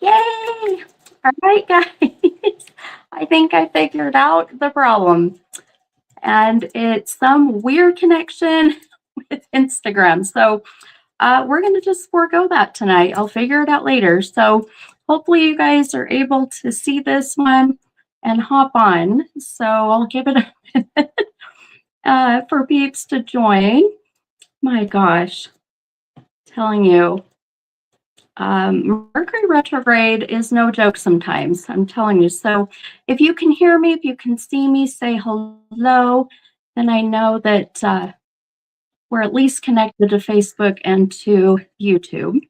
Yay! All right, guys. I think I figured out the problem. And it's some weird connection with Instagram. So we're going to just forego that tonight. I'll figure it out later. So hopefully you guys are able to see this one and hop on. So I'll give it a minute for peeps to join. My gosh, telling you. Mercury retrograde is no joke sometimes, I'm telling you. So if you can hear me, if you can see me, say hello, then I know that we're at least connected to Facebook and to YouTube.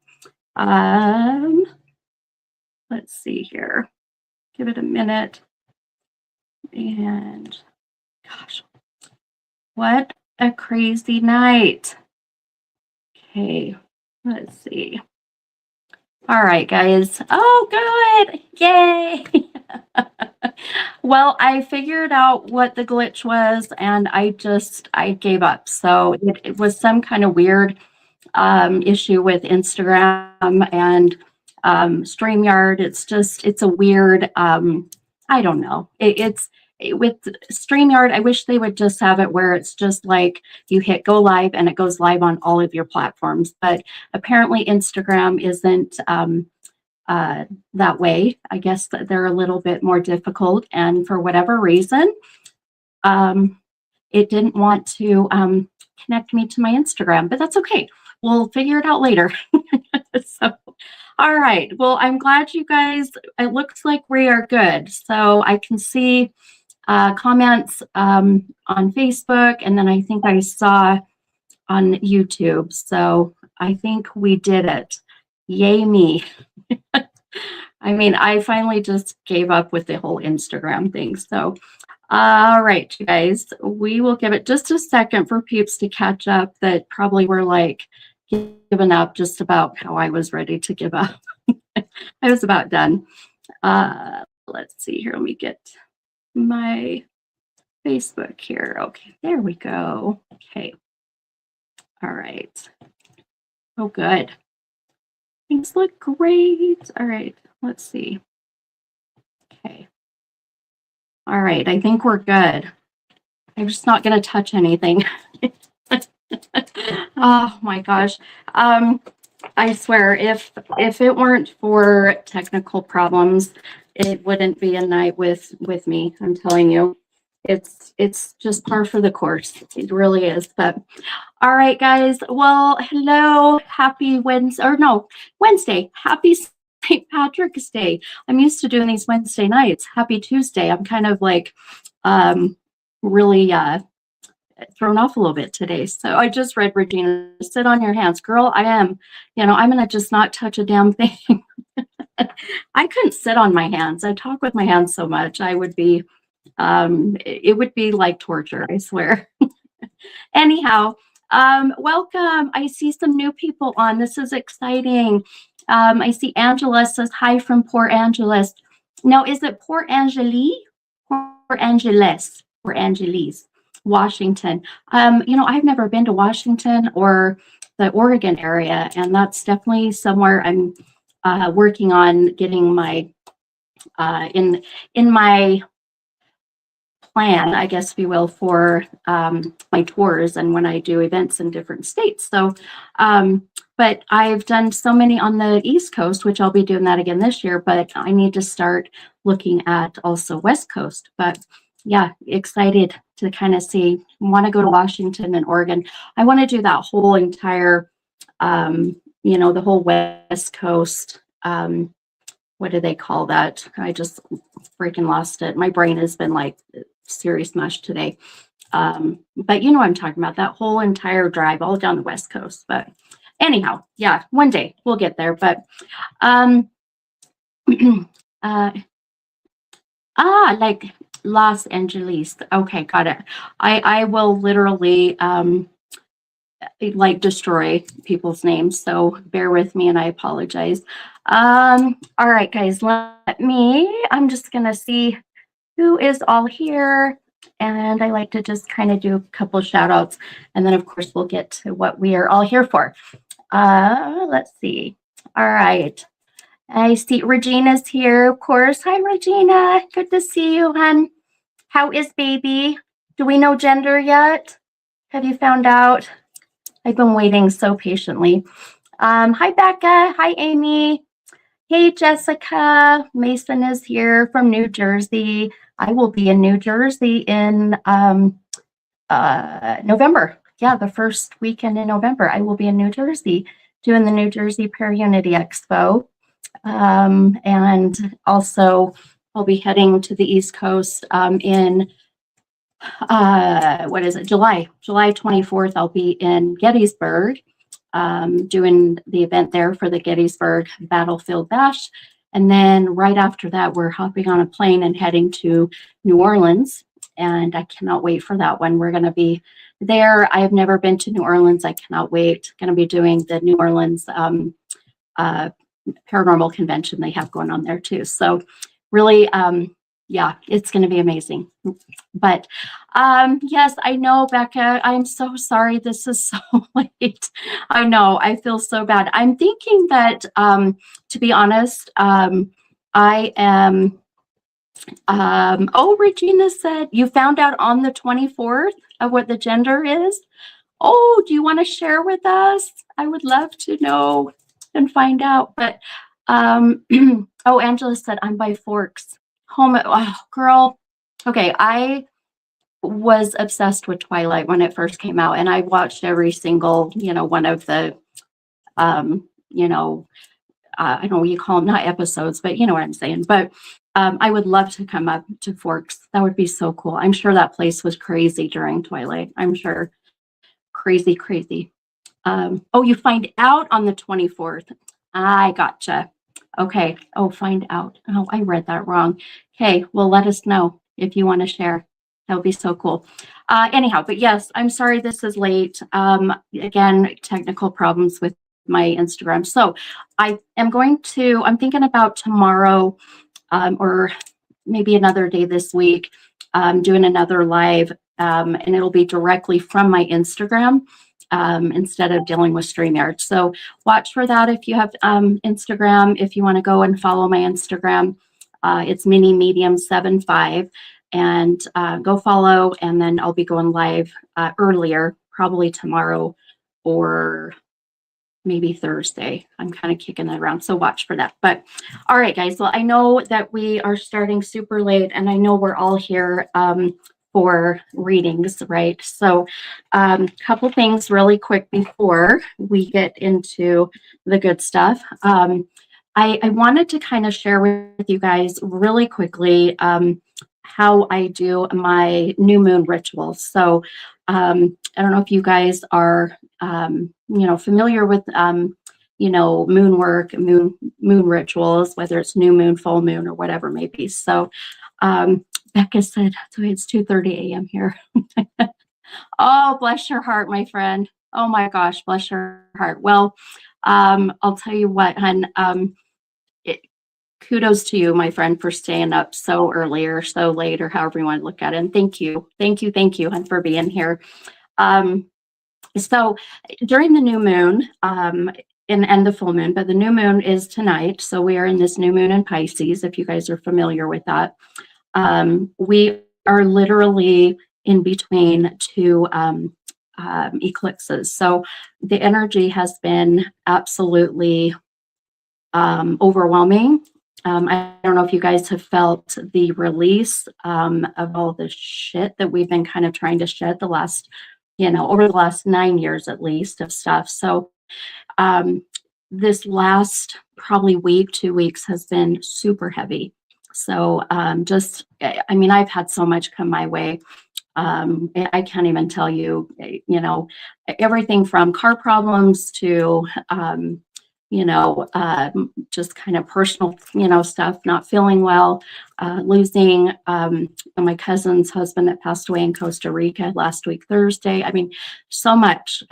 Let's see here. Give it a minute. And gosh, what a crazy night. Okay, let's see. All right, guys. Oh, good. Yay. Well, I figured out what the glitch was and I gave up. So it was some kind of weird issue with Instagram and StreamYard. It's a weird, I don't know. With StreamYard, I wish they would just have it where it's just like you hit go live and it goes live on all of your platforms. But apparently Instagram isn't that way. I guess that they're a little bit more difficult. And for whatever reason, it didn't want to connect me to my Instagram, but that's okay. We'll figure it out later. So, all right. Well, I'm glad you guys, it looks like we are good. So I can see comments on Facebook, and then I think I saw on YouTube. So I think we did it. Yay me. I mean, I finally just gave up with the whole Instagram thing. So, all right, you guys, we will give it just a second for peeps to catch up that probably were like giving up just about how I was ready to give up. I was about done. Let's see here. Let me get my Facebook here. Okay, there we go. Okay. All right. Oh, good. Things look great. All right, let's see. Okay. All right, I think we're good. I'm just not going to touch anything. Oh my gosh. I swear, if it weren't for technical problems, it wouldn't be a night with me. I'm telling you, it's just par for the course. It really is. But all right, guys. Well, hello, happy Wednesday, or no, Wednesday. Happy St. Patrick's Day. I'm used to doing these Wednesday nights. Happy Tuesday. I'm kind of like really thrown off a little bit today. So I just read Regina, sit on your hands. Girl, I am, I'm going to just not touch a damn thing. I couldn't sit on my hands. I talk with my hands so much. I would be, it would be like torture, I swear. Anyhow, welcome. I see some new people on. This is exciting. I see Angela says hi from Port Angeles. Now, is it Port Angeles? Port Angeles or Angeles, Washington. I've never been to Washington or the Oregon area, and that's definitely somewhere I'm working on getting my in my plan, I guess if you will, for my tours and when I do events in different states. So, but I've done so many on the East Coast, which I'll be doing that again this year, but I need to start looking at also West Coast. But yeah, excited to kind of see, want to go to Washington and Oregon. I want to do that whole entire, the whole West Coast. What do they call that? I just freaking lost it. My brain has been like serious mush today. But you know what I'm talking about, that whole entire drive all down the West Coast. But anyhow, yeah, one day we'll get there. But like Los Angeles. Okay, got it. I will literally like destroy people's names, so bear with me and I apologize. All right, guys, I'm just gonna see who is all here, and I like to just kind of do a couple shout outs, and then of course we'll get to what we are all here for. Let's see. All right. I see Regina's here, of course. Hi, Regina. Good to see you, hon. How is baby? Do we know gender yet? Have you found out? I've been waiting so patiently. Hi, Becca. Hi, Amy. Hey, Jessica. Mason is here from New Jersey. I will be in New Jersey in November. Yeah, the first weekend in November. I will be in New Jersey doing the New Jersey Pair Unity Expo. And also, I'll be heading to the East Coast in what is it? July 24th. I'll be in Gettysburg, doing the event there for the Gettysburg Battlefield Bash. And then right after that, we're hopping on a plane and heading to New Orleans. And I cannot wait for that one. We're going to be there. I have never been to New Orleans. I cannot wait. Going to be doing the New Orleans paranormal convention they have going on there too. So really, yeah, it's going to be amazing. But yes, I know, Becca, I'm so sorry. This is so late. I know, I feel so bad. I'm thinking that, to be honest, I am, oh, Regina said, you found out on the 24th of what the gender is? Oh, do you want to share with us? I would love to know and find out. But oh, Angela said I'm by Forks. Home. Oh, girl. Okay, I was obsessed with Twilight when it first came out, and I watched every single, one of the, I don't know what you call them, not episodes, but you know what I'm saying. But I would love to come up to Forks. That would be so cool. I'm sure that place was crazy during Twilight. I'm sure. Crazy, crazy. Oh, you find out on the 24th. I gotcha. Okay. Oh, find out. Oh, I read that wrong. Okay. Well, let us know if you want to share. That would be so cool. Anyhow, but yes, I'm sorry this is late. Again, technical problems with my Instagram. So I'm thinking about tomorrow or maybe another day this week, doing another live, and it'll be directly from my Instagram instead of dealing with StreamYard. So watch for that if you have Instagram. If you want to go and follow my Instagram, it's mini medium 75, and go follow. And then I'll be going live earlier, probably tomorrow or maybe Thursday. I'm kind of kicking it around, so watch for that. But all right, guys. Well, I know that we are starting super late, and I know we're all here for readings, right? So couple things really quick before we get into the good stuff. I wanted to kind of share with you guys really quickly how I do my new moon ritual. So I don't know if you guys are familiar with moon work, moon rituals, whether it's new moon, full moon, or whatever it may be. So Becca said, so it's 2:30 a.m. here. Oh, bless your heart, my friend. Oh my gosh, bless your heart. Well, I'll tell you what, hon, kudos to you, my friend, for staying up so early or so late, or however you want to look at it. And thank you, hon, for being here. So during the new moon, and the full moon, but the new moon is tonight. So we are in this new moon in Pisces, if you guys are familiar with that. We are literally in between two eclipses. So the energy has been absolutely overwhelming. I don't know if you guys have felt the release of all the shit that we've been kind of trying to shed the last, over the last 9 years at least of stuff. So this last probably week, 2 weeks has been super heavy. So I've had so much come my way. I can't even tell you, everything from car problems to, just kind of personal, stuff, not feeling well, losing my cousin's husband that passed away in Costa Rica last week, Thursday. I mean, so much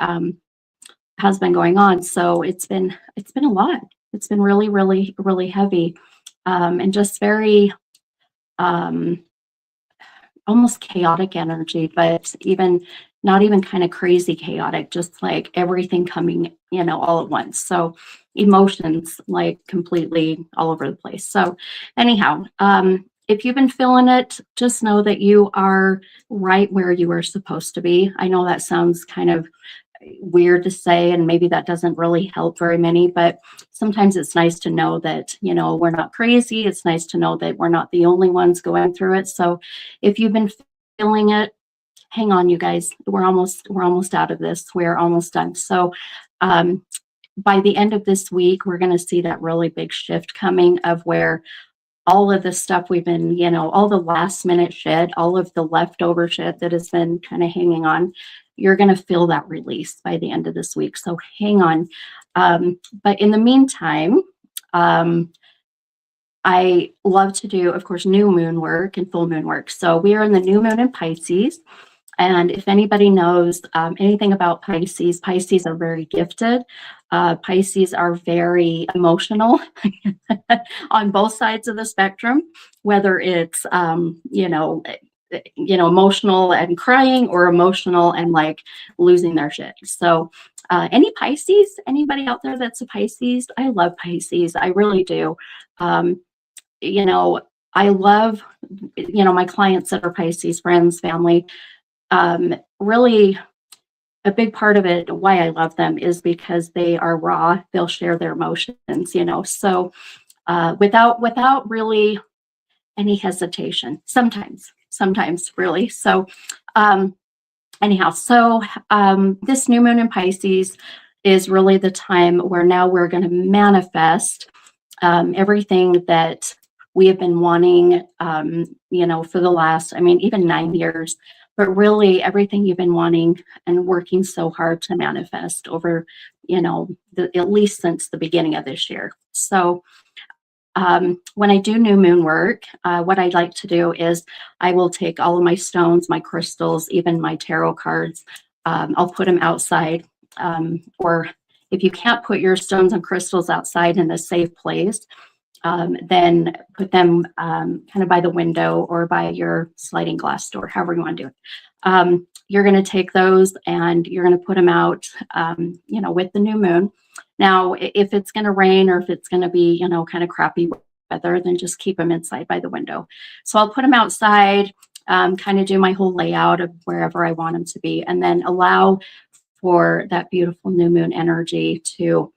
has been going on. So it's been a lot. It's been really, really, really heavy, and just very almost chaotic energy. But even not even kind of crazy chaotic, just like everything coming, all at once. So emotions like completely all over the place. So anyhow, if you've been feeling it, just know that you are right where you are supposed to be. I know that sounds kind of weird to say, and maybe that doesn't really help very many, but sometimes it's nice to know that, we're not crazy. It's nice to know that we're not the only ones going through it. So if you've been feeling it, hang on, you guys. We're almost out of this. We're almost done. So by the end of this week, we're going to see that really big shift coming of where all of the stuff we've been, all the last minute shit, all of the leftover shit that has been kind of hanging on, you're going to feel that release by the end of this week. So hang on. But in the meantime, I love to do, of course, new moon work and full moon work. So we are in the new moon in Pisces. And if anybody knows anything about Pisces, Pisces are very gifted. Pisces are very emotional on both sides of the spectrum, whether it's, emotional and crying or emotional and like losing their shit. So any Pisces, anybody out there that's a Pisces, I love Pisces. I really do. You know, I love, my clients that are Pisces, friends, family. Really a big part of it, why I love them, is because they are raw. They'll share their emotions, so without really any hesitation, sometimes really. So anyhow, so this new moon in Pisces is really the time where now we're going to manifest everything that we have been wanting, for the last, even 9 years, but really everything you've been wanting and working so hard to manifest over, at least since the beginning of this year. So when I do new moon work, what I like to do is I will take all of my stones, my crystals, even my tarot cards. I'll put them outside, or if you can't put your stones and crystals outside in a safe place, then put them kind of by the window or by your sliding glass door, however you want to do it. You're going to take those and you're going to put them out, with the new moon. Now, if it's going to rain or if it's going to be, kind of crappy weather, then just keep them inside by the window. So I'll put them outside, kind of do my whole layout of wherever I want them to be, and then allow for that beautiful new moon energy to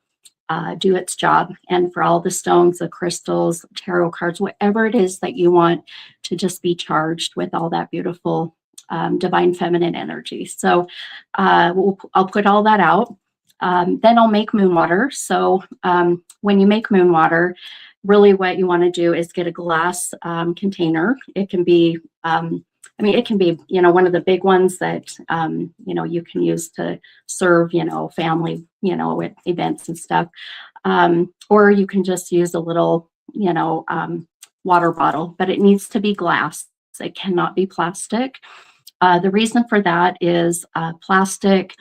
do its job, and for all the stones, the crystals, tarot cards, whatever it is that you want to just be charged with all that beautiful divine feminine energy. So I'll put all that out. Then I'll make moon water. So when you make moon water, really what you want to do is get a glass container. It can be it can be, one of the big ones that, you can use to serve, family, at events and stuff. Or you can just use a little, water bottle, but it needs to be glass. It cannot be plastic. The reason for that is plastic,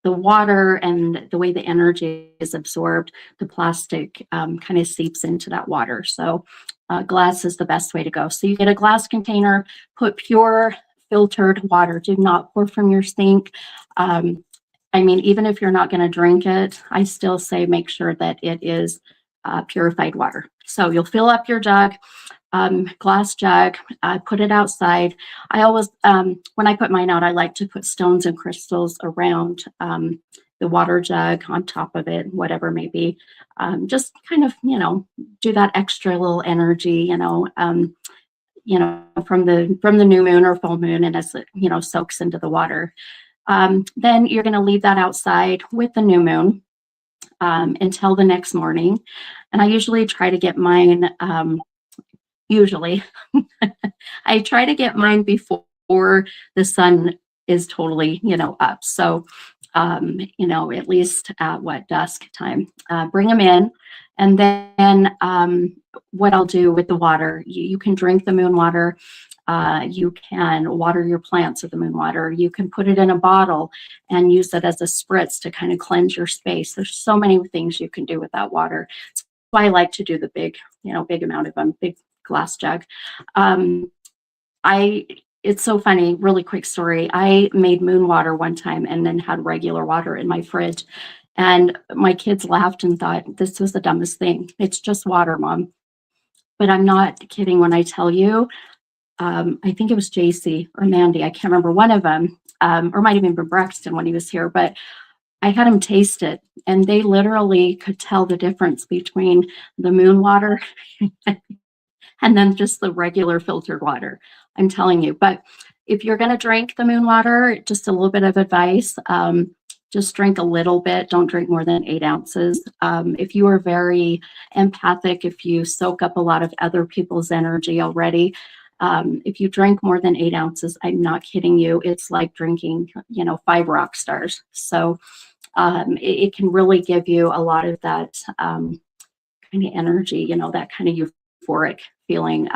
the water and the way the energy is absorbed, the plastic kind of seeps into that water. So glass is the best way to go. So you get a glass container, put pure filtered water. Do not pour from your sink. Even if you're not going to drink it, I still say make sure that it is purified water. So you'll fill up your jug, glass jug, put it outside. I always, when I put mine out, I like to put stones and crystals around the water jug, on top of it, whatever may be. Just kind of, do that extra little energy, from the new moon or full moon, and as it, soaks into the water. Then you're going to leave that outside with the new moon until the next morning. And I usually try to get mine, I try to get mine before the sun is totally, up. So, at least at dusk time, bring them in. And then what I'll do with the water, you can drink the moon water. You can water your plants with the moon water. You can put it in a bottle and use it as a spritz to kind of cleanse your space. There's so many things you can do with that water. That's why I like to do the big amount of them, big glass jug. I it's so funny. Really quick story. I made moon water one time and then had regular water in my fridge. And my kids laughed and thought this was the dumbest thing. It's just water, Mom. But I'm not kidding when I tell you, I think it was JC or Mandy. I can't remember, one of them, or might have even been Braxton when he was here. But I had them taste it, and they literally could tell the difference between the moon water and then just the regular filtered water. I'm telling you. But if you're going to drink the moon water, just a little bit of advice. Just drink a little bit. Don't drink more than 8 ounces. If you are very empathic, if you soak up a lot of other people's energy already, if you drink more than 8 ounces, I'm not kidding you. It's like drinking, 5 rock stars. So it can really give you a lot of that kind of energy, that kind of euphoric feeling.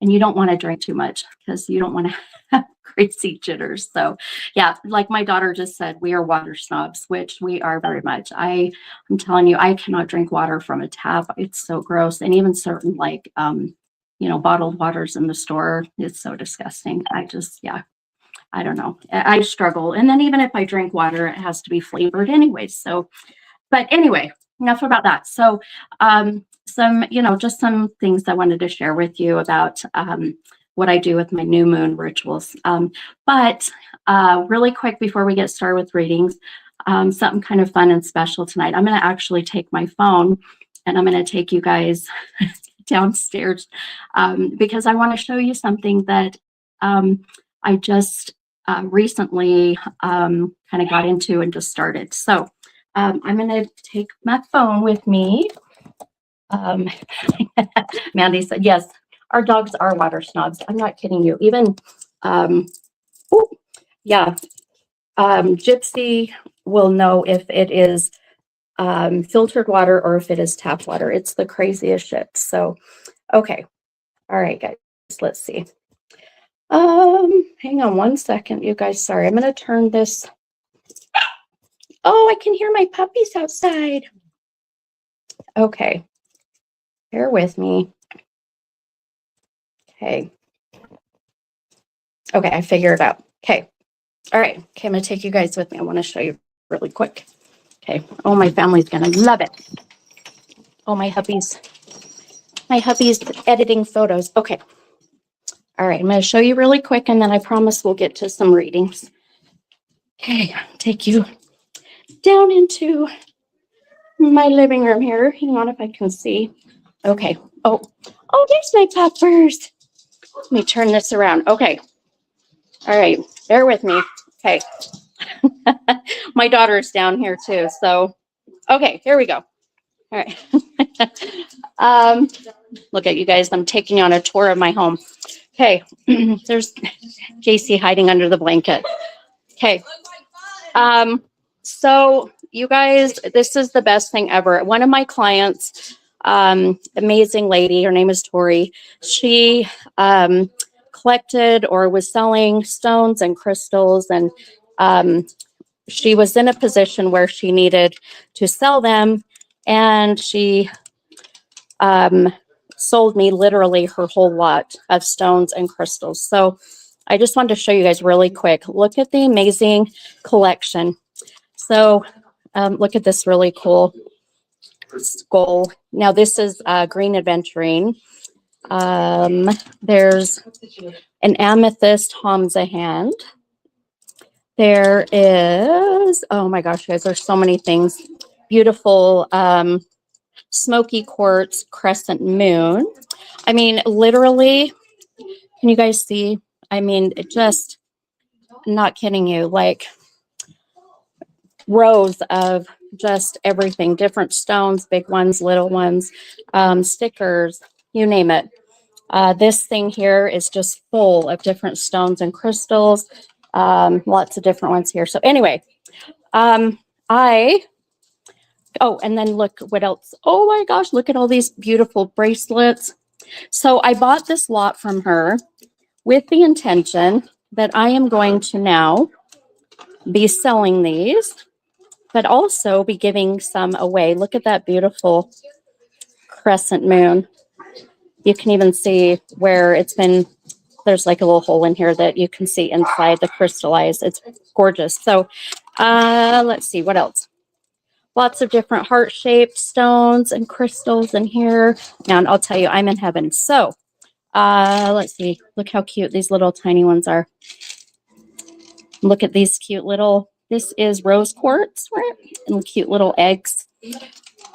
And you don't want to drink too much because you don't want to have crazy jitters. So yeah, like my daughter just said, we are water snobs, which we are very much. I'm telling you, I cannot drink water from a tap. It's so gross. And even certain bottled waters in the store, it's so disgusting. I don't know. I struggle. And then even if I drink water, it has to be flavored anyway. So, but anyway, enough about that. So, just some things I wanted to share with you about what I do with my new moon rituals. But really quick before we get started with readings, something kind of fun and special tonight. I'm going to actually take my phone and I'm going to take you guys downstairs because I want to show you something that I just recently kind of got into and just started. So I'm going to take my phone with me. Mandy said, yes, our dogs are water snobs. I'm not kidding you. Even, Gypsy will know if it is filtered water or if it is tap water. It's the craziest shit. So, okay. All right, guys, let's see. Hang on one second, you guys. Sorry, I'm going to turn this. Oh, I can hear my puppies outside. Okay. Bear with me. Okay. Okay, I figured it out. Okay. All right. Okay, I'm going to take you guys with me. I want to show you really quick. Okay. Oh, my family's going to love it. Oh, my hubby's editing photos. Okay. All right, I'm going to show you really quick, and then I promise we'll get to some readings. Okay, take you down into my living room here. Hang on if I can see. Okay. Oh, there's my peppers. Let me turn this around. Okay. All right. Bear with me. Okay. My daughter's down here too. So, okay, here we go. All right. Look at you guys. I'm taking you on a tour of my home. Okay. There's JC hiding under the blanket. Okay. So you guys, this is the best thing ever. One of my clients, amazing lady, her name is Tori. She collected or was selling stones and crystals, and she was in a position where she needed to sell them, and she sold me literally her whole lot of stones and crystals. So I just wanted to show you guys really quick. Look at the amazing collection. So look at this really cool skull. Now this is green aventurine. There's an amethyst Hamza hand. There is, oh my gosh, guys, there's so many things. Beautiful smoky quartz crescent moon. I mean, literally, can you guys see? I mean, it just, not kidding you, like rows of just everything, different stones, big ones, little ones, stickers, you name it. This thing here is just full of different stones and crystals, lots of different ones here. So anyway, and then look what else. Oh my gosh, look at all these beautiful bracelets. So I bought this lot from her with the intention that I am going to now be selling these, but also be giving some away. Look at that beautiful crescent moon. You can even see where it's been there's like a little hole in here that you can see inside the crystallized. It's gorgeous. So let's see what else. Lots of different heart-shaped stones and crystals in here. And I'll tell you, I'm in heaven. So let's see. Look how cute these little tiny ones are. Look at these cute little, this is rose quartz, right? And cute little eggs.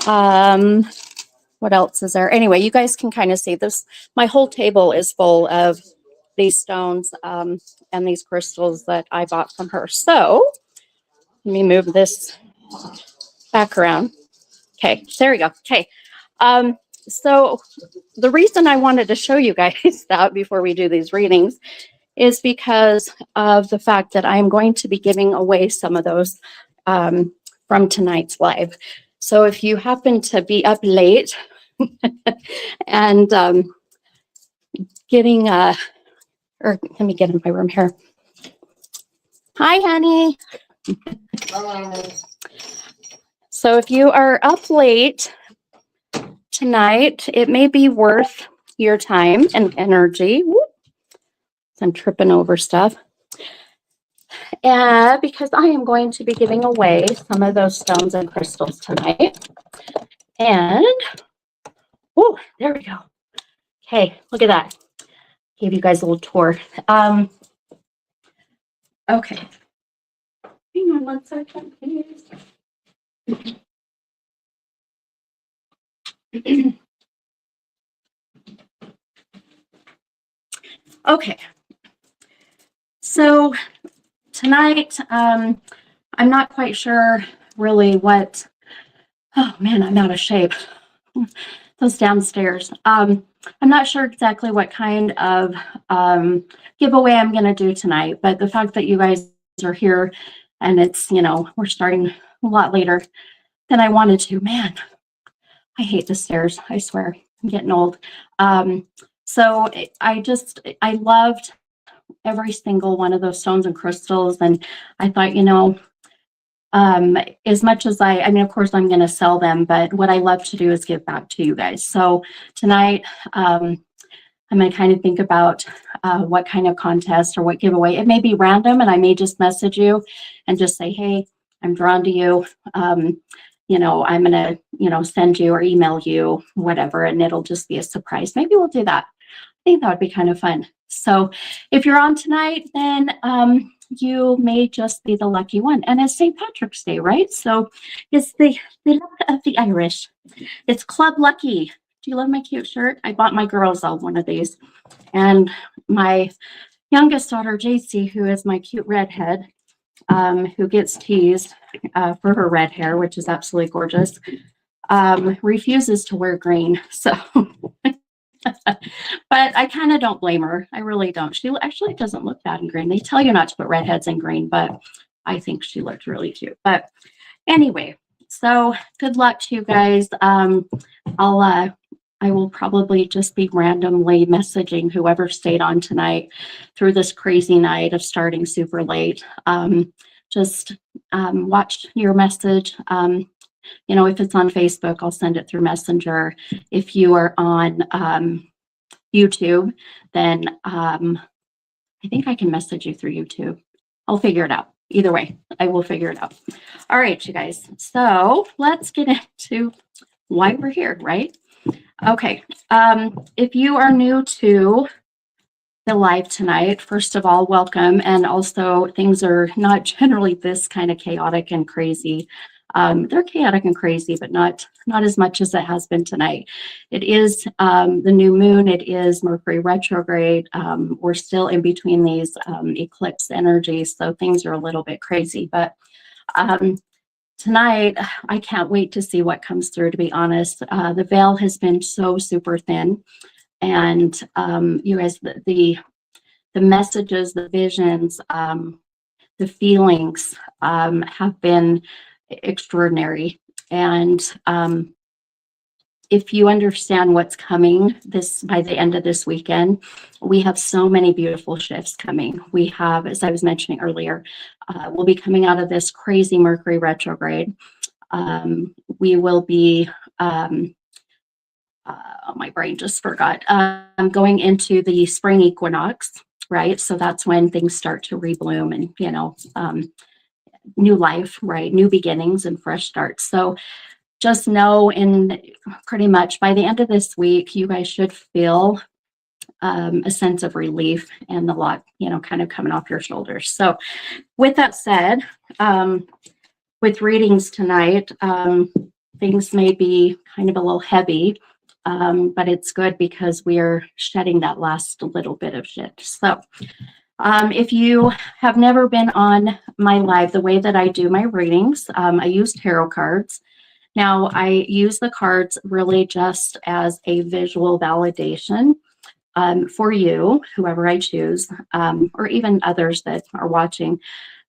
What else is there? Anyway, you guys can kind of see this. My whole table is full of these stones and these crystals that I bought from her. So let me move this back around. Okay, there we go. Okay. So the reason I wanted to show you guys that before we do these readings is because of the fact that I'm going to be giving away some of those from tonight's live. So if you happen to be up late and getting, or let me get in my room here. Hi, honey. Hi. So if you are up late tonight, it may be worth your time and energy. Whoop. I'm tripping over stuff. And because I am going to be giving away some of those stones and crystals tonight. And, oh, there we go. Okay, look at that. Gave you guys a little tour. Okay. Hang on one second, please. Okay. So tonight, I'm not quite sure really what, oh man, I'm out of shape. Those downstairs. I'm not sure exactly what kind of giveaway I'm going to do tonight, but the fact that you guys are here and it's, you know, we're starting a lot later than I wanted to, man, I hate the stairs. I swear, I'm getting old. So I loved every single one of those stones and crystals. And I thought, you know, as much as I mean, of course, I'm going to sell them, but what I love to do is give back to you guys. So tonight, I'm going to kind of think about what kind of contest or what giveaway. It may be random, and I may just message you and just say, hey, I'm drawn to you. You know, I'm going to, you know, send you or email you, whatever, and it'll just be a surprise. Maybe we'll do that. I think that would be kind of fun. So if you're on tonight, then you may just be the lucky one. And it's St. Patrick's Day, right? So it's the luck of the Irish. It's Club Lucky. Do you love my cute shirt? I bought my girls all one of these. And my youngest daughter, JC, who is my cute redhead, who gets teased for her red hair, which is absolutely gorgeous, refuses to wear green. So, but I kind of don't blame her. I really don't. She actually doesn't look bad in green. They tell you not to put redheads in green, but I think she looked really cute. But anyway, so good luck to you guys. I will probably just be randomly messaging whoever stayed on tonight through this crazy night of starting super late. Just watch your message. You know, if it's on Facebook, I'll send it through Messenger. If you are on YouTube, then I think I can message you through YouTube. I'll figure it out. Either way, I will figure it out. All right, you guys. So let's get into why we're here, right? Okay. If you are new to the live tonight, first of all, welcome. And also, things are not generally this kind of chaotic and crazy. They're chaotic and crazy, but not as much as it has been tonight. It is the new moon. It is Mercury retrograde. We're still in between these eclipse energies, so things are a little bit crazy. But tonight, I can't wait to see what comes through, to be honest. The veil has been so super thin. And you guys, the messages, the visions, the feelings have been extraordinary. And if you understand what's coming by the end of this weekend, we have so many beautiful shifts coming. We have, as I was mentioning earlier, we'll be coming out of this crazy Mercury retrograde. We will be oh, my brain just forgot. Going into the spring equinox, right? So that's when things start to rebloom and, new life, right? New beginnings and fresh starts. So just know in pretty much by the end of this week, you guys should feel a sense of relief and a lot, kind of coming off your shoulders. So with that said, with readings tonight, things may be kind of a little heavy, but it's good because we're shedding that last little bit of shit. So if you have never been on my live, the way that I do my readings, I use tarot cards. Now, I use the cards really just as a visual validation for you, whoever I choose, or even others that are watching,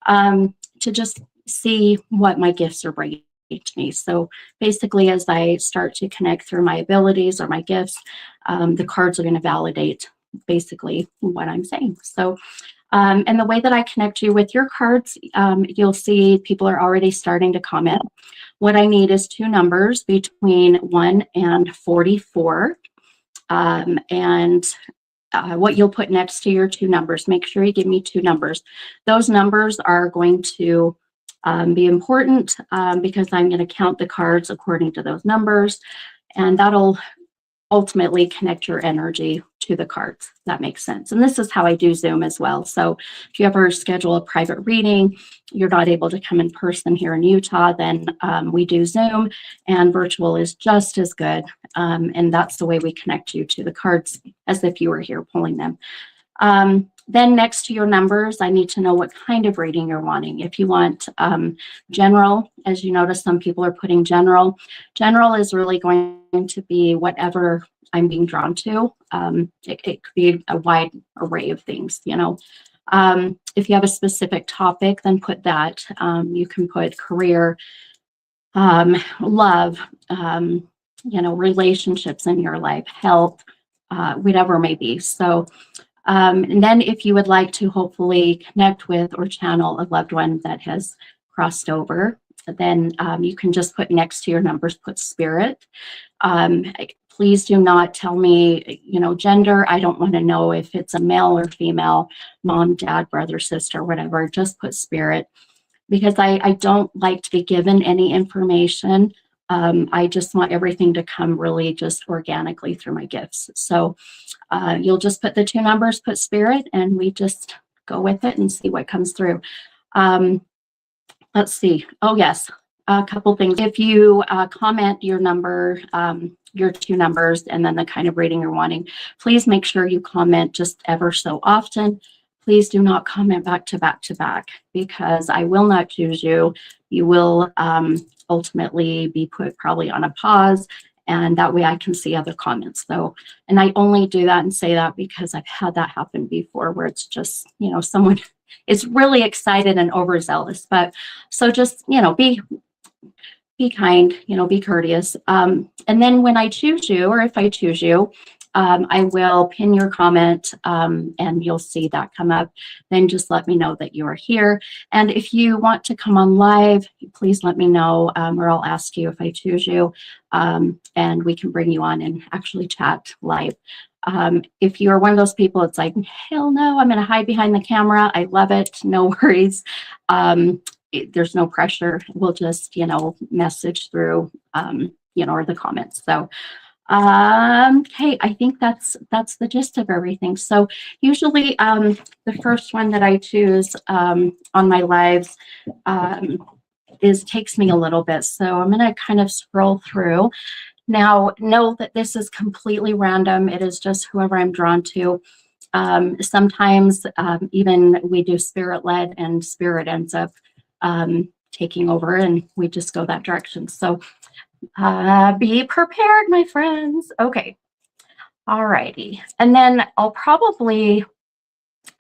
to just see what my gifts are bringing to me. So basically, as I start to connect through my abilities or my gifts, the cards are going to validate basically what I'm saying. So and the way that I connect you with your cards, you'll see people are already starting to comment. What I need is two numbers between 1 and 44. And what you'll put next to your two numbers, make sure you give me two numbers. Those numbers are going to be important because I'm going to count the cards according to those numbers. And that'll ultimately connect your energy to the cards. That makes sense. And this is how I do Zoom as well. So if you ever schedule a private reading, you're not able to come in person here in Utah, then we do Zoom, and virtual is just as good. And that's the way we connect you to the cards as if you were here pulling them. Then next to your numbers, I need to know what kind of reading you're wanting. If you want general, as you notice, some people are putting general. General is really going to be whatever I'm being drawn to. It could be a wide array of things, If you have a specific topic, then put that. You can put career, love, relationships in your life, health, whatever it may be. So and then if you would like to hopefully connect with or channel a loved one that has crossed over, then you can just put next to your numbers, put spirit. Please do not tell me, gender. I don't want to know if it's a male or female, mom, dad, brother, sister, whatever. Just put spirit because I don't like to be given any information. I just want everything to come really just organically through my gifts. So you'll just put the two numbers, put spirit, and we just go with it and see what comes through. Let's see. Oh, yes. A couple things. If you comment your number, your two numbers, and then the kind of reading you're wanting, please make sure you comment just ever so often. Please do not comment back to back to back because I will not choose you. You will ultimately be put probably on a pause, and that way I can see other comments. So, and I only do that and say that because I've had that happen before where it's just, someone is really excited and overzealous. But so just, be kind, be courteous. And then when I choose you, or if I choose you, I will pin your comment and you'll see that come up. Then just let me know that you are here. And if you want to come on live, please let me know or I'll ask you if I choose you and we can bring you on and actually chat live. If you're one of those people, it's like, hell no, I'm going to hide behind the camera. I love it. No worries. There's no pressure. We'll just, message through, or the comments. So, okay, I think that's the gist of everything. So usually, the first one that I choose on my lives takes me a little bit. So I'm going to kind of scroll through. Now, know that this is completely random. It is just whoever I'm drawn to. Sometimes even we do spirit led and spirit ends up taking over and we just go that direction. So be prepared, my friends. Okay. All righty. And then I'll probably,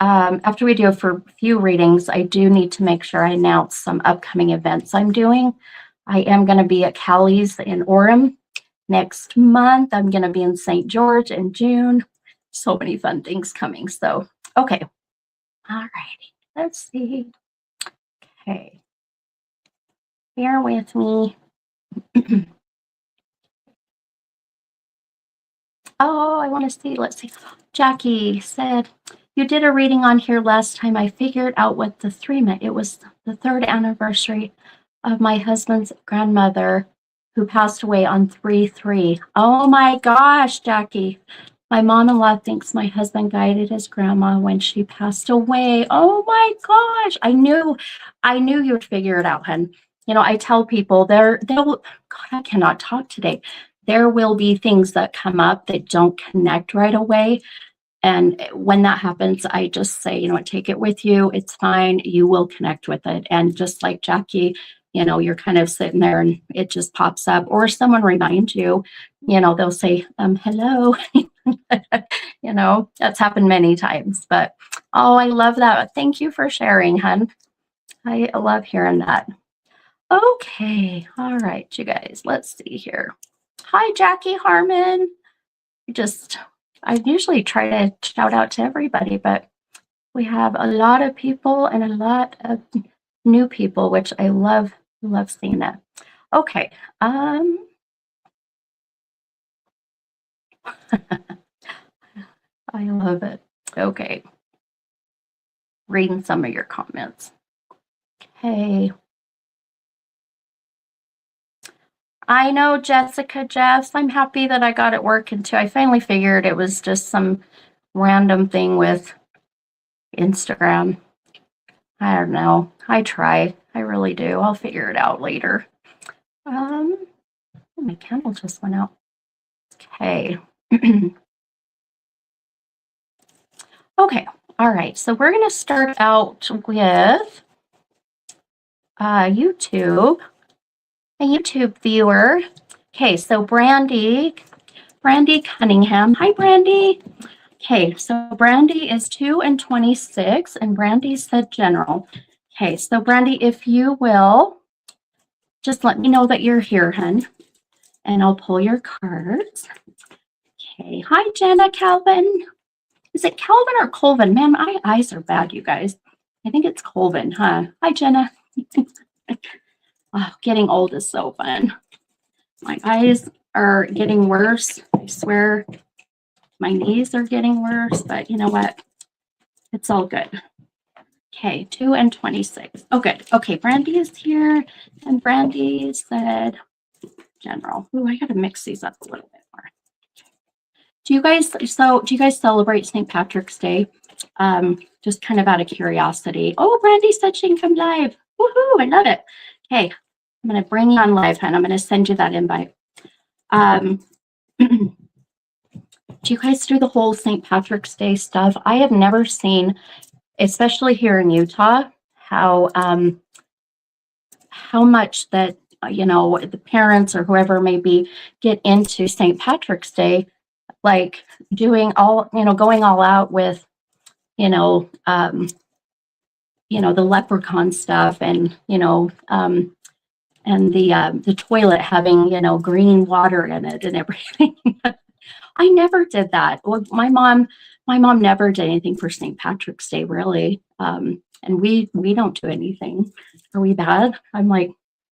after we do a few readings, I do need to make sure I announce some upcoming events I'm doing. I am going to be at Callie's in Orem next month. I'm going to be in St. George in June. So many fun things coming. So, okay. All righty. Let's see. Okay. Bear with me. Oh, I want to see. Let's see. Jackie said, you did a reading on here last time. I figured out what the 3 meant. It was the 3rd anniversary of my husband's grandmother who passed away on 3/3. Oh my gosh, Jackie. My mom-in-law thinks my husband guided his grandma when she passed away. Oh my gosh. I knew you would figure it out, hun. You know, I tell people they'll, God, I cannot talk today. There will be things that come up that don't connect right away. And when that happens, I just say, you know what, take it with you. It's fine. You will connect with it. And just like Jackie, you know, you're kind of sitting there and it just pops up, or someone reminds you, you know, they'll say, hello. You know, that's happened many times. But oh, I love that. Thank you for sharing, hun. I love hearing that. Okay. All right, you guys. Let's see here. Hi, Jackie Harmon. I usually try to shout out to everybody, but we have a lot of people and a lot of new people, which I love seeing that. Okay. I love it. Okay. Reading some of your comments. Okay. I know, Jessica Jeffs. I'm happy that I got it working too. I finally figured it was just some random thing with Instagram. I don't know. I try. I really do. I'll figure it out later. My candle just went out. Okay. Okay. All right. So we're going to start out with YouTube. A YouTube viewer. Okay. So Brandy Cunningham. Hi, Brandy. Okay. So Brandy is 2 and 26, and Brandy said general. Okay. So Brandy, if you will, just let me know that you're here, hun, and I'll pull your cards. Okay. Hi, Jenna Calvin. Is it Calvin or Colvin? Man, my eyes are bad, you guys. I think it's Colvin, huh? Hi, Jenna. Oh, getting old is so fun. My eyes are getting worse. I swear my knees are getting worse, but you know what? It's all good. Okay, 2 and 26. Oh, good. Okay, Brandy is here, and Brandy said general. Ooh, I gotta mix these up a little bit more. Do you guys celebrate St. Patrick's Day? Just kind of out of curiosity. Oh, Brandy said she can come live. Woohoo, I love it. Okay, I'm going to bring you on live, and I'm going to send you that invite. Do you guys do the whole St. Patrick's Day stuff? I have never seen, especially here in Utah, how much that, you know, the parents or whoever may be get into St. Patrick's Day, like doing all, you know, going all out with, you know, the leprechaun stuff, and and the toilet having, you know, green water in it and everything. I never did that. Well, my mom never did anything for St. Patrick's Day, really. And we don't do anything. Are we bad? I'm like,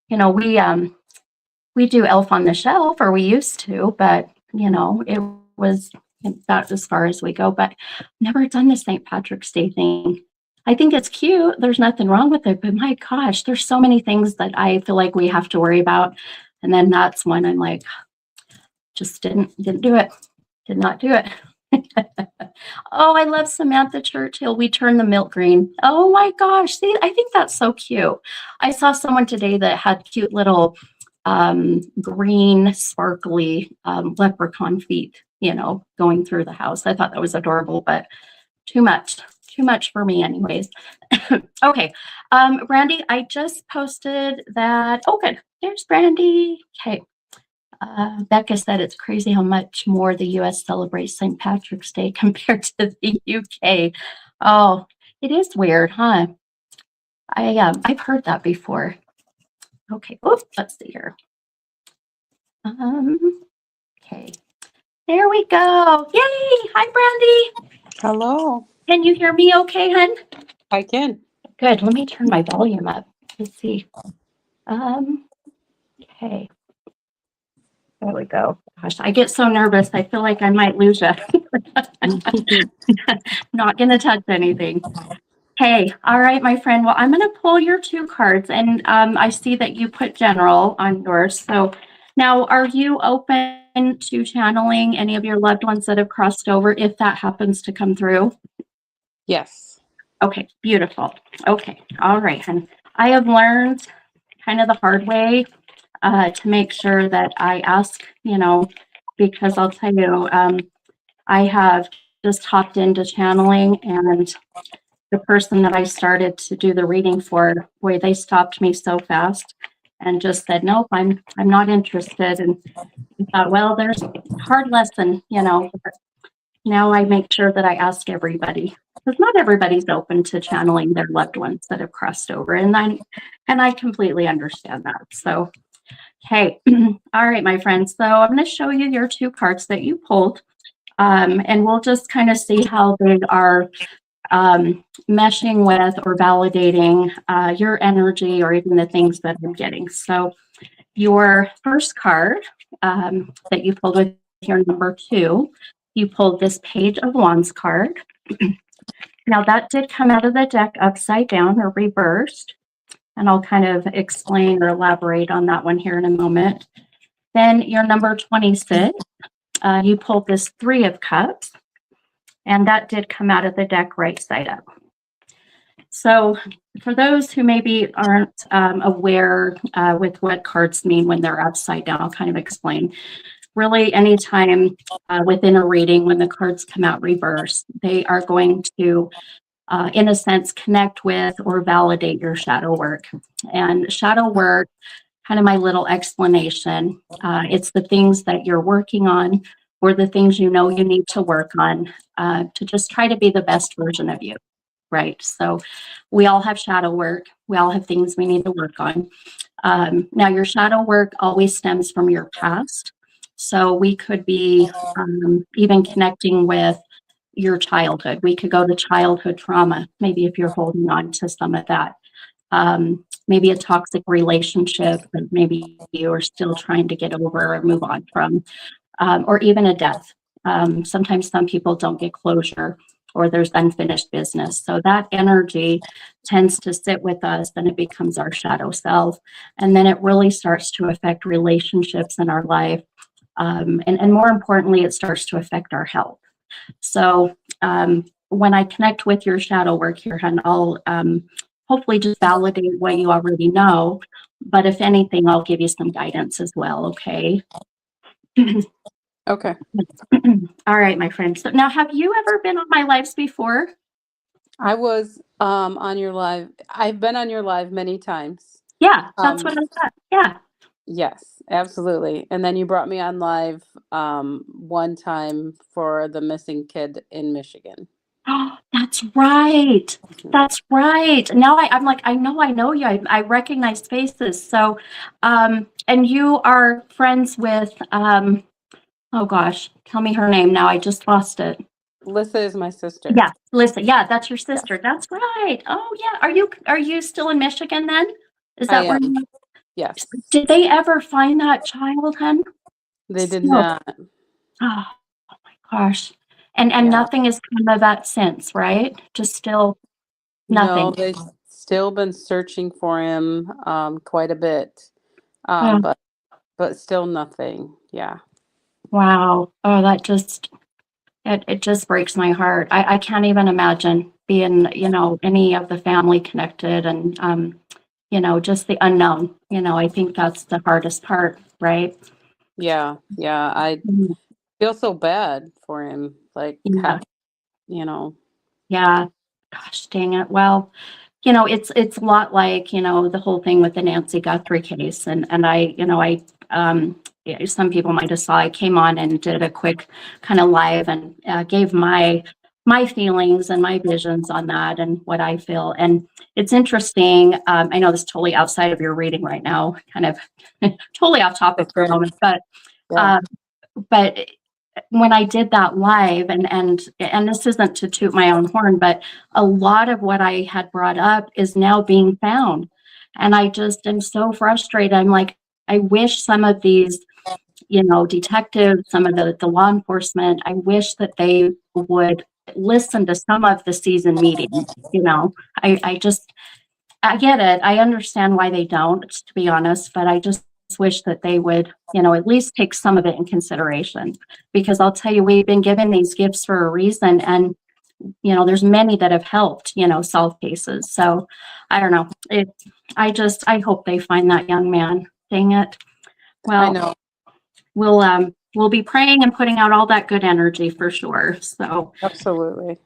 you know, we do Elf on the Shelf, or we used to, but you know, it was about as far as we go. But never done the St. Patrick's Day thing. I think it's cute. There's nothing wrong with it, but my gosh, there's so many things that I feel like we have to worry about. And then that's when I'm like, just didn't do it. Did not do it. Oh, I love Samantha Churchill. We turn the milk green. Oh my gosh. See, I think that's so cute. I saw someone today that had cute little green, sparkly leprechaun feet, you know, going through the house. I thought that was adorable, but too much for me anyways. Okay. Brandy, I just posted that. Oh, good. There's Brandy. Okay. Becca said it's crazy how much more the U.S. celebrates St. Patrick's Day compared to the UK. Oh, it is weird, huh? I've heard that before. Okay. Oh, let's see here. Okay. There we go. Yay! Hi, Brandy. Hello. Can you hear me okay, hun? I can. Good. Let me turn my volume up. Let's see. Okay. There we go. Gosh, I get so nervous. I feel like I might lose you. Not going to touch anything. Hey, all right, my friend. Well, I'm going to pull your two cards, and I see that you put general on yours. So now, are you open to channeling any of your loved ones that have crossed over if that happens to come through? Yes. Okay, beautiful. Okay, all right. And I have learned kind of the hard way to make sure that I ask, because I'll tell you, I have just hopped into channeling, and the person that I started to do the reading for, boy, they stopped me so fast and just said, nope, I'm not interested. And I thought, well, there's a hard lesson, but now I make sure that I ask everybody, because not everybody's open to channeling their loved ones that have crossed over. And I completely understand that. So, hey, all right, my friends. So I'm going to show you your two cards that you pulled. And we'll just kind of see how they are meshing with or validating your energy or even the things that I'm getting. So your first card that you pulled with your number 2, you pulled this Page of Wands card. Now that did come out of the deck upside down or reversed, and I'll kind of explain or elaborate on that one here in a moment. Then your number 26, you pulled this 3 of Cups, and that did come out of the deck right side up. So for those who maybe aren't aware with what cards mean when they're upside down, I'll kind of explain. Really, anytime within a reading, when the cards come out reversed, they are going to, in a sense, connect with or validate your shadow work. And shadow work, kind of my little explanation, it's the things that you're working on or the things you know you need to work on to just try to be the best version of you. Right. So we all have shadow work. We all have things we need to work on. Now, your shadow work always stems from your past. So we could be even connecting with your childhood. We could go to childhood trauma, maybe if you're holding on to some of that. Maybe a toxic relationship that maybe you are still trying to get over or move on from, or even a death. Sometimes some people don't get closure, or there's unfinished business. So that energy tends to sit with us, and it becomes our shadow self. And then it really starts to affect relationships in our life. And more importantly, it starts to affect our health. So when I connect with your shadow work here, and I'll hopefully just validate what you already know. But if anything, I'll give you some guidance as well, okay? Okay. All right, my friend. So now, have you ever been on my lives before? I was on your live. I've been on your live many times. Yeah, that's what I thought. Yeah. Yes, absolutely. And then you brought me on live one time for the missing kid in Michigan. Oh, that's right. That's right. Now I'm like, I know you. I recognize faces. So, and you are friends with, oh gosh, tell me her name now. I just lost it. Lissa is my sister. Yeah, Lisa. Yeah, that's your Yeah. sister. That's right. Oh yeah. Are you still in Michigan then? Is I that where am. you? Yes. Did they ever find that child, hun? They did Still. not. Oh my gosh. And Yeah. nothing has come of that since, right? Just still No, nothing. they've still been searching for him quite a bit. Oh, But still nothing. Yeah. wow. Oh, that just it just breaks my heart. I can't even imagine being, any of the family connected and just the unknown. I think that's the hardest part, right? Yeah. Yeah. I Mm, feel so bad for him. Like, yeah. you know, Yeah. Gosh, dang it. Well, it's a lot like, the whole thing with the Nancy Guthrie case. And some people might have saw I came on and did a quick kind of live and gave my feelings and my visions on that and what I feel. And it's interesting. I know this is totally outside of your reading right now, kind of totally off topic for a okay. moment, but Yeah. but when I did that live, and this isn't to toot my own horn, but a lot of what I had brought up is now being found. And I just am so frustrated. I'm like, I wish some of these detectives, some of the law enforcement, I wish that they would listen to some of the season meetings. I get it. I understand why they don't, to be honest, but I just wish that they would, at least take some of it in consideration. Because I'll tell you, we've been given these gifts for a reason, and there's many that have helped, solve cases. So I don't know. I hope they find that young man. Dang it. I Well, know. we'll be praying and putting out all that good energy for sure. So Absolutely.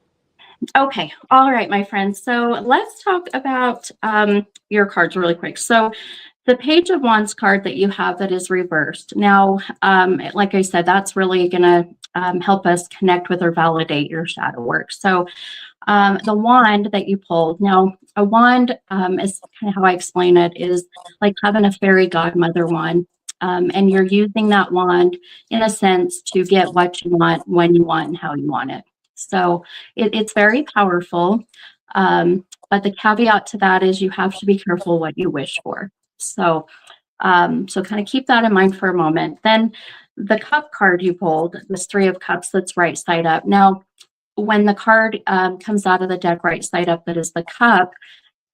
okay. All right, my friends. So let's talk about your cards really quick. So the Page of Wands card that you have that is reversed. Now, like I said, that's really going to help us connect with or validate your shadow work. So the wand that you pulled. Now, a wand is kind of how I explain it, is like having a fairy godmother wand. And you're using that wand, in a sense, to get what you want, when you want, and how you want it. So it's very powerful. But the caveat to that is you have to be careful what you wish for. So kind of keep that in mind for a moment. Then the cup card you pulled, this Three of Cups that's right side up. Now, when the card comes out of the deck right side up, that is the cup.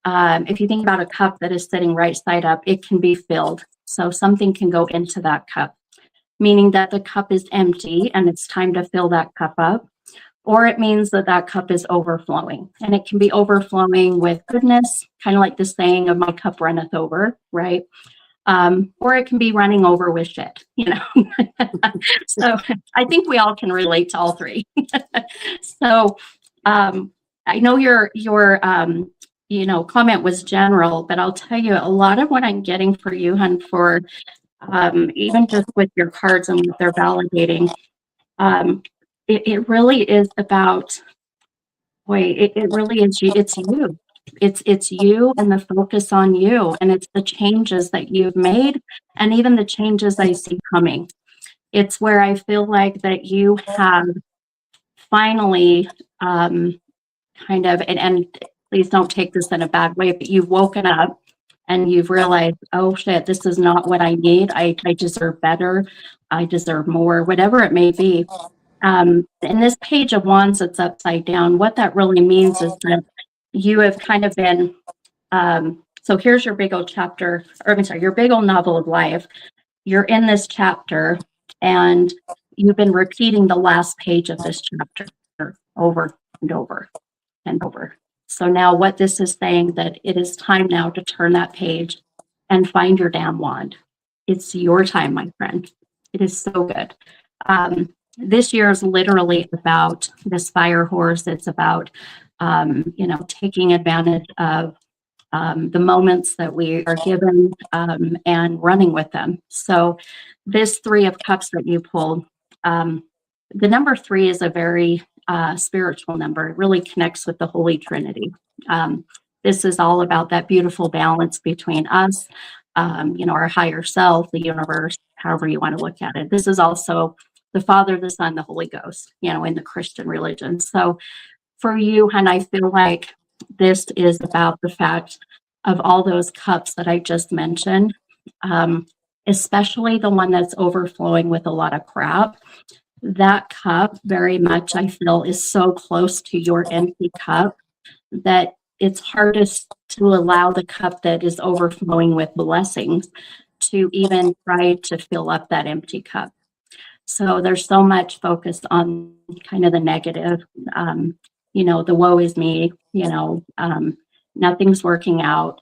If you think about a cup that is sitting right side up, it can be filled. So something can go into that cup, meaning that the cup is empty and it's time to fill that cup up. Or it means that that cup is overflowing, and it can be overflowing with goodness, kind of like the saying of my cup runneth over, right? Or it can be running over with shit, So I think we all can relate to all three. So I know your comment was general, but I'll tell you a lot of what I'm getting for you, hun, for even just with your cards and what they're validating. It really is about, it really is you. It's you. It's you and the focus on you, and it's the changes that you've made, and even the changes I see coming. It's where I feel like that you have finally kind of, and please don't take this in a bad way, but you've woken up and you've realized, oh shit, this is not what I need. I deserve better. I deserve more, whatever it may be. In this Page of Wands that's upside down, what that really means is that you have kind of been, so here's your big old chapter, or I'm sorry, your big old novel of life. You're in this chapter and you've been repeating the last page of this chapter over and over and over. So now what this is saying, that it is time now to turn that page and find your damn wand. It's your time, my friend. It is so good. This year is literally about this fire horse. It's about, taking advantage of the moments that we are given and running with them. So this Three of Cups that you pulled, the number 3 is a very spiritual number. It really connects with the Holy Trinity. This is all about that beautiful balance between us, our higher self, the universe, however you want to look at it. This is also the Father, the Son, the Holy Ghost, in the Christian religion. So for you, and I feel like this is about the fact of all those cups that I just mentioned, especially the one that's overflowing with a lot of crap. That cup very much, I feel, is so close to your empty cup that it's hardest to allow the cup that is overflowing with blessings to even try to fill up that empty cup. So there's so much focus on kind of the negative, the woe is me, nothing's working out,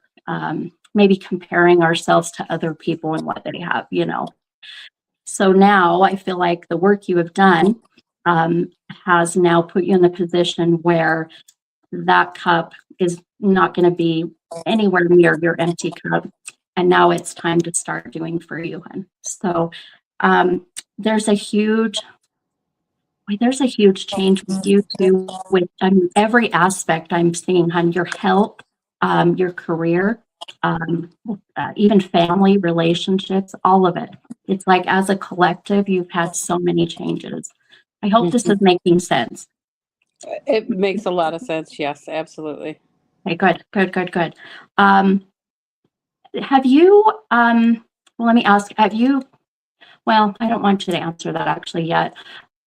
maybe comparing ourselves to other people and what they have, So now I feel like the work you have done has now put you in the position where that cup is not going to be anywhere near your empty cup. And now it's time to start doing for you, hun. So there's a huge change with you too, with every aspect I'm seeing, hun. Your health, your career, even family relationships, all of it. It's like as a collective, you've had so many changes. I hope this is making sense. It makes a lot of sense. Yes, absolutely. Okay, good. Have you, well, let me ask, well, I don't want you to answer that actually yet.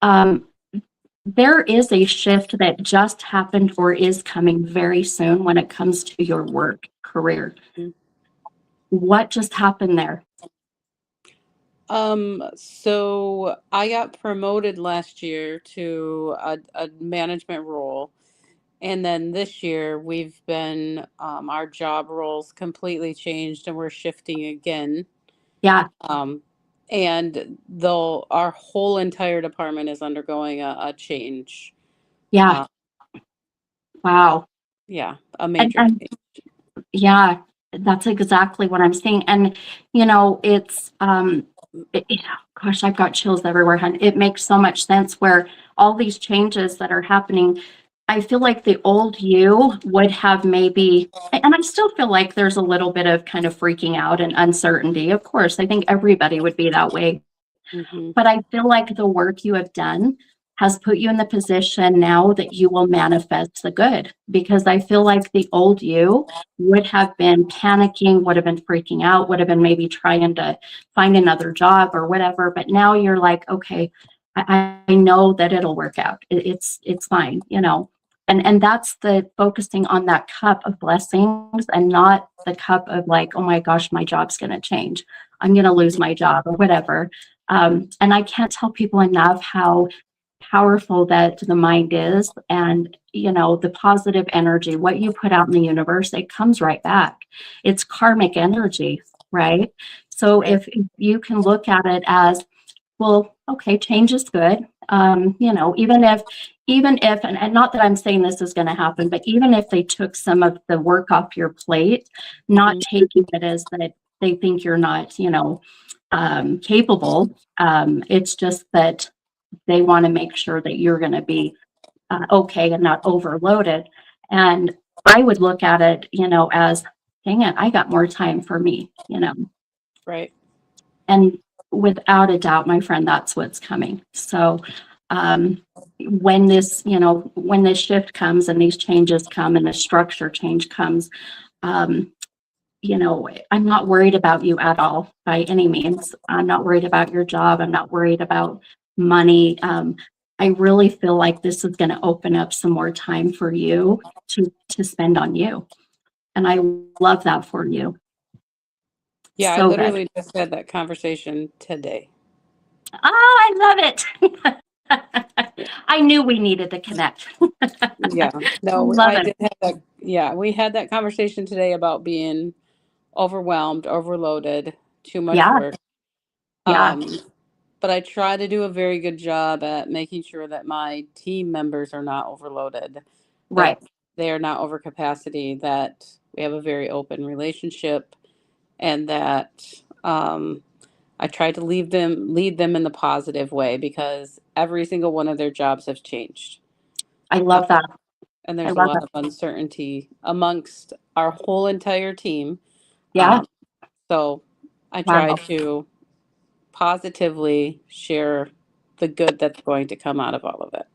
Um, there is a shift that just happened or is coming very soon when it comes to your work career. Mhm. What just happened there? So I got promoted last year to a management role. And then this year we've been, our job roles completely changed and we're shifting again. Yeah, Um, and though our whole entire department is undergoing a change. yeah, Uh, wow. yeah, a And major and change. yeah, that's exactly what I'm seeing. And it's gosh, I've got chills everywhere, hon. It makes so much sense where all these changes that are happening, I feel like the old you would have maybe, and I still feel like there's a little bit of kind of freaking out and uncertainty. Of course, I think everybody would be that way. Hmm. But I feel like the work you have done has put you in the position now that you will manifest the good. Because I feel like the old you would have been panicking, would have been freaking out, would have been maybe trying to find another job or whatever. But now you're like, okay, I know that it'll work out. It's fine, And that's the focusing on that cup of blessings and not the cup of like, oh my gosh, my job's going to change. I'm going to lose my job or whatever. And I can't tell people enough how powerful that the mind is. And, the positive energy, what you put out in the universe, it comes right back. It's karmic energy, right? So Right. if you can look at it as, well, okay, change is good. Even if, and not that I'm saying this is going to happen, but even if they took some of the work off your plate, not Mhm. taking it as that they think you're not, capable. It's just that they want to make sure that you're going to be okay and not overloaded. And I would look at it, as, dang it, I got more time for me. Right. And without a doubt, my friend, that's what's coming. So um, when this shift comes and these changes come and the structure change comes, um, I'm not worried about you at all by any means. I'm not worried about your job. I'm not worried about money. I really feel like this is going to open up some more time for you to spend on you. And I love that for you. Yeah, I So good. literally just had that conversation today. Ah, I love it. Yeah. I knew we needed to connect. Yeah. No, Love I it. did have that. Yeah, we had that conversation today about being overwhelmed, overloaded, too much Yeah, work. yeah, Um, but I try to do a very good job at making sure that my team members are not overloaded, that right. they are not over capacity, that we have a very open relationship, and that I try to lead them in the positive way because every single one of their jobs have changed. I Uh, love that. and I there's a love lot that. of uncertainty amongst our whole entire team. Yeah. Um, so I try Wow. to positively share the good that's going to come out of all of it.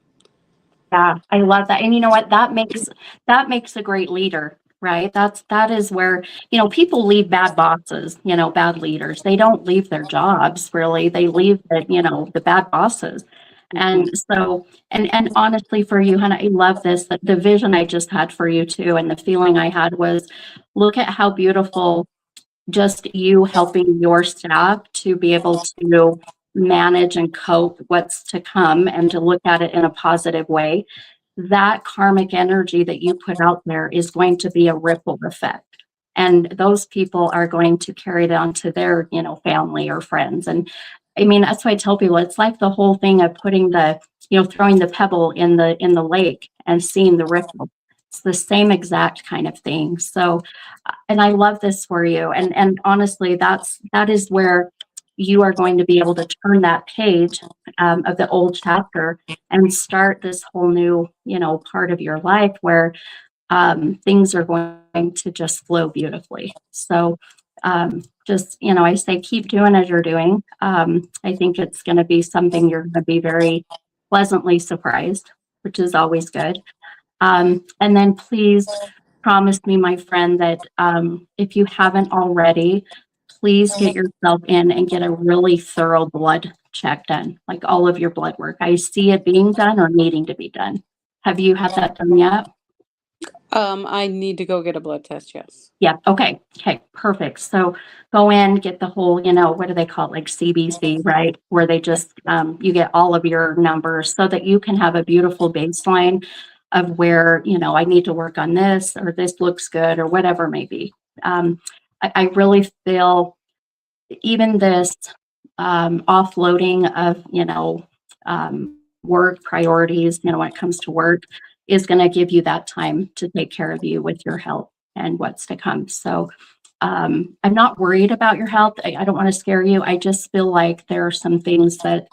Yeah, I love that. And you know what? That makes a great leader, right? That is where, people leave bad bosses, bad leaders. They don't leave their jobs really. They leave the bad bosses. Hmm. And so, and honestly for you, Hannah, I love this, that the vision I just had for you too, and the feeling I had was look at how beautiful just you helping your staff to be able to manage and cope what's to come and to look at it in a positive way. That karmic energy that you put out there is going to be a ripple effect. And those people are going to carry it on to their, family or friends. And I mean, that's why I tell people it's like the whole thing of putting throwing the pebble in the lake and seeing the ripple. It's the same exact kind of thing. So and I love this for you. And honestly, that is where you are going to be able to turn that page of the old chapter and start this whole new, part of your life where things are going to just flow beautifully. So just, I say keep doing as you're doing. I think it's going to be something you're going to be very pleasantly surprised, which is always good. And then please promise me, my friend, that if you haven't already, please get yourself in and get a really thorough blood check done, like all of your blood work. I see it being done or needing to be done. Have you had that done yet? I need to go get a blood test, yes. Yeah. Okay. Okay. Perfect. So go in, get the whole, what do they call it? Like CBC, right? Where they just, you get all of your numbers so that you can have a beautiful baseline of where, I need to work on this or this looks good or whatever it may be. I really feel even this offloading of, work priorities, when it comes to work is going to give you that time to take care of you with your health and what's to come. So I'm not worried about your health. I don't want to scare you. I just feel like there are some things that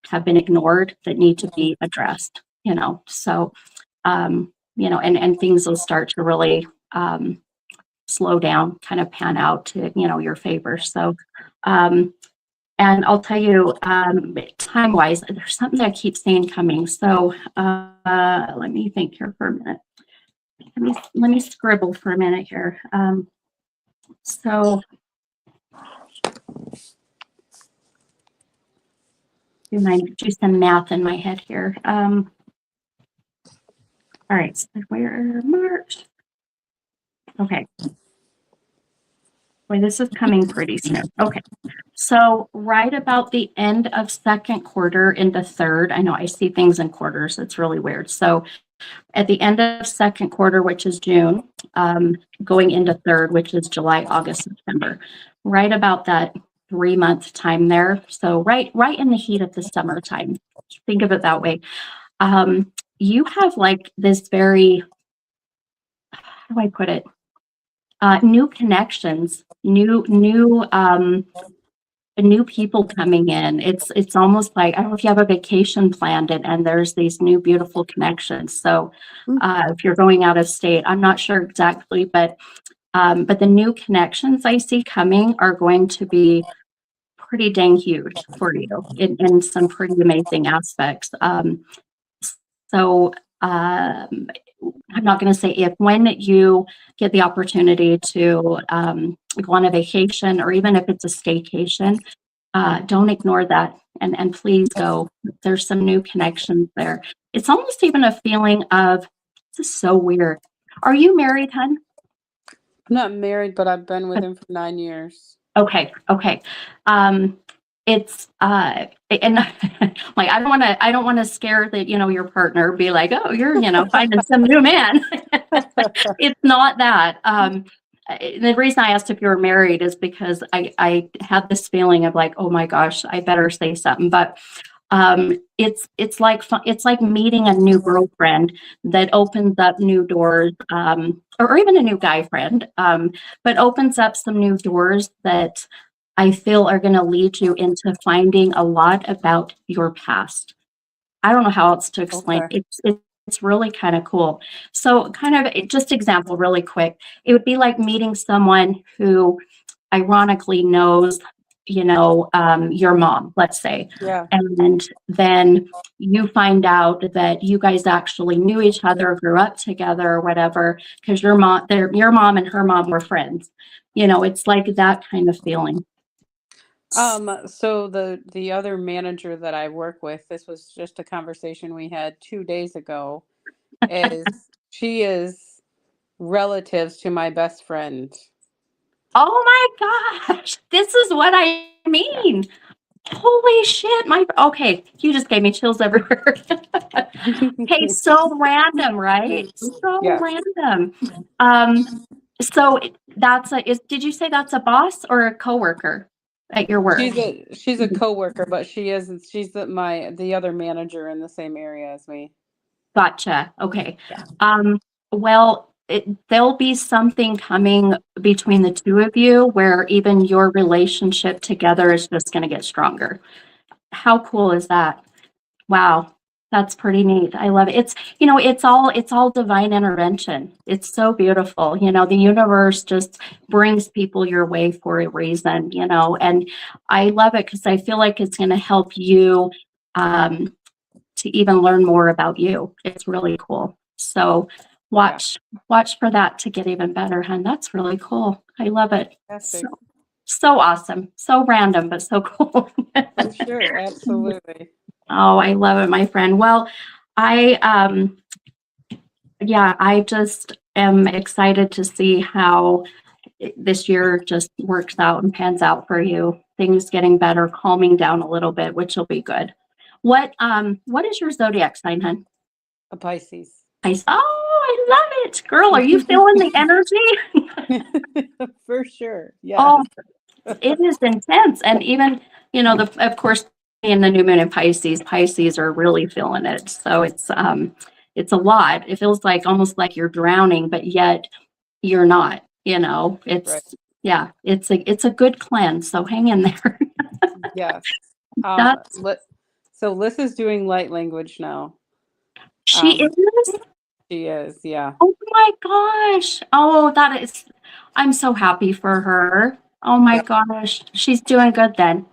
have been ignored that need to be addressed, so, and things will start to really slow down, kind of pan out to, your favor. So, and I'll tell you, time-wise, there's something that I keep seeing coming. So let me think here for a minute. Let me scribble for a minute here. So do some math in my head here. All right, so where March? Okay. Boy, this is coming pretty soon. Okay. So right about the end of second quarter into third, I know I see things in quarters. It's really weird. So at the end of second quarter, which is June, going into third, which is July, August, September, right about that 3-month time there. So right in the heat of the summertime. Think of it that way. You have like this very, how do I put it? New connections, new people coming in. It's almost like, I don't know if you have a vacation planned and there's these new beautiful connections. So if you're going out of state, I'm not sure exactly, but the new connections I see coming are going to be pretty dang huge for you in some pretty amazing aspects. So I'm not going to say if, when you get the opportunity to go on a vacation, or even if it's a staycation, don't ignore that and please go. There's some new connections there. It's almost even a feeling of, this is so weird. Are you married, hun? I'm not married, but I've been with him for 9 years. Okay. It's and like, I don't want to scare that, your partner, be like, oh, you're, finding some new man. It's not that. The reason I asked if you were married is because I had this feeling of like, oh my gosh, I better say something. But it's like meeting a new girlfriend that opens up new doors, or even a new guy friend, but opens up some new doors that I feel are going to lead you into finding a lot about your past. I don't know how else to explain. Okay. It's really kind of cool. So kind of just example really quick. It would be like meeting someone who ironically knows, your mom, let's say. Yeah. And then you find out that you guys actually knew each other, grew up together or whatever, because your mom and her mom were friends. It's like that kind of feeling. So the other manager that I work with, this was just a conversation we had 2 days ago, she is relatives to my best friend. Oh my gosh, this is what I mean. Holy shit, okay, you just gave me chills everywhere. Okay, so random, right? So Yeah. random. So did you say that's a boss or a coworker at your work? She's a coworker, but she's the other manager in the same area as me. Gotcha. Okay. Well, there'll be something coming between the two of you where even your relationship together is just going to get stronger. How cool is that? Wow. That's pretty neat. I love it. It's all divine intervention. It's so beautiful. The universe just brings people your way for a reason, and I love it because I feel like it's going to help you to even learn more about you. It's really cool. So watch for that to get even better, hun. That's really cool. I love it. Fantastic. So, So awesome. So random, but so cool. For sure, absolutely. Oh, I love it, my friend. Well, I yeah, I just am excited to see how this year just works out and pans out for you. Things getting better, calming down a little bit, which will be good. What is your zodiac sign, hon? A Pisces. I love it. Girl, are you feeling the energy? For sure. Yes. Oh, it is intense. And even, of course, in the new moon in Pisces are really feeling it. So it's a lot. It feels like almost like you're drowning, but yet you're not, Right. yeah, it's a good cleanse. So hang in there. Yes. That's So Liz is doing light language now. She Um, is. she is, yeah. Oh my gosh. Oh, I'm so happy for her. Oh my Yeah. gosh. She's doing good then.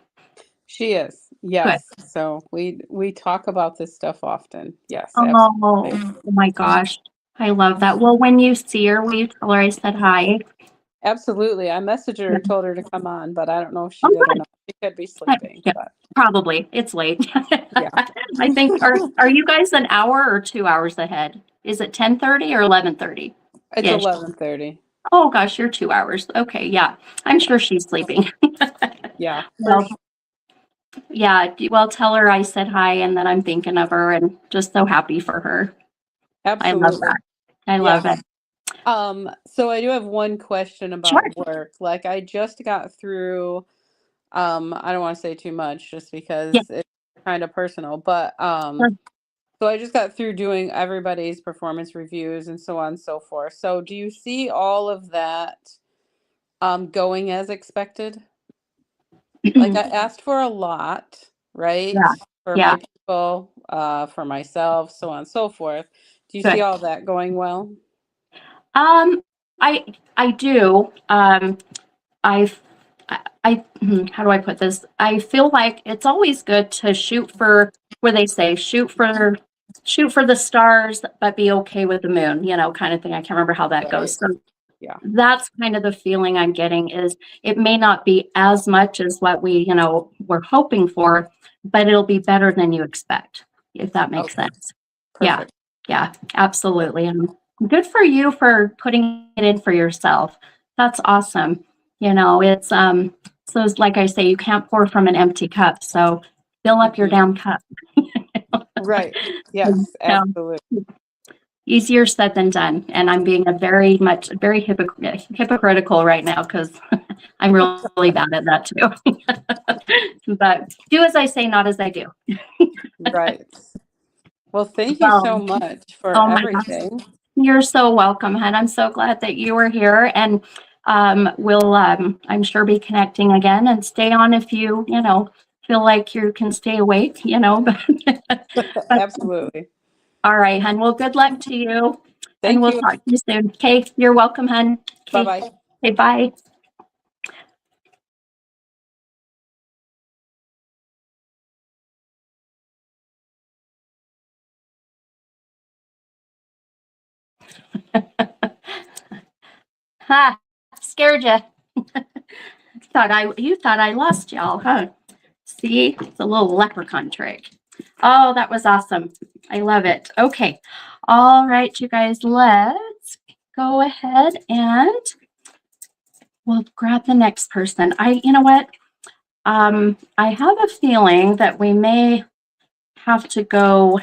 She is. Good. Yes. So we talk about this stuff often. Yes, absolutely. Oh my gosh. I love that. Well, when you see her, will you tell her I said hi? Absolutely. I messaged her Yeah. and told her to come on, but I don't know if she Oh, did or good. not. She could be sleeping, Yeah, but probably. It's late. yeah. I think, are you guys an hour or 2 hours ahead? Is it 10:30 or 11:30? It's Yeah. 11:30. Oh gosh, you're 2 hours. Okay, yeah. I'm sure she's sleeping. Yeah, for Well, sure. yeah. Well, tell her I said hi and that I'm thinking of her and just so happy for her. I love Absolutely. that. I love it. Yes. So I do have one question Sure. about work. Like I just got through, I don't want to say too much just Yeah. because it's kind of personal, but Sure. so I just got through doing everybody's performance reviews and so on and so forth. So do you see all of that going as expected? Like I asked for a lot, right? Yeah. For Yeah. my people, for myself, so on and so forth. Do you see Good. all that going well? Um, I I do. I how do I put this? I feel like it's always good to shoot for where they say shoot for the stars, but be okay with the moon, kind of thing. I can't remember how that goes. Right. So Yeah. that's kind of the feeling I'm getting is it may not be as much as what we're hoping for, but it'll be better than you expect, if that makes Okay. sense. Yeah. Perfect. Yeah, absolutely. And good for you for putting it in for yourself. That's awesome. It's like I say, you can't pour from an empty cup. So fill up your Mhm. damn cup. Right. Yes, Um, absolutely. Easier said than done. And I'm being very hypocritical right now because I'm really bad at that too. But do as I say, not as I do. Right. Well, thank you so Well, much for oh my gosh. everything. You're so welcome, hon. I'm so glad that you were here, and we'll, I'm sure, be connecting again. And stay on if feel like you can stay awake. But Absolutely. all right, hon. Well, good luck to you, and Thank we'll you. talk to you soon. Okay, you're welcome, hon. Okay, Bye-bye. okay, bye. Ha! Scared you. You thought I lost y'all, huh? See, it's a little leprechaun trick. Oh, that was awesome. I love it. Okay. All right, you guys, let's go ahead and we'll grab the next person. You know what? I have a feeling that we may have to go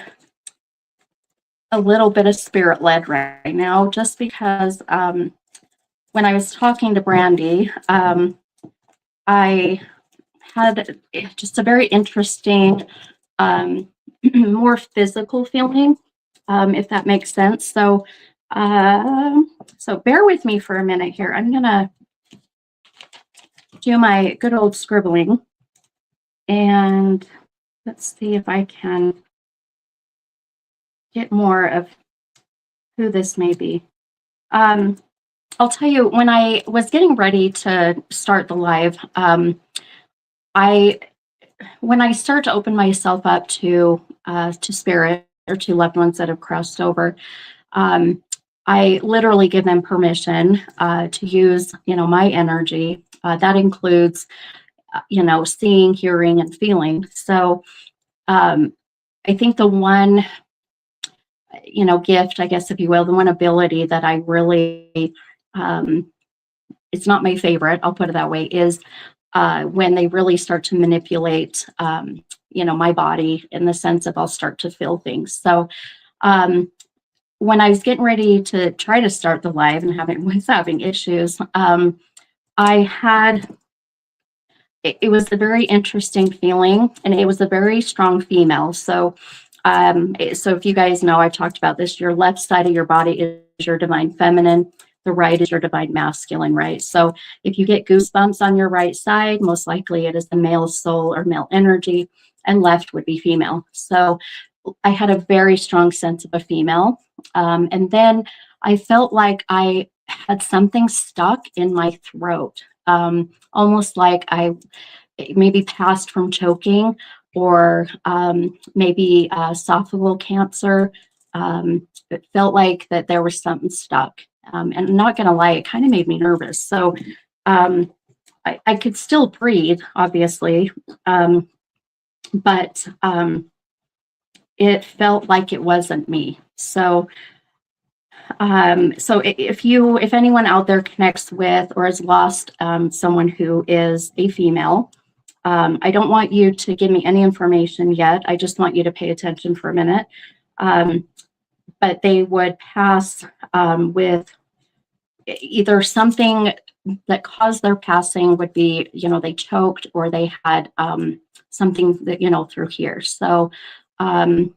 a little bit of spirit led right now, just because when I was talking to Brandy, I had just a very interesting, um, more physical feeling, if that makes sense. So bear with me for a minute here. I'm gonna do my good old scribbling, and let's see if I can get more of who this may be. Um, I'll tell you, when I was getting ready to start the live, I when I start to open myself up to spirit or to loved ones that have crossed over, um, I literally give them permission to use, my energy. That includes, seeing, hearing, and feeling. So um, I think the one, gift, I guess, if you will, the one ability that I really, it's not my favorite, I'll put it that way, is when they really start to manipulate, my body in the sense of I'll start to feel things. So um, when I was getting ready to try to start the live and was having issues, I had it was a very interesting feeling, and it was a very strong female. So so if you guys know, I've talked about this, your left side of your body is your divine feminine, the right is your divine masculine, right? So if you get goosebumps on your right side, most likely it is the male soul or male energy, and left would be female. So I had a very strong sense of a female. And then I felt like I had something stuck in my throat, almost like I maybe passed from choking, or maybe esophageal cancer. It felt like that there was something stuck. And I'm not going to lie, it kind of made me nervous. So um, I could still breathe, obviously, but it felt like it wasn't me. So if anyone out there connects with or has lost someone who is a female, I don't want you to give me any information yet. I just want you to pay attention for a minute. But they would pass with either something that caused their passing would be, they choked, or they had something that, through here. So, or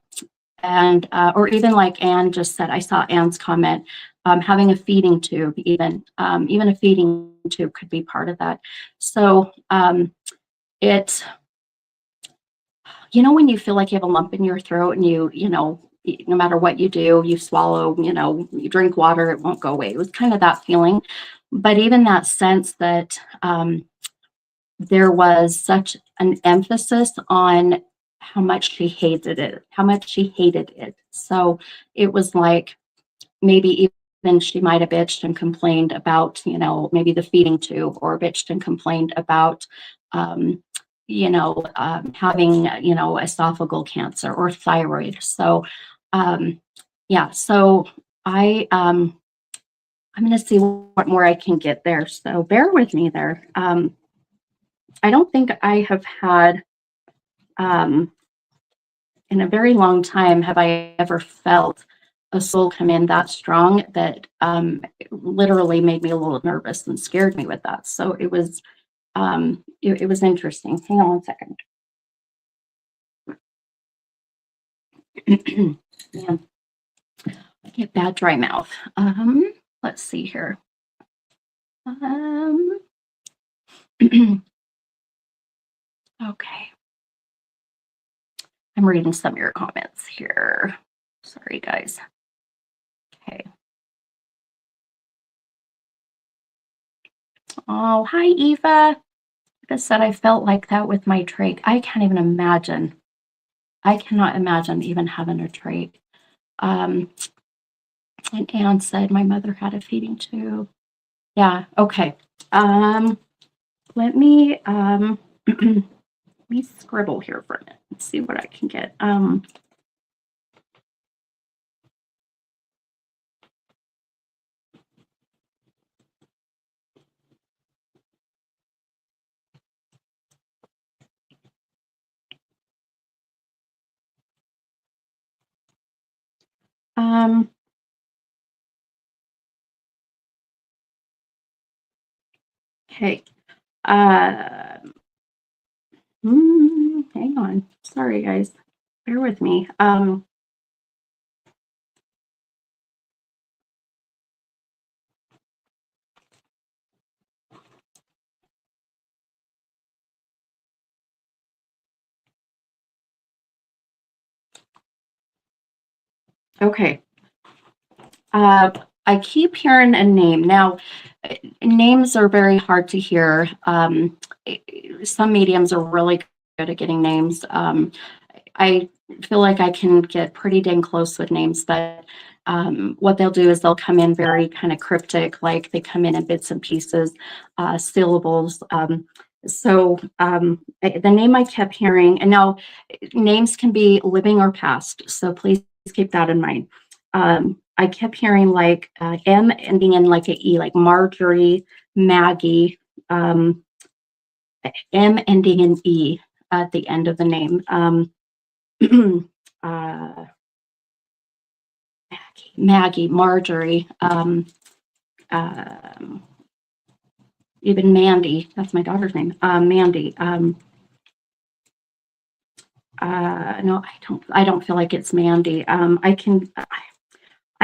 even like Anne just said, I saw Anne's comment, having a feeding tube, even a feeding tube could be part of that. So it, when you feel like you have a lump in your throat, and no matter what you do, you swallow, you drink water, it won't go away. It was kind of that feeling. But even that sense that there was such an emphasis on how much she hated it. So it was like maybe even she might have bitched and complained about, maybe the feeding tube, or bitched and complained about, having, esophageal cancer or thyroid. So, yeah, so I'm going to see what more I can get there. So bear with me there. I don't think I have had, in a very long time, have I ever felt a soul come in that strong that literally made me a little nervous and scared me with that. So it was interesting. Hang on one second. Man, I get bad dry mouth. Let's see here. Okay. I'm reading some of your comments here. Sorry, guys. Okay. Oh, hi, Eva. Like I said, I felt like that with my trach. I can't even imagine. I cannot imagine even having a trach. And Anne said my mother had a feeding tube. Yeah. Okay. Let me let me scribble here for a minute and see what I can get. Okay. Hang on. Sorry, guys. Bear with me. Okay. I keep hearing a name. Now, names are very hard to hear. Some mediums are really good at getting names. I feel like I can get pretty dang close with names, but what they'll do is they'll come in very kind of cryptic, like they come in bits and pieces, syllables. The name I kept hearing, and now names can be living or past, so please keep that in mind. I kept hearing like M ending in like a E, like Marjorie, Maggie, M ending in E at the end of the name. Maggie, Marjorie, even Mandy. That's my daughter's name. Mandy. No, I don't feel like it's Mandy.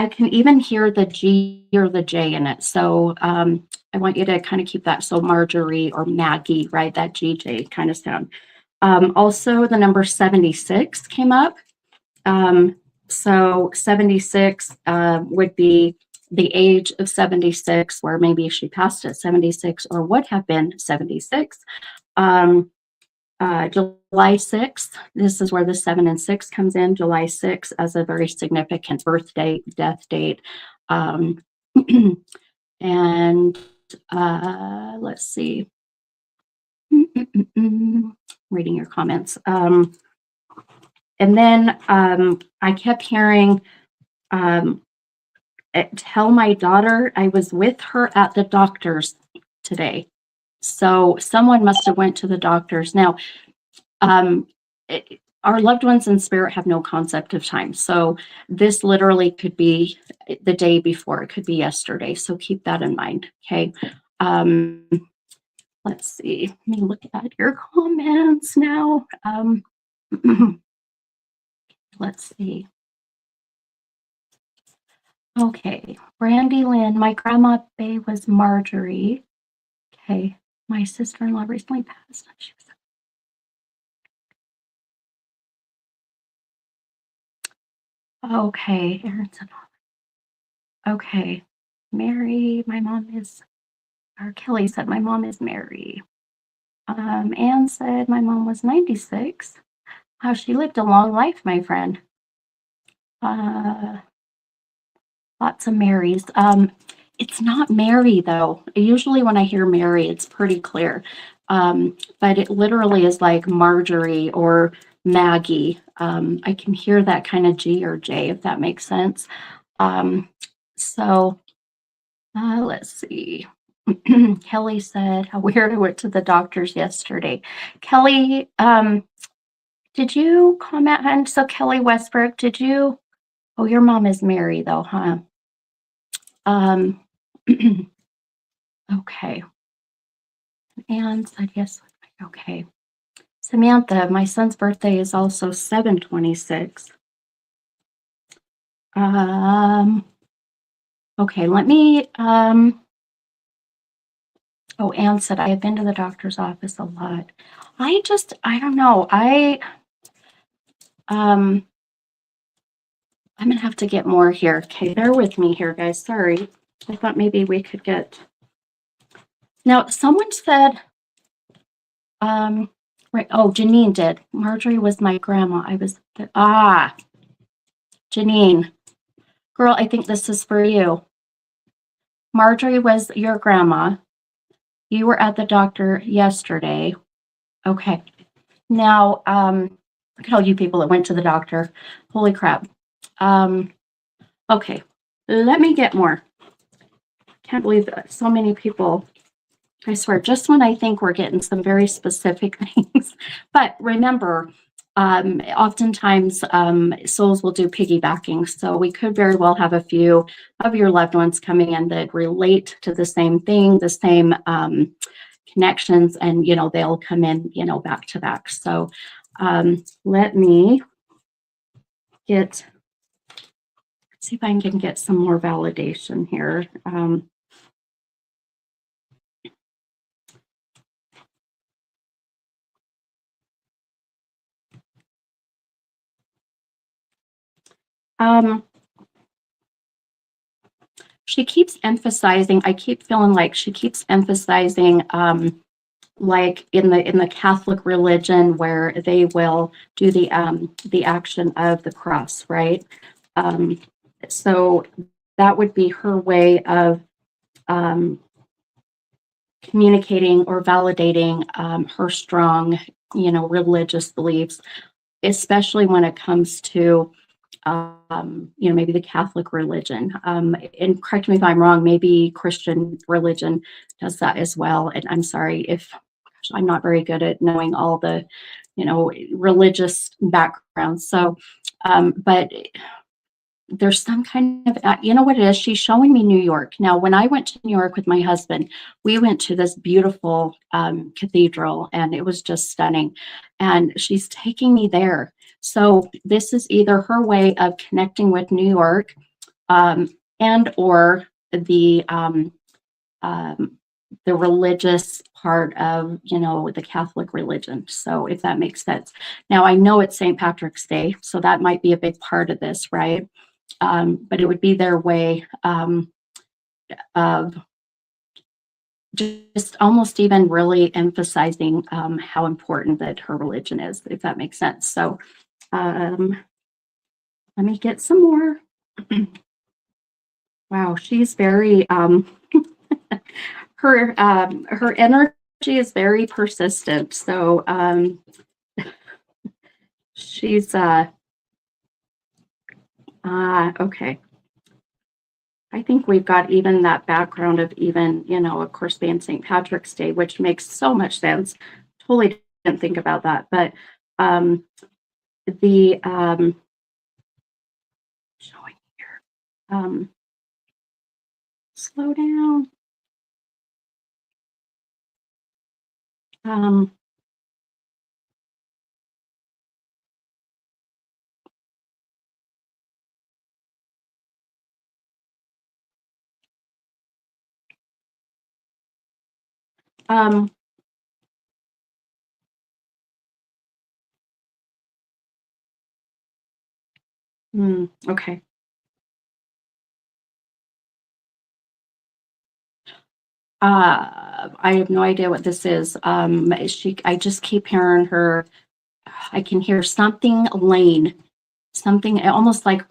I can even hear the G or the J in it. So I want you to kind of keep that. So Marjorie or Maggie, right? That GJ kind of sound. Also, the number 76 came up. So 76 would be the age of 76, where maybe she passed at 76 or would have been 76. July 6th, this is where the 7 and 6 comes in. July 6th as a very significant birth date, death date. And let's see. Reading your comments. And then I kept hearing, tell my daughter I was with her at the doctor's today. So someone must have went to the doctor's. Now, our loved ones in spirit have no concept of time. So this literally could be the day before. It could be yesterday. So keep that in mind. Okay. Let's see. Let me look at your comments now. Let's see. Okay. Brandy Lynn, my grandma Bay was Marjorie. Okay. My sister-in-law recently passed. She was okay, Aaron's okay. Mary, my mom is, or Kelly said my mom is Mary. Anne said my mom was 96. Wow, she lived a long life, my friend. Lots of Marys. It's not Mary though. Usually when I hear Mary, it's pretty clear. But it literally is like Marjorie or Maggie. I can hear that kind of G or J, if that makes sense. Let's see. Kelly said, how weird, I went to the doctor's yesterday. Kelly, did you comment on, so Kelly Westbrook, did you, oh, your mom is Mary though, huh? Okay. And said, yes, okay. Samantha, my son's birthday is also 7/26. Okay, let me, oh, Anne said, I have been to the doctor's office a lot. I don't know. I'm gonna have to get more here. Okay, bear with me here, guys. Sorry. I thought maybe we could get, now someone said, right, oh, Janine did. Marjorie was my grandma. Janine. Girl, I think this is for you. Marjorie was your grandma. You were at the doctor yesterday. Okay. Now, look at all you people that went to the doctor. Holy crap. Okay. Let me get more. Can't believe that so many people. I swear, just when I think we're getting some very specific things. But remember, oftentimes souls will do piggybacking. So we could very well have a few of your loved ones coming in that relate to the same thing, the same connections, and, you know, they'll come in, you know, back to back. So let me see if I can get some more validation here. She keeps emphasizing, I keep feeling like she keeps emphasizing, like in the Catholic religion, where they will do the action of the cross, right? So that would be her way of um, communicating or validating her strong, religious beliefs, especially when it comes to, maybe the Catholic religion. And correct me if I'm wrong, maybe Christian religion does that as well. And I'm sorry if I'm not very good at knowing all the, religious backgrounds. So, but there's some kind of, what it is, she's showing me New York. Now when I went to New York with my husband, we went to this beautiful cathedral, and it was just stunning, and she's taking me there. So this is either her way of connecting with New York, and or um, the religious part of, the Catholic religion. So if that makes sense. Now I know it's St. Patrick's Day, so that might be a big part of this, right? But it would be their way of just almost even really emphasizing how important that her religion is, if that makes sense. So let me get some more. Wow, she's very her energy is very persistent. So she's okay. I think we've got even that background of even, of course, being St. Patrick's Day, which makes so much sense. Totally didn't think about that. But the showing here, slow down. Um, um, okay. I have no idea what this is. I just keep hearing her. I can hear something Lane, something almost like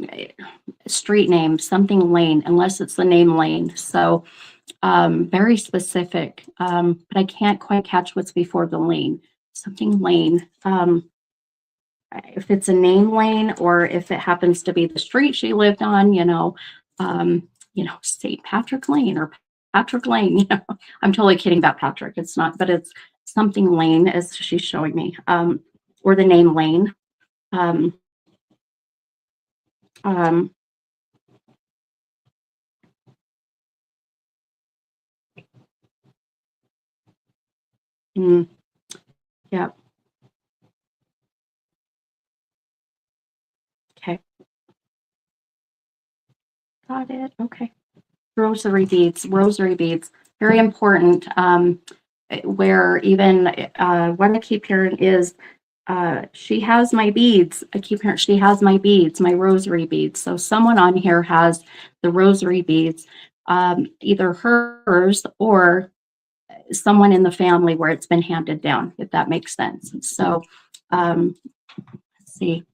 street name, something Lane, unless it's the name Lane. So very specific, but I can't quite catch what's before the Lane. Something Lane. If it's a name Lane or if it happens to be the street she lived on, St. Patrick Lane or Patrick Lane. I'm totally kidding about Patrick. It's not, but it's something Lane as she's showing me, or the name Lane. Um, um, mm, yeah. Okay. Got it. Okay. Rosary beads, very important. Where even what I keep hearing is she has my beads. I keep hearing she has my beads, my rosary beads. So someone on here has the rosary beads, either hers or someone in the family where it's been handed down, if that makes sense. So let's see.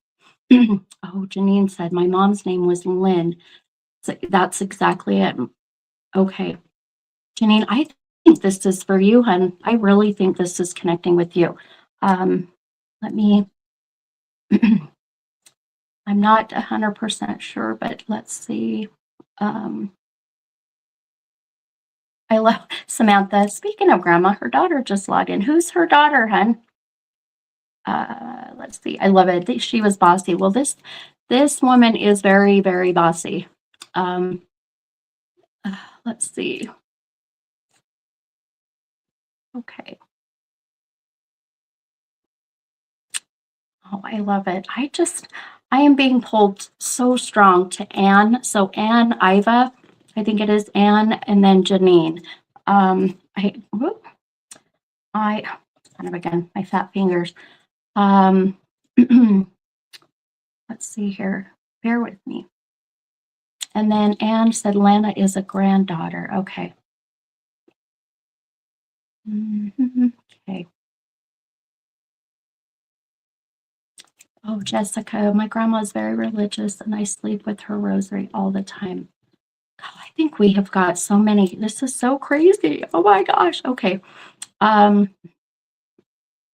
Oh, Janine said my mom's name was Lynn. So that's exactly it. Okay. Janine, I think this is for you, hon. I really think this is connecting with you. Let me, I'm not 100% sure, but let's see. I love Samantha. Speaking of grandma, her daughter just logged in. Who's her daughter, hun? Let's see. I love it. She was bossy. Well, this woman is very, very bossy. Um, let's see. Okay. Oh, I love it. I am being pulled so strong to Anne. So Anne, Iva, I think it is Anne, and then Janine. I kind of again, my fat fingers. Um, let's see here. Bear with me. And then Anne said Lana is a granddaughter. Okay. Okay. Oh, Jessica, my grandma is very religious and I sleep with her rosary all the time. God, I think we have got so many. This is so crazy. Oh my gosh. Okay. I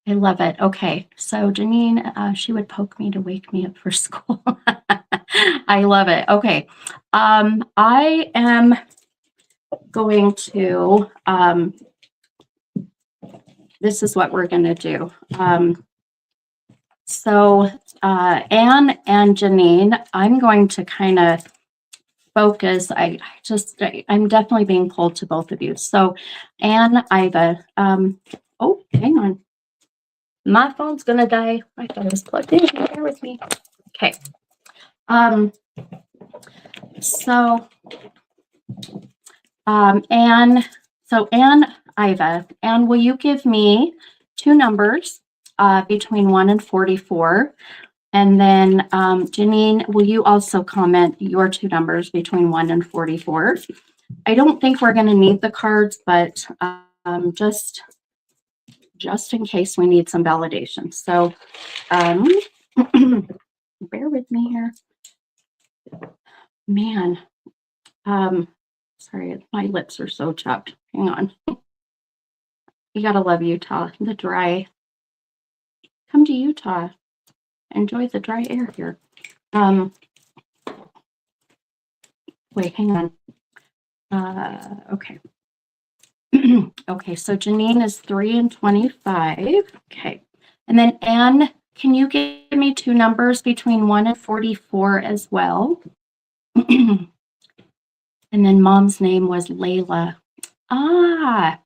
love it. Okay. So Janine, she would poke me to wake me up for school. I love it. Okay. I am going to, this is what we're going to do. Anne and Janine, I'm going to kind of focus. I'm definitely being pulled to both of you. So Anne, Iva, oh, hang on. My phone's going to die. I thought it was plugged in. Bear with me. Okay. So, Anne, Iva, Anne, will you give me two numbers between 1 and 44? And then, Janine, will you also comment your two numbers between 1 and 44? I don't think we're going to need the cards, but just in case we need some validation. So, bear with me here. Man, sorry, my lips are so chapped. Hang on. You gotta love Utah. The dry. Come to Utah. Enjoy the dry air here. Wait, hang on. Okay. Okay, so Janine is 3 and 25. Okay. And then Anne, can you give me two numbers between 1 and 44 as well? And then mom's name was Layla. Ah,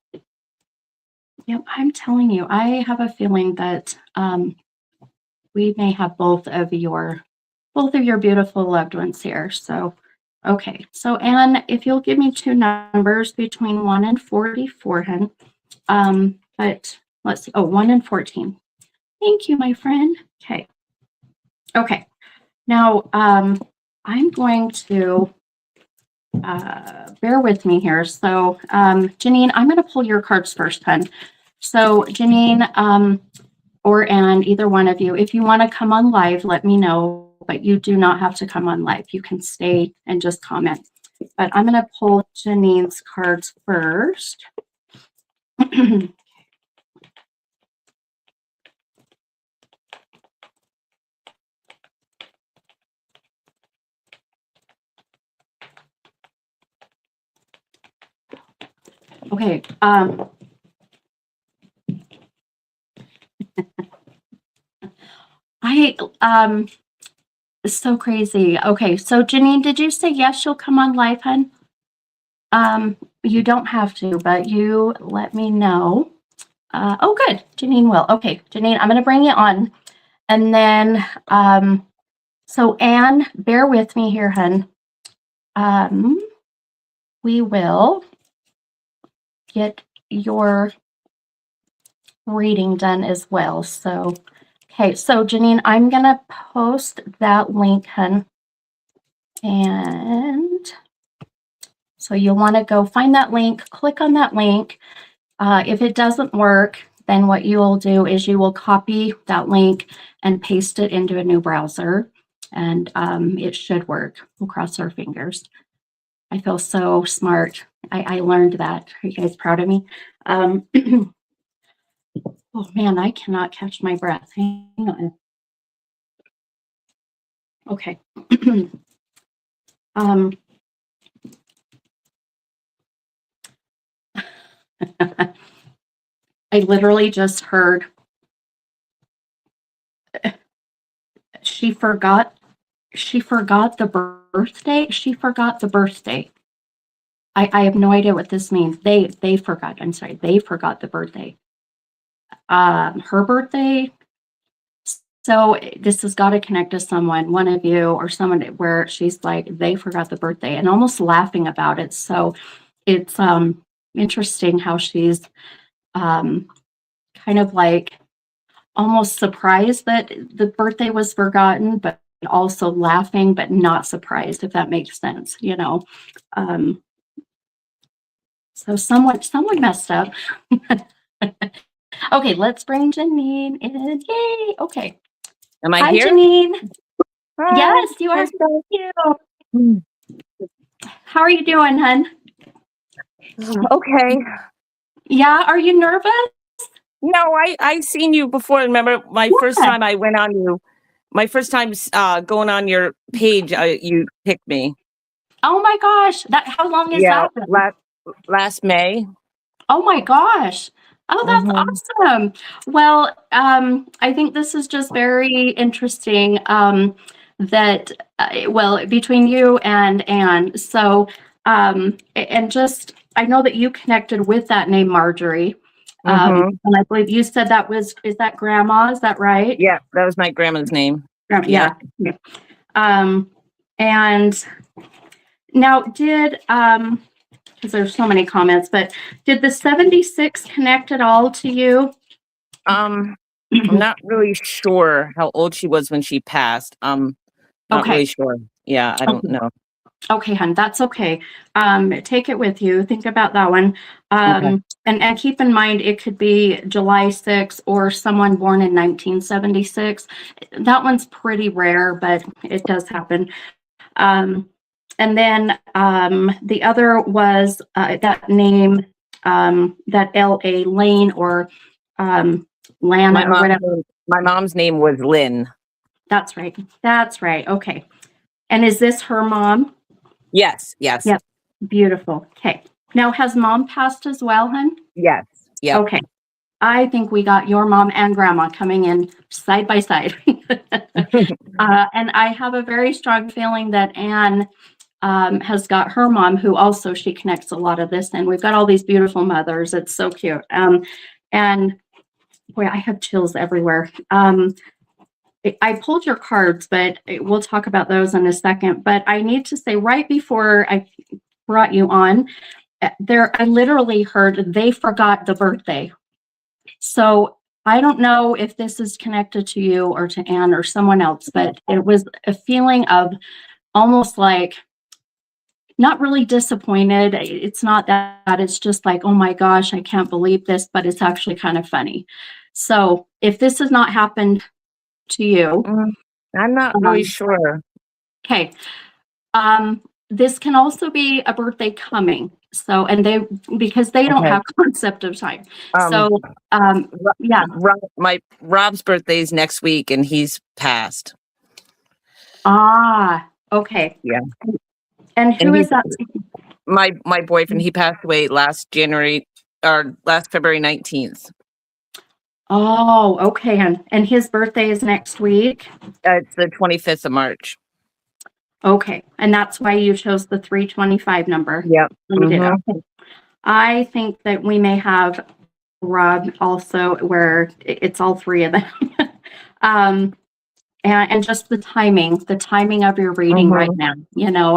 yep, I'm telling you, I have a feeling that we may have both of your beautiful loved ones here. So, okay. So, Anne, if you'll give me two numbers between 1 and 44, hun. But let's see. Oh, 1 and 14. Thank you, my friend. Okay. Okay. Now, I'm going to bear with me here. So, Janine, I'm going to pull your cards first, hun. So, Janine, or Anne, either one of you, if you want to come on live, let me know. But you do not have to come on live. You can stay and just comment. But I'm going to pull Janine's cards first. Okay. It's so crazy. Okay, so Janine, did you say yes, you'll come on live, hun? You don't have to, but you let me know. Oh, good. Janine will. Okay, Janine, I'm going to bring you on. And then, so Anne, bear with me here, hun. We will get your reading done as well. So, okay, so Janine, I'm going to post that link, hun. And so you'll want to go find that link, click on that link. If it doesn't work, then what you will do is you will copy that link and paste it into a new browser, and it should work. We'll cross our fingers. I feel so smart. I learned that. Are you guys proud of me? Oh man, I cannot catch my breath. Hang on. Okay. I literally just heard she forgot the birthday. She forgot the birthday. I have no idea what this means. They forgot. I'm sorry. They forgot the birthday. Her birthday. So this has got to connect to someone, one of you or someone where she's like, they forgot the birthday and almost laughing about it. So it's interesting how she's kind of like almost surprised that the birthday was forgotten, but also laughing, but not surprised, if that makes sense, you know. So someone messed up. Okay, let's bring Janine in. Yay. Okay. Am I Hi, here? Janine. Hi. Yes, you are. Nice to You. meet How are you doing, hun? you. Okay. Yeah, are you nervous? No, I seen you before. Remember my first Yeah. time I went on you. My first time going on your page, you picked me. Oh my gosh. How long has Yeah, that been? last May. Oh my gosh. Oh, Mm-hmm. that's awesome. Well, I think this is just very interesting, that, well, between you and Anne. So, and just, I know that you connected with that name, Marjorie. Mm-hmm. And I believe you said is that grandma? Is that right? Yeah, that was my grandma's name. Yeah. Yeah. And now because there's so many comments, but did the 76 connect at all to you? I'm not really sure how old she was when she passed. Not Okay. really sure. Yeah, I don't Okay. know. Okay, hun, that's okay. Take it with you. Think about that one. Okay. And keep in mind it could be July 6th or someone born in 1976. That one's pretty rare, but it does happen. And then the other was that name, that L.A. Lane or Lana or whatever. My mom's name was Lynn. That's right. That's right. Okay. And is this her mom? Yes, yes. Yep. Beautiful. Okay. Now, has mom passed as well, hun? Yes. Yeah. Okay. I think we got your mom and grandma coming in side by side. And I have a very strong feeling that Anne has got her mom, who also she connects a lot of this, and we've got all these beautiful mothers. It's so cute. And boy, I have chills everywhere. I pulled your cards, but we'll talk about those in a second. But I need to say, right before I brought you on, I literally heard they forgot the birthday. So I don't know if this is connected to you or to Anne or someone else, but it was a feeling of almost like not really disappointed. It's not that, it's just like, oh my gosh, I can't believe this, but it's actually kind of funny. So if this has not happened to you, I'm not really sure. okay. This can also be a birthday coming. So, and because they don't Okay. have concept of time. So, yeah. Rob's birthday is next week, and he's passed. Ah, okay. Yeah. And who is that? My boyfriend. He passed away last February 19th. Oh, okay. And his birthday is next week. It's the 25th of March. Okay. And that's why you chose the 325 number. Yep. Okay. I think that we may have Rob also, where it's all three of them. And just the timing of your reading right now,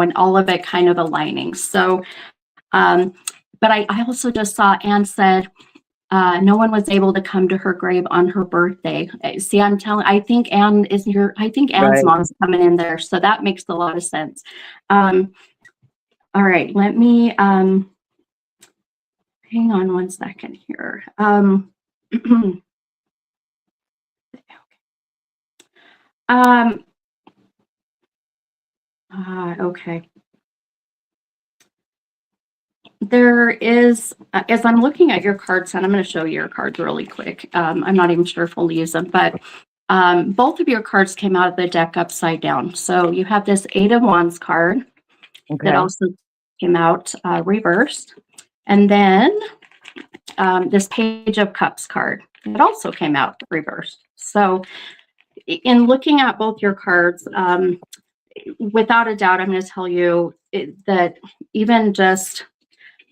and all of it kind of aligning. So, but I also just saw Anne said, no one was able to come to her grave on her birthday. See, I think Anne's Right. mom's coming in there. So that makes a lot of sense. All right, let me, hang on one second here. Okay. There is, as I'm looking at your cards, and I'm going to show you your cards really quick. I'm not even sure if we'll use them, but both of your cards came out of the deck upside down. So you have this 8 of Wands card that also came out reversed. And then this Page of Cups card that also came out reversed. So in looking at both your cards, without a doubt, I'm going to tell you that even just,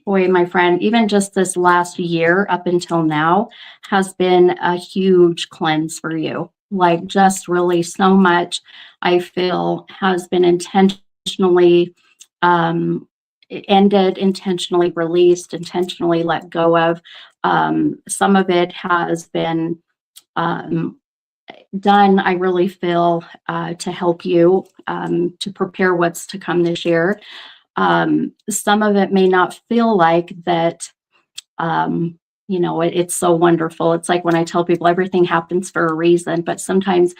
boy, my friend, even just this last year up until now has been a huge cleanse for you. Like just really so much, I feel, has been intentionally ended, intentionally released, intentionally let go of. Some of it has been done, I really feel, to help you to prepare what's to come this year. Some of it may not feel like that it's so wonderful. It's like when I tell people everything happens for a reason, but sometimes,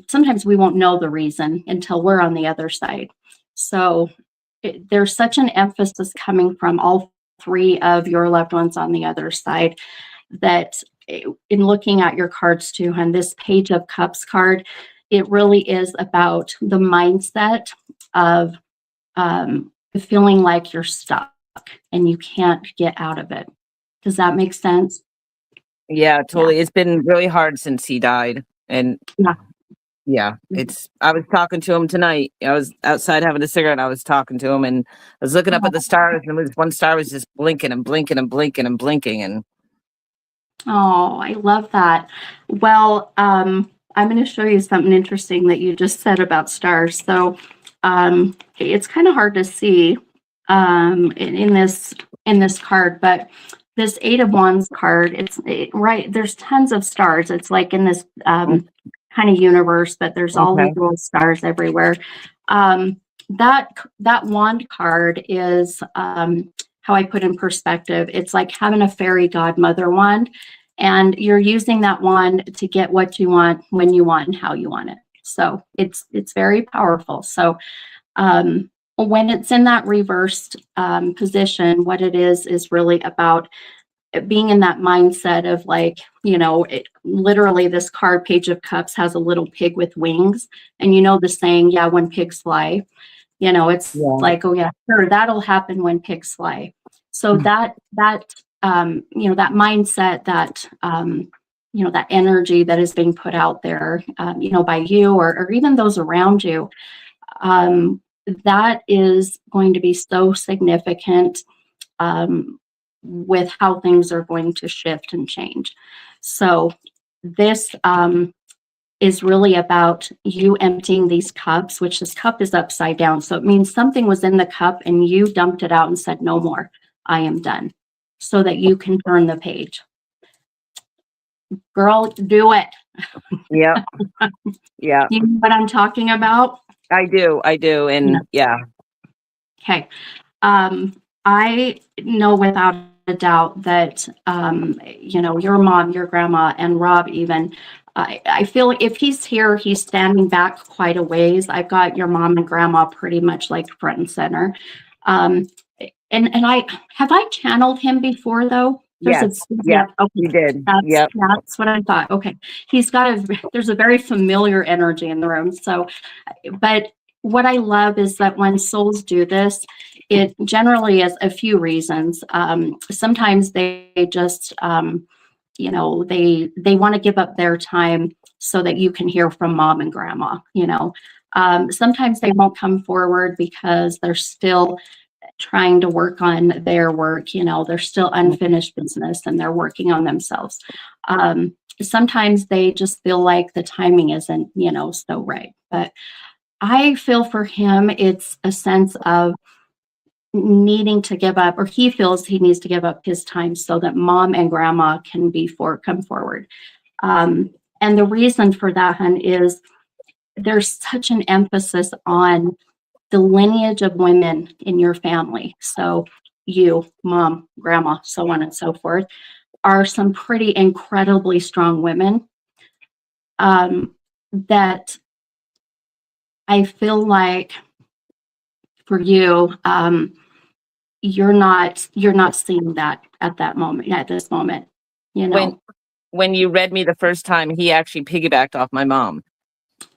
sometimes we won't know the reason until we're on the other side. So there's such an emphasis coming from all three of your loved ones on the other side that in looking at your cards too, and this Page of Cups card, it really is about the mindset of feeling like you're stuck and you can't get out of it. Does that make sense? Yeah, totally. It's been really hard since he died. And Yeah. I was talking to him tonight. I was outside having a cigarette. I was talking to him and I was looking up at the stars, and one star was just blinking and blinking and blinking and blinking. And Oh, I love that. Well, I'm going to show you something interesting that you just said about stars. So, it's kind of hard to see in this card, but this Eight of Wands card, right. There's tons of stars. It's like in this kind of universe, but there's all these little stars everywhere. That wand card is how I put in perspective. It's like having a fairy godmother wand, and you're using that wand to get what you want, when you want, and how you want it. So it's very powerful. So when it's in that reversed position, what it is really about being in that mindset of like, literally this card, Page of Cups, has a little pig with wings. And the saying, yeah, when pigs fly, it's like, oh yeah, sure, that'll happen when pigs fly. So that mindset, that energy that is being put out there, by you or even those around you, that is going to be so significant with how things are going to shift and change. So this is really about you emptying these cups, which this cup is upside down. So it means something was in the cup and you dumped it out and said, no more, I am done, so that you can turn the page. Girl, do it. yeah. Yeah. You know what I'm talking about? I do. And yeah. Okay. I know without a doubt that, your mom, your grandma, and Rob even, I feel if he's here, he's standing back quite a ways. I've got your mom and grandma pretty much like front and center. And I channeled him before though? Yes. Okay. You did. That's what I thought. Okay. There's a very familiar energy in the room. So, but what I love is that when souls do this, it generally is a few reasons. Sometimes they just, they want to give up their time so that you can hear from mom and grandma, sometimes they won't come forward because they're still trying to work on their work. They're still unfinished business and they're working on themselves. Sometimes they just feel like the timing isn't, so right. But I feel for him, it's a sense of needing to give up, or he feels he needs to give up his time so that mom and grandma can come forward. And the reason for that, hun, is there's such an emphasis on the lineage of women in your family. So you, mom, grandma, so on and so forth, are some pretty incredibly strong women that I feel like for you, you're not seeing that at this moment. When you read me the first time, he actually piggybacked off my mom.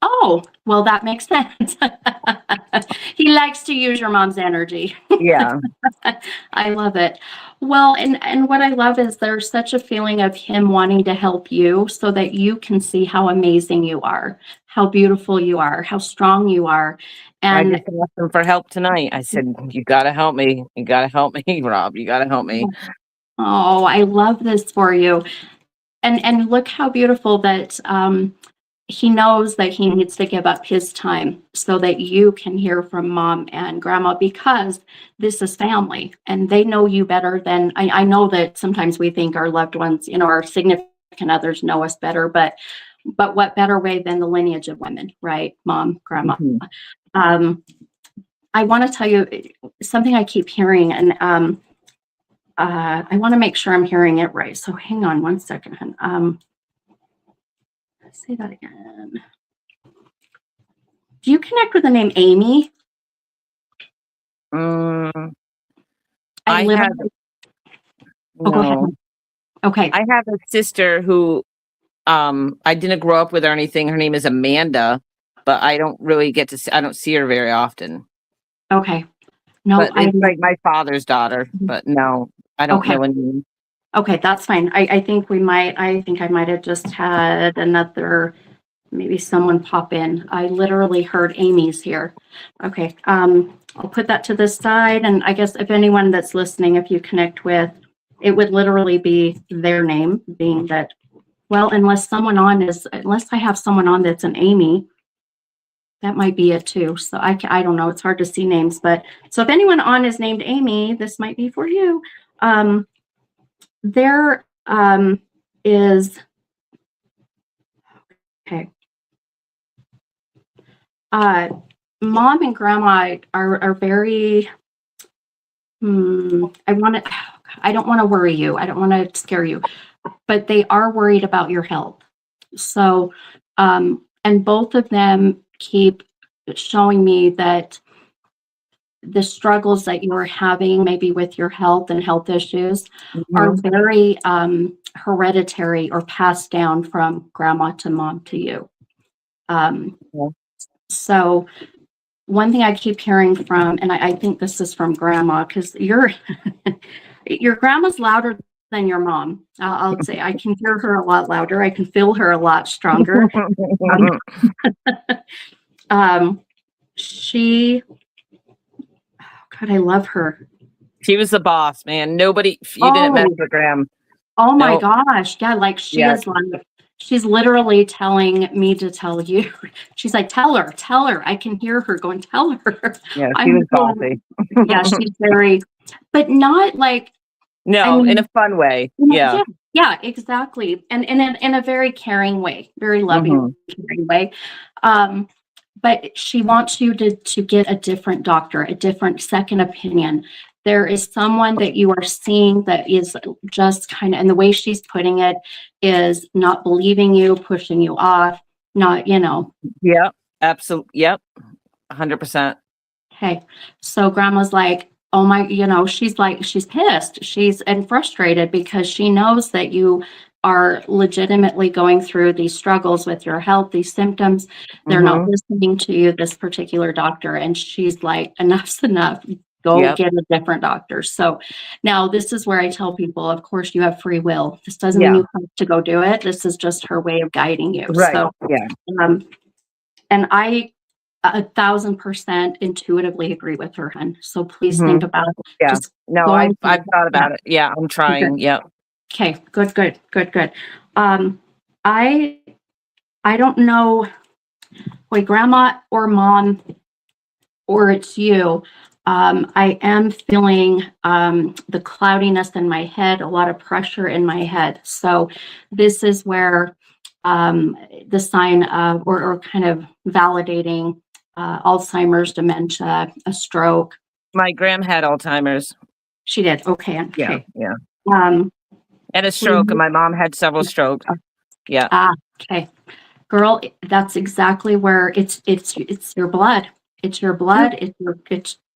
Oh, well, that makes sense. He likes to use your mom's energy. Yeah. I love it. Well, and what I love is there's such a feeling of him wanting to help you so that you can see how amazing you are, how beautiful you are, how strong you are. And I just asked him for help tonight. I said, you got to help me. You got to help me, Rob. You got to help me. Oh, I love this for you. And look how beautiful that he knows that he needs to give up his time so that you can hear from mom and grandma, because this is family and they know you better than I know that sometimes we think our loved ones, our significant others know us better, but what better way than the lineage of women, right? Mom, grandma. I want to tell you something I keep hearing, and I want to make sure I'm hearing it right. So hang on one second, hon. Let's say that again. Do you connect with the name Amy? Mm, I I live. have Oh, go ahead. no. Okay. I have a sister who I didn't grow up with or anything. Her name is Amanda, but I don't really get to see, I don't see her very often. Okay. No, But it's like my father's daughter, but no, I don't okay. know any. Okay, that's fine. I think I might have just had another, maybe someone pop in. I literally heard Amy's here. Okay. I'll put that to the side. And I guess if anyone that's listening, if you connect with, it would literally be their name, being that, well, unless I have someone on that's an Amy, that might be it too. So I don't know. It's hard to see names, but so if anyone on is named Amy, this might be for you. There is, okay. Mom and grandma are very, I don't want to worry you. I don't want to scare you, but they are worried about your health. So, and both of them keep showing me that the struggles that you're having, maybe with your health and health issues, are very hereditary or passed down from grandma to mom to you. So one thing I keep hearing from, and I think this is from grandma, because your grandma's louder than your mom. I'll say I can hear her a lot louder. I can feel her a lot stronger. She, God, I love her. She was the boss, man. Nobody, you didn't mess with Graham. Oh my Nope. gosh. Yeah, like she is like, she's literally telling me to tell you. She's like, tell her. I can hear her going, tell her. Yeah, she was bossy. Yeah, she's very, but not like, No, I mean, in a fun way. Yeah. Yeah, exactly. And in a very caring way, very loving, caring way. But she wants you to get a different doctor, a different second opinion. There is someone that you are seeing that is just kind of, and the way she's putting it is not believing you, pushing you off, not, Yep. Absolutely. Yep. 100%. Okay. So grandma's like, oh my, she's like, she's pissed. And frustrated because she knows that you are legitimately going through these struggles with your health, these symptoms. They're not listening to you, this particular doctor. And she's like, enough's enough. Go get a different doctor. So now this is where I tell people, of course, you have free will. This doesn't mean you have to go do it. This is just her way of guiding you. Right. So, and I 1,000% intuitively agree with her, hun. So please think about it. Yeah. Just no, I've thought about it. Yeah, I'm trying. Okay. Yeah. Okay. Good. I don't know, wait, grandma or mom, or it's you. I am feeling the cloudiness in my head, a lot of pressure in my head. So this is where the sign of, or kind of validating Alzheimer's, dementia, a stroke. My gram had Alzheimer's. She did. Okay. Yeah. And a stroke, and my mom had several strokes. Yeah. Okay. Girl, that's exactly where it's your blood. It's your blood.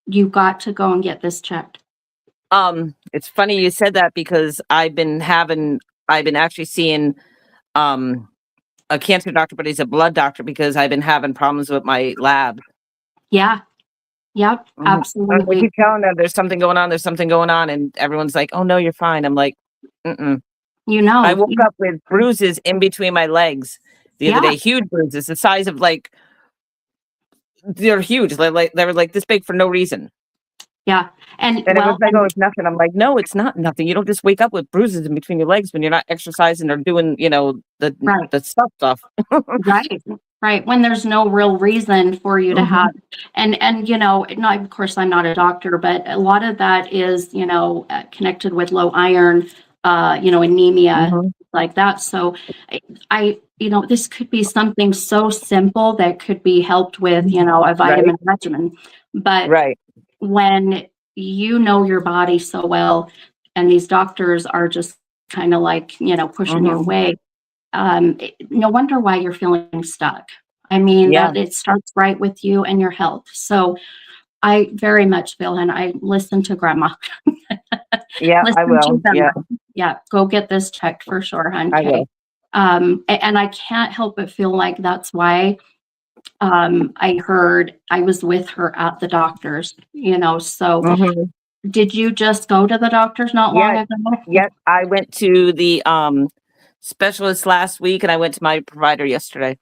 You got to go and get this checked. It's funny you said that because I've been actually seeing a cancer doctor, but he's a blood doctor because I've been having problems with my lab. Yeah. Yep. Absolutely. I keep telling them there's something going on, and everyone's like, "Oh no, you're fine." I'm like, "Mm-mm." I woke up with bruises in between my legs the other day, huge bruises, the size of they're huge. They were like this big for no reason. Yeah. And it was like, oh, it's nothing. I'm like, no, it's not nothing. You don't just wake up with bruises in between your legs when you're not exercising or doing, the stuff. Right. When there's no real reason for you to have, and not, of course, I'm not a doctor, but a lot of that is, connected with low iron, anemia, like that. So this could be something so simple that could be helped with, a vitamin regimen. But when you know your body so well, and these doctors are just kind of like, pushing you away. No wonder why you're feeling stuck. I mean, Yeah. that it starts right with you and your health. So I very much feel, and I listen to grandma. Yeah, I Listen to will. them. Yeah, Yeah, go get this checked for sure, hon. I Okay. will. And I can't help but feel like that's why I heard I was with her at the doctor's, so Mhm. did you just go to the doctor's not long Yeah, ago? yeah. I went to the specialist last week, and I went to my provider yesterday.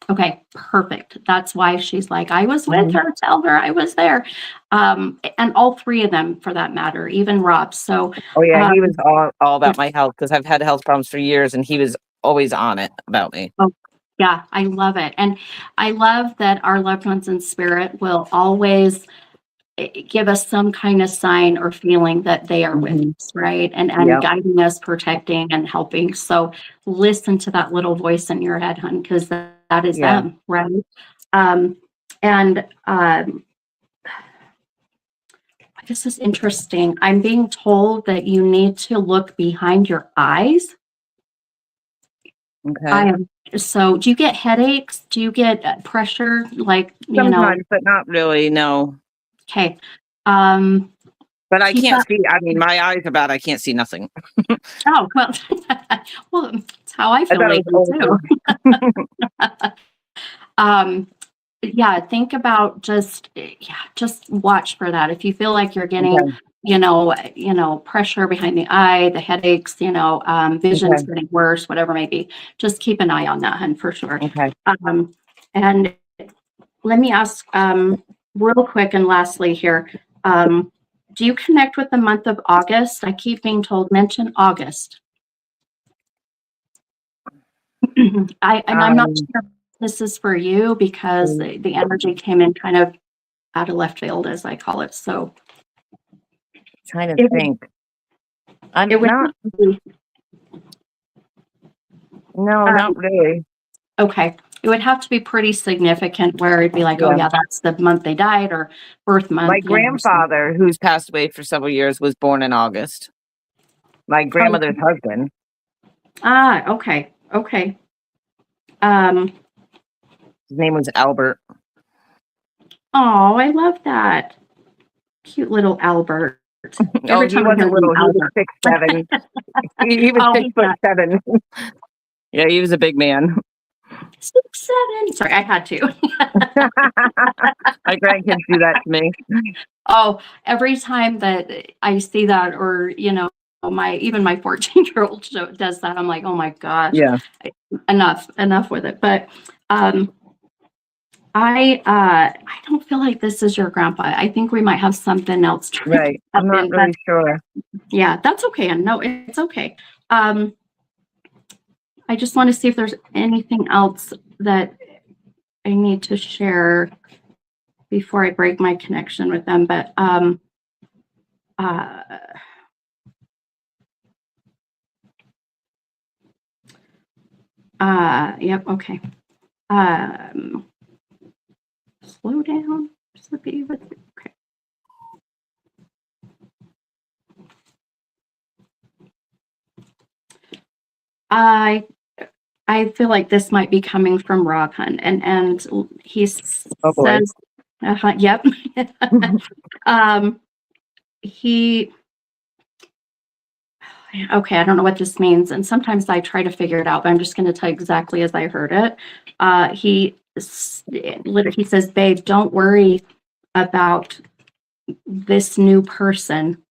Okay, perfect. That's why she's like, I was with Mhm. her, tell her I was there. And all three of them for that matter, even Rob. So, Oh yeah, he was um, all about my health because I've had health problems for years, and he was always on it about me. oh, yeah, I love it. And I love that our loved ones in spirit will always give us some kind of sign or feeling that they are with Mhm. us, right? And Yep. guiding us, protecting and helping. So listen to that little voice in your head, hun, because that is Yeah. them, right? Um, and this is interesting. I'm being told that you need to look behind your eyes. Okay. So do you get headaches? Do you get pressure? Like, Sometimes, but not really. No. okay. Um, But I keep can't that. see. I mean, my eyes are bad. I can't see nothing. Oh, well, well, that's how I I feel thought it lately was too. old. Um, yeah, think about just watch for that. If you feel like you're getting, Okay. Pressure behind the eye, the headaches, vision's Okay. getting worse, whatever it may be, just keep an eye on that, hun, for sure. Okay. And let me ask, real quick and lastly here, do you connect with the month of August? I keep being told, mention August. And I'm not Um, sure if this is for you because the energy came in kind of out of left field, as I call it. So trying to it would, think. I'm it would not. be, No, not really. okay. It would have to be pretty significant where it'd be like, oh Yeah. yeah, that's the month they died or birth My month. grandfather, who's passed away for several years, was born in August. My grandmother's husband. Okay. Okay. Um, His name was Albert. oh, I love that. Cute little Albert. Oh, Every he time I hear wasn't the name little. He was Albert. 6'7". He was Oh, six he's foot not seven. Yeah, he was a big man. 6'7". Sorry, I had to. My grandkids do that to me. Oh, every time that I see that, or even my 14-year-old does that, I'm like, oh my gosh, Yeah, enough with it. But I don't feel like this is your grandpa. I think we might have something else to right. up I'm not in, but really sure. yeah, that's okay. And no, it's okay. I just want to see if there's anything else that I need to share before I break my connection with them. But yep, okay. Slow down, Slippy. Okay. I feel like this might be coming from Rob Hunt, and he Oh boy. says, yep. He Okay, I don't know what this means, and sometimes I try to figure it out, but I'm just going to tell you exactly as I heard it. He says, "Babe, don't worry about this new person.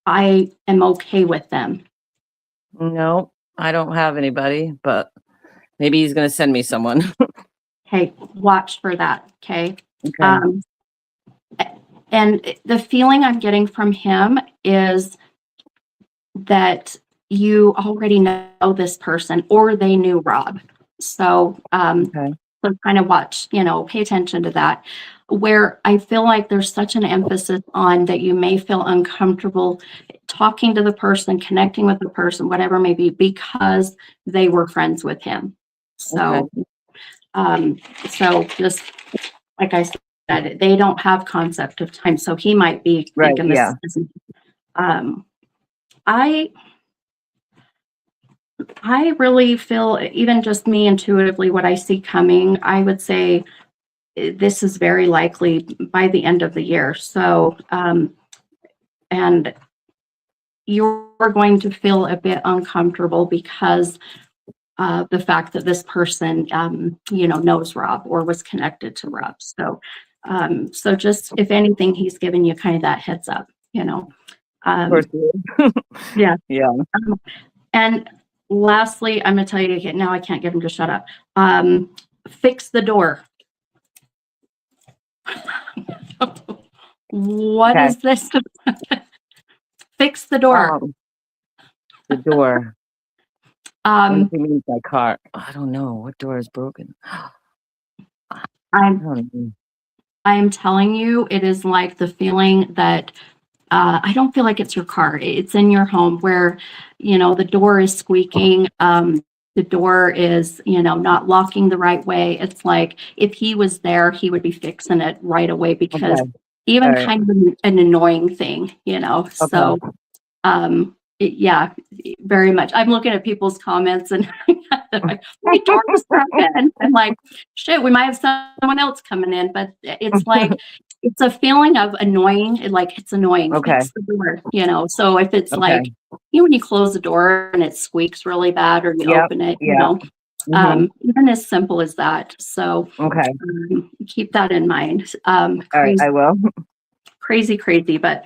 I am okay with them." No, I don't have anybody, but maybe he's going to send me someone. Okay, watch for that. Okay. Okay. And the feeling I'm getting from him is that you already know this person or they knew Rob. So, Okay. so kind of watch, pay attention to that. Where I feel like there's such an emphasis on that you may feel uncomfortable talking to the person, connecting with the person, whatever it may be, because they were friends with him. So, so just like I said, they don't have concept of time. So he might be Right. thinking Yeah. this isn't, I really feel, even just me intuitively, what I see coming, I would say this is very likely by the end of the year. So, and you're going to feel a bit uncomfortable because the fact that this person, knows Rob or was connected to Rob. So, so just if anything, he's giving you kind of that heads up, Of course. Yeah. Yeah. And lastly, I'm going to tell you again, now I can't get him to shut up. Fix the door. What Okay. is this? Fix the door. The door. What Um, do you mean by car? I don't know. What door is broken? I I'm don't know. I'm telling you, it is like the feeling that I don't feel like it's your car. It's in your home where, the door is squeaking. The door is, not locking the right way. It's like if he was there, he would be fixing it right away because Okay. even All right. kind of an annoying thing, So, Okay. yeah, very much. I'm looking at people's comments and they're like, my door was broken. I'm like, shit, we might have someone else coming in, but it's like, it's a feeling of annoying. It's annoying. Okay. Fix the door. So if it's Okay. like, when you close the door and it squeaks really bad or you Yep. open it, Yeah. even as simple as that. So Okay. keep that in mind. All right. Crazy, I will. crazy, but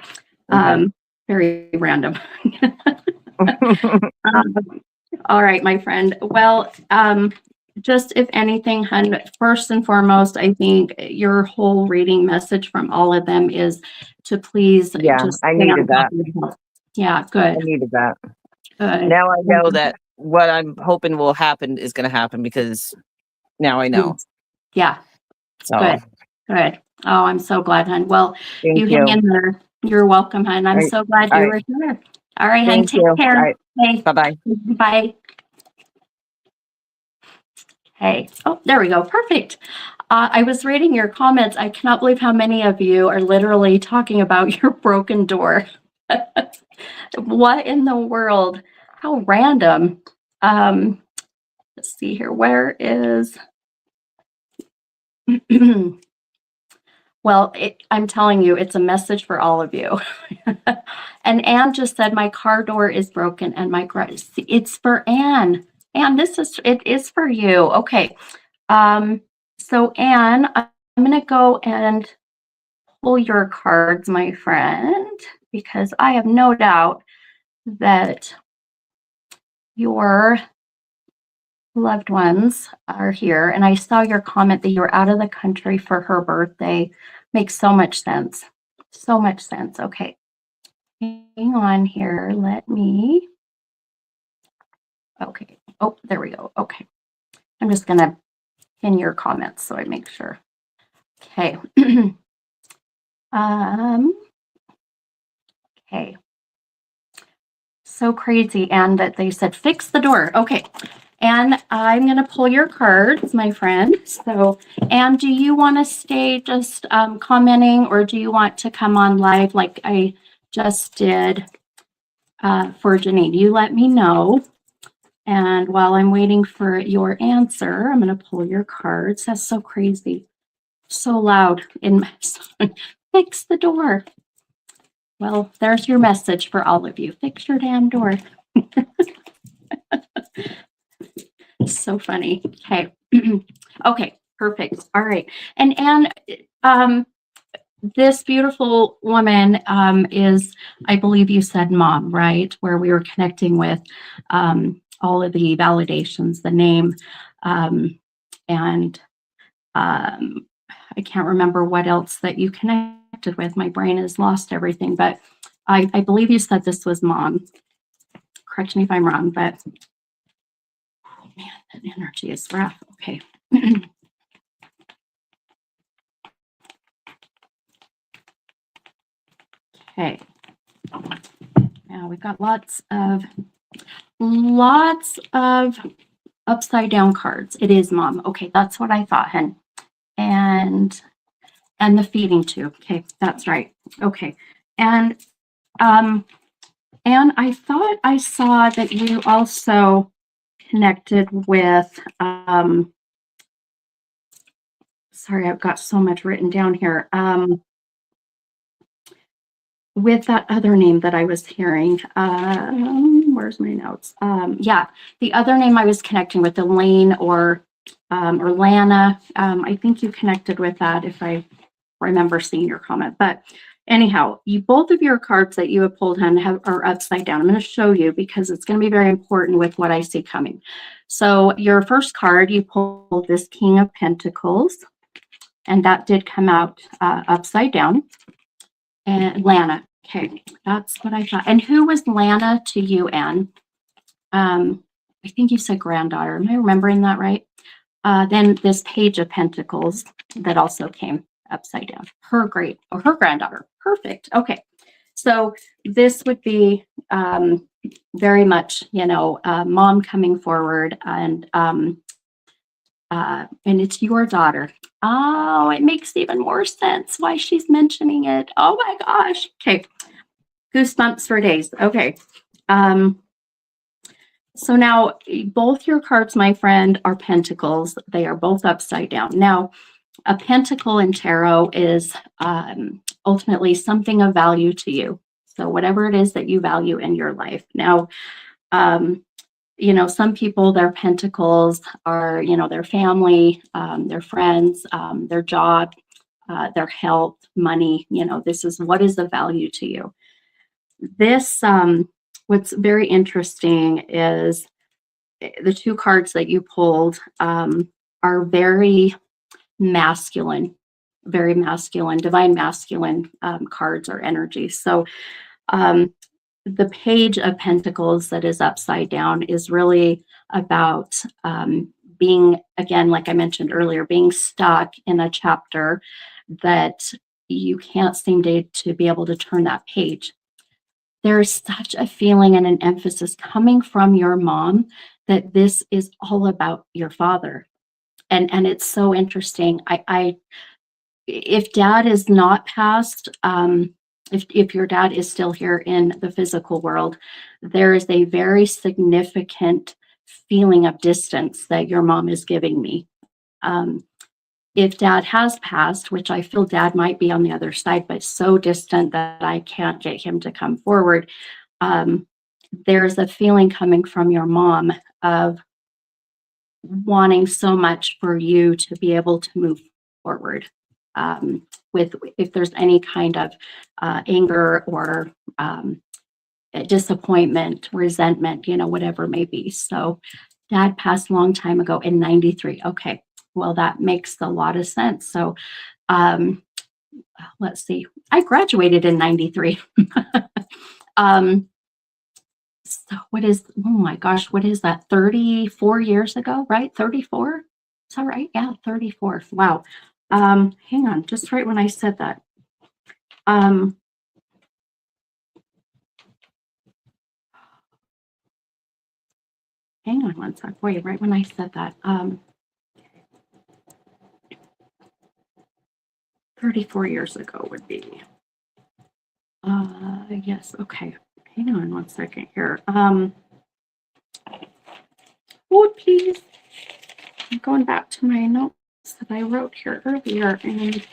Okay. very random. All right, my friend. Well, just if anything, hun, first and foremost, I think your whole reading message from all of them is to please Yeah, just I stay on needed top that. of your health. Yeah, I good, needed that. good. Now I know that what I'm hoping will happen is going to happen because now I know. Yeah, So good, good. Oh, I'm so glad, hun. Well, thank you hang you. in there. You're welcome, hun. I'm All right. so glad All you right. were here. All right, hun. Thank Take you. All care. right. Hey, Bye-bye. bye. Hey, oh, there we go. Perfect. I was reading your comments. I cannot believe how many of you are literally talking about your broken door. What in the world? How random. Let's see here. Where is... Well, I'm telling you, it's a message for all of you. And Anne just said, my car door is broken and my garage. It's for Anne. Anne, it is for you. Okay. So Anne, I'm going to go and pull your cards, my friend, because I have no doubt that your loved ones are here. And I saw your comment that you were out of the country for her birthday. Makes so much sense. So much sense. Okay. Hang on here. Okay. Oh, there we go. Okay. I'm just going to pin your comments so I make sure. Okay. Okay. So crazy. And that they said, fix the door. Okay. And I'm going to pull your cards, my friend. So, Anne, do you want to stay just commenting, or do you want to come on live like I just did for Janine? You let me know. And while I'm waiting for your answer, I'm going to pull your cards. That's so crazy. So loud in my son. Fix the door. Well, there's your message for all of you. Fix your damn door. So funny. Okay. Okay, perfect. All right. And Anne, this beautiful woman is, I believe you said mom, right? Where we were connecting with all of the validations, the name, and I can't remember what else that you connected with. My brain has lost everything, but I believe you said this was mom. Correct me if I'm wrong, but oh man, that energy is rough. Okay. Okay. Now we've got lots of upside down cards. It is mom. Okay, that's what I thought, hen. And the feeding tube. Okay, that's right. Okay. And And I thought I saw that you also connected with, sorry, I've got so much written down here. With that other name that I was hearing. Where's my notes? Yeah, the other name I was connecting with, Elaine or Lana. I think you connected with that if I remember seeing your comment. But anyhow, both of your cards that you have pulled in are upside down. I'm going to show you because it's going to be very important with what I see coming. So your first card, you pulled this King of Pentacles, and that did come out upside down. And Lana. Okay, that's what I thought. And who was Lana to you, Anne? I think you said granddaughter. Am I remembering that right? Then this Page of Pentacles that also came upside down. Her granddaughter. Perfect. Okay. So this would be very much, mom coming forward and it's your daughter. Oh, it makes even more sense why she's mentioning it. Oh my gosh. Okay. Goosebumps for days. Okay. So now both your cards, my friend, are pentacles. They are both upside down. Now, a pentacle in tarot is ultimately something of value to you. So whatever it is that you value in your life. Now, some people, their pentacles are, their family, their friends, their job, their health, money. This is what is the value to you. This, what's very interesting is the two cards that you pulled are very masculine, divine masculine cards or energies. So the Page of Pentacles that is upside down is really about being, again, like I mentioned earlier, being stuck in a chapter that you can't seem to be able to turn that page. There's such a feeling and an emphasis coming from your mom that this is all about your father. And it's so interesting. If dad is not passed, if your dad is still here in the physical world, there is a very significant feeling of distance that your mom is giving me. If dad has passed, which I feel dad might be on the other side, but so distant that I can't get him to come forward, there's a feeling coming from your mom of wanting so much for you to be able to move forward with if there's any kind of anger or disappointment, resentment, whatever it may be. So dad passed a long time ago in 93. Okay. Well, that makes a lot of sense. So let's see. I graduated in 93. So oh my gosh, what is that? 34 years ago, right? 34? Is that right? Yeah, 34. Wow. Hang on, just right when I said that. Hang on one sec. Wait, right when I said that. 34 years ago would be. Yes, okay. Hang on one second here. Oh, please. I'm going back to my notes that I wrote here earlier. And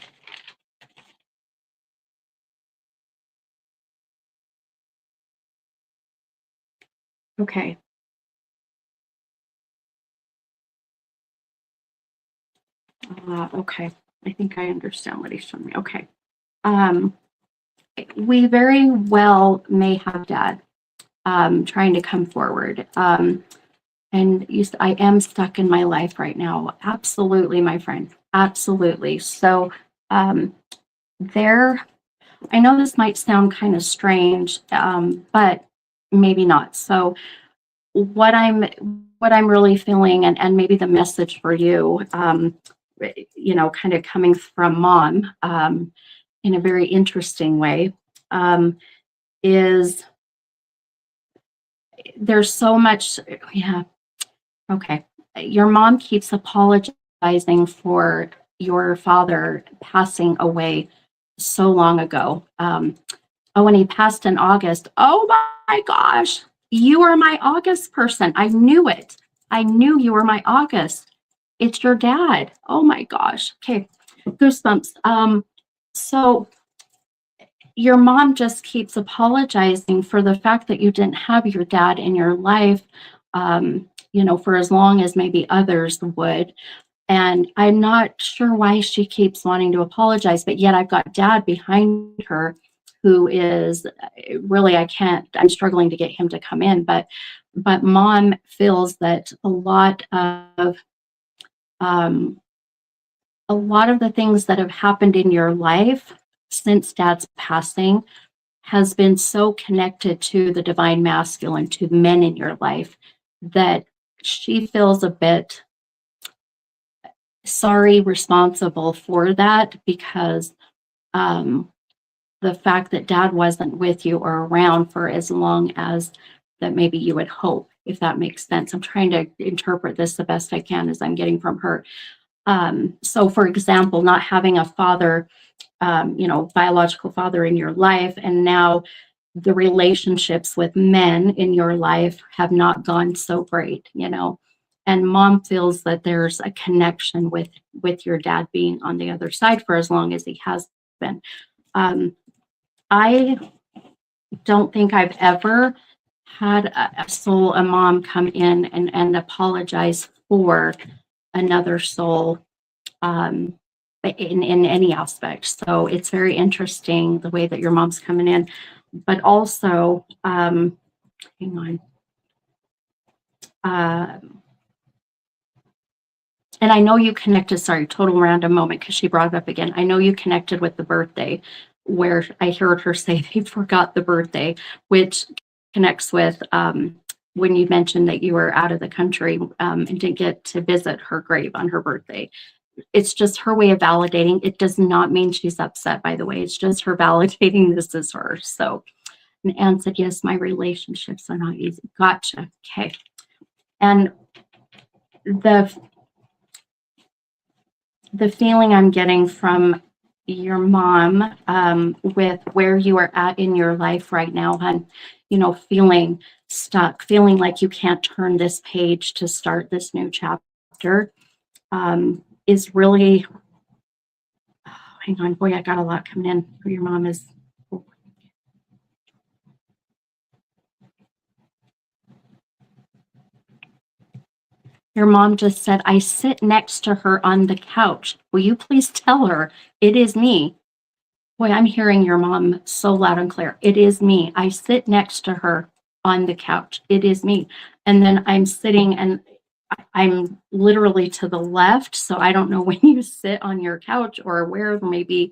okay. Okay. I think I understand what he's showing me. Okay. We very well may have dad trying to come forward. And I am stuck in my life right now. Absolutely, my friend. Absolutely. So I know this might sound kind of strange, but maybe not. So what I'm really feeling, and maybe the message for you, kind of coming from mom in a very interesting way, is there's so much. Yeah. Okay. Your mom keeps apologizing for your father passing away so long ago. Oh, and he passed in August. Oh my gosh. You are my August person. I knew it. I knew you were my August. It's your dad. Oh my gosh. Okay. Goosebumps. So your mom just keeps apologizing for the fact that you didn't have your dad in your life, for as long as maybe others would. And I'm not sure why she keeps wanting to apologize, but yet I've got dad behind her who is really, I'm struggling to get him to come in, but mom feels that um, a lot of the things that have happened in your life since dad's passing has been so connected to the divine masculine, to the men in your life, that she feels a bit responsible for that, because the fact that dad wasn't with you or around for as long as that maybe you would hope, if that makes sense. I'm trying to interpret this the best I can as I'm getting from her. So for example, not having a father, biological father in your life, and now the relationships with men in your life have not gone so great, and mom feels that there's a connection with your dad being on the other side for as long as he has been. I don't think I've ever had a mom come in and apologize for another soul, in any aspect. So it's very interesting the way that your mom's coming in, but also, hang on. And I know you connected, sorry, total random moment, because she brought it up again. I know you connected with the birthday, where I heard her say they forgot the birthday, which connects with when you mentioned that you were out of the country and didn't get to visit her grave on her birthday. It's just her way of validating. It does not mean she's upset, by the way. It's just her validating this is her. So, and Anne said, yes, my relationships are not easy. Gotcha. Okay. And the feeling I'm getting from your mom, with where you are at in your life right now, hon, feeling stuck, feeling like you can't turn this page to start this new chapter, is really, oh, hang on, boy, I got a lot coming in for your mom. Your mom just said, I sit next to her on the couch. Will you please tell her it is me? Boy, I'm hearing your mom so loud and clear. It is me. I sit next to her on the couch. It is me. And then I'm sitting, and I'm literally to the left. So I don't know when you sit on your couch or where, maybe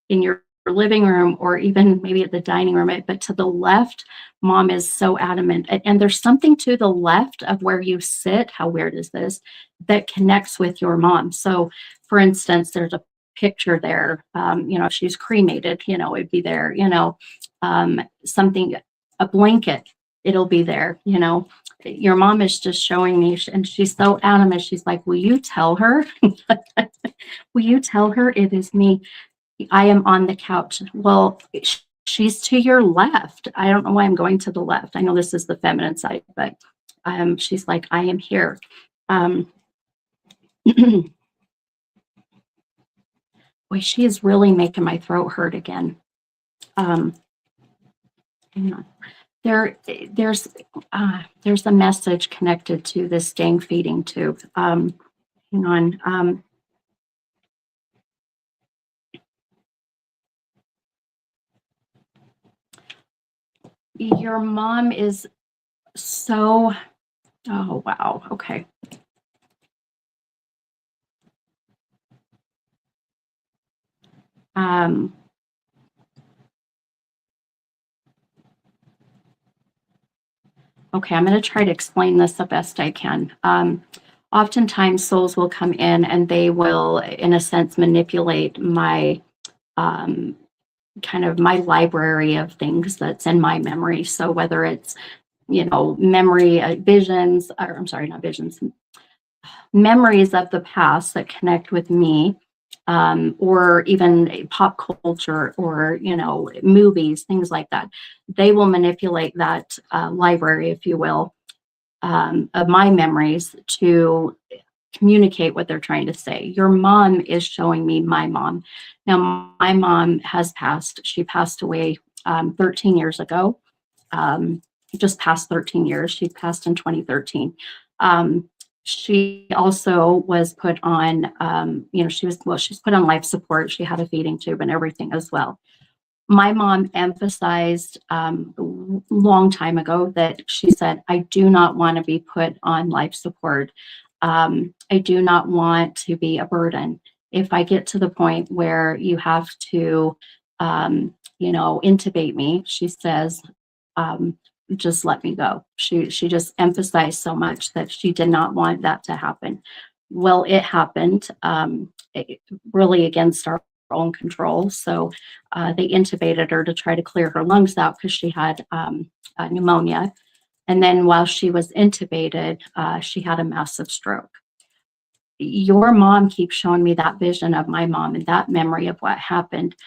in your living room or even maybe at the dining room, but to the left, mom is so adamant. And there's something to the left of where you sit. How weird is this? That connects with your mom. So for instance, there's a picture there, if she's cremated, it'd be there, something, a blanket, it'll be there, your mom is just showing me, and she's so adamant. She's like, will you tell her? Will you tell her it is me? I am on the couch. Well, she's to your left. I don't know why I'm going to the left. I know this is the feminine side, but she's like, I am here. Boy, she is really making my throat hurt again. Hang on. There's a message connected to this dang feeding tube. Hang on. Your mom is so, oh, wow. Okay. Okay, I'm going to try to explain this the best I can. Oftentimes souls will come in and they will, in a sense, manipulate my kind of my library of things that's in my memory. So whether it's, memory, visions, or I'm sorry, not visions, memories of the past that connect with me, or even pop culture or, movies, things like that. They will manipulate that library, if you will, of my memories to communicate what they're trying to say. Your mom is showing me my mom. Now, my mom has passed. She passed away 13 years ago. Just past 13 years. She passed in 2013. She also was put on, she's put on life support. She had a feeding tube and everything as well. My mom emphasized long time ago that she said, I do not want to be put on life support. I do not want to be a burden. If I get to the point where you have to, intubate me, she says, just let me go. She just emphasized so much that she did not want that to happen. Well, it happened, really against our own control. So they intubated her to try to clear her lungs out because she had pneumonia. And then while she was intubated, she had a massive stroke. Your mom keeps showing me that vision of my mom and that memory of what happened.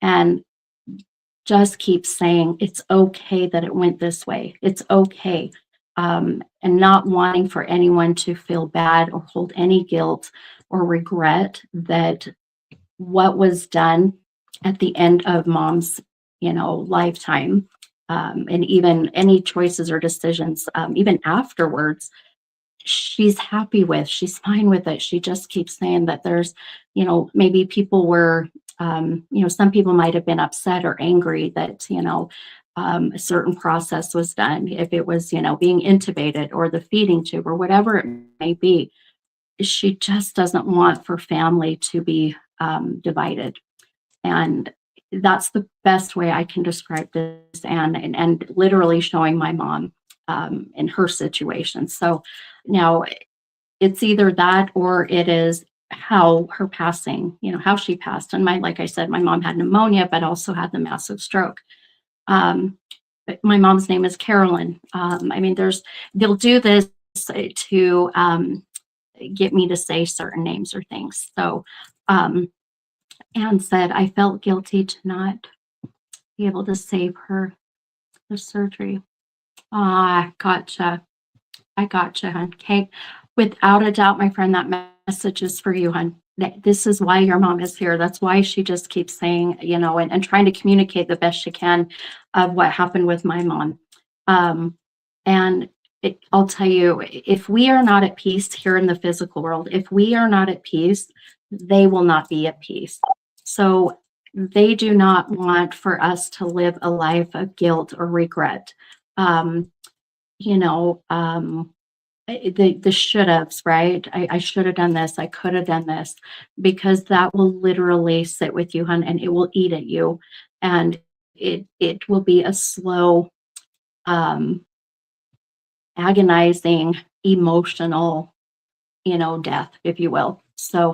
And just keeps saying, it's okay that it went this way. It's okay. And not wanting for anyone to feel bad or hold any guilt or regret that what was done at the end of mom's, lifetime, and even any choices or decisions, even afterwards, she's happy with, she's fine with it. She just keeps saying that there's, maybe people were, some people might have been upset or angry that, a certain process was done. If it was, being intubated or the feeding tube or whatever it may be, she just doesn't want for family to be divided. And that's the best way I can describe this, and literally showing my mom in her situation. So now it's either that or it is how her passing, how she passed. And like I said, my mom had pneumonia, but also had the massive stroke. But my mom's name is Carolyn. They'll do this to get me to say certain names or things. So Anne said, I felt guilty to not be able to save her the surgery. Gotcha. I gotcha, hon. Okay. Without a doubt, my friend, that message is for you, hon. This is why your mom is here. That's why she just keeps saying, and trying to communicate the best she can of what happened with my mom. I'll tell you, if we are not at peace here in the physical world, if we are not at peace, they will not be at peace. So they do not want for us to live a life of guilt or regret. The should haves, right? I should have done this. I could have done this, because that will literally sit with you, hon, and it will eat at you. And it will be a slow, agonizing, emotional, death, if you will. So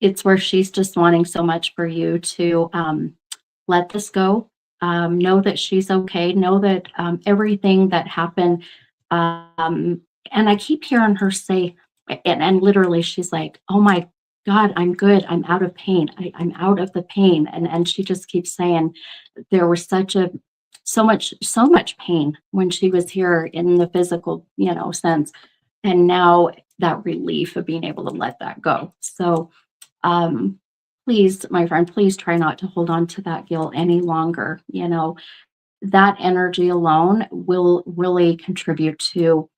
it's where she's just wanting so much for you to let this go. Know that she's okay. Know that everything that happened, and I keep hearing her say, and literally she's like, oh my God, I'm good. I'm out of pain. I'm out of the pain. And she just keeps saying there was so much pain when she was here in the physical, sense. And now that relief of being able to let that go. So please, my friend, please try not to hold on to that guilt any longer. That energy alone will really contribute to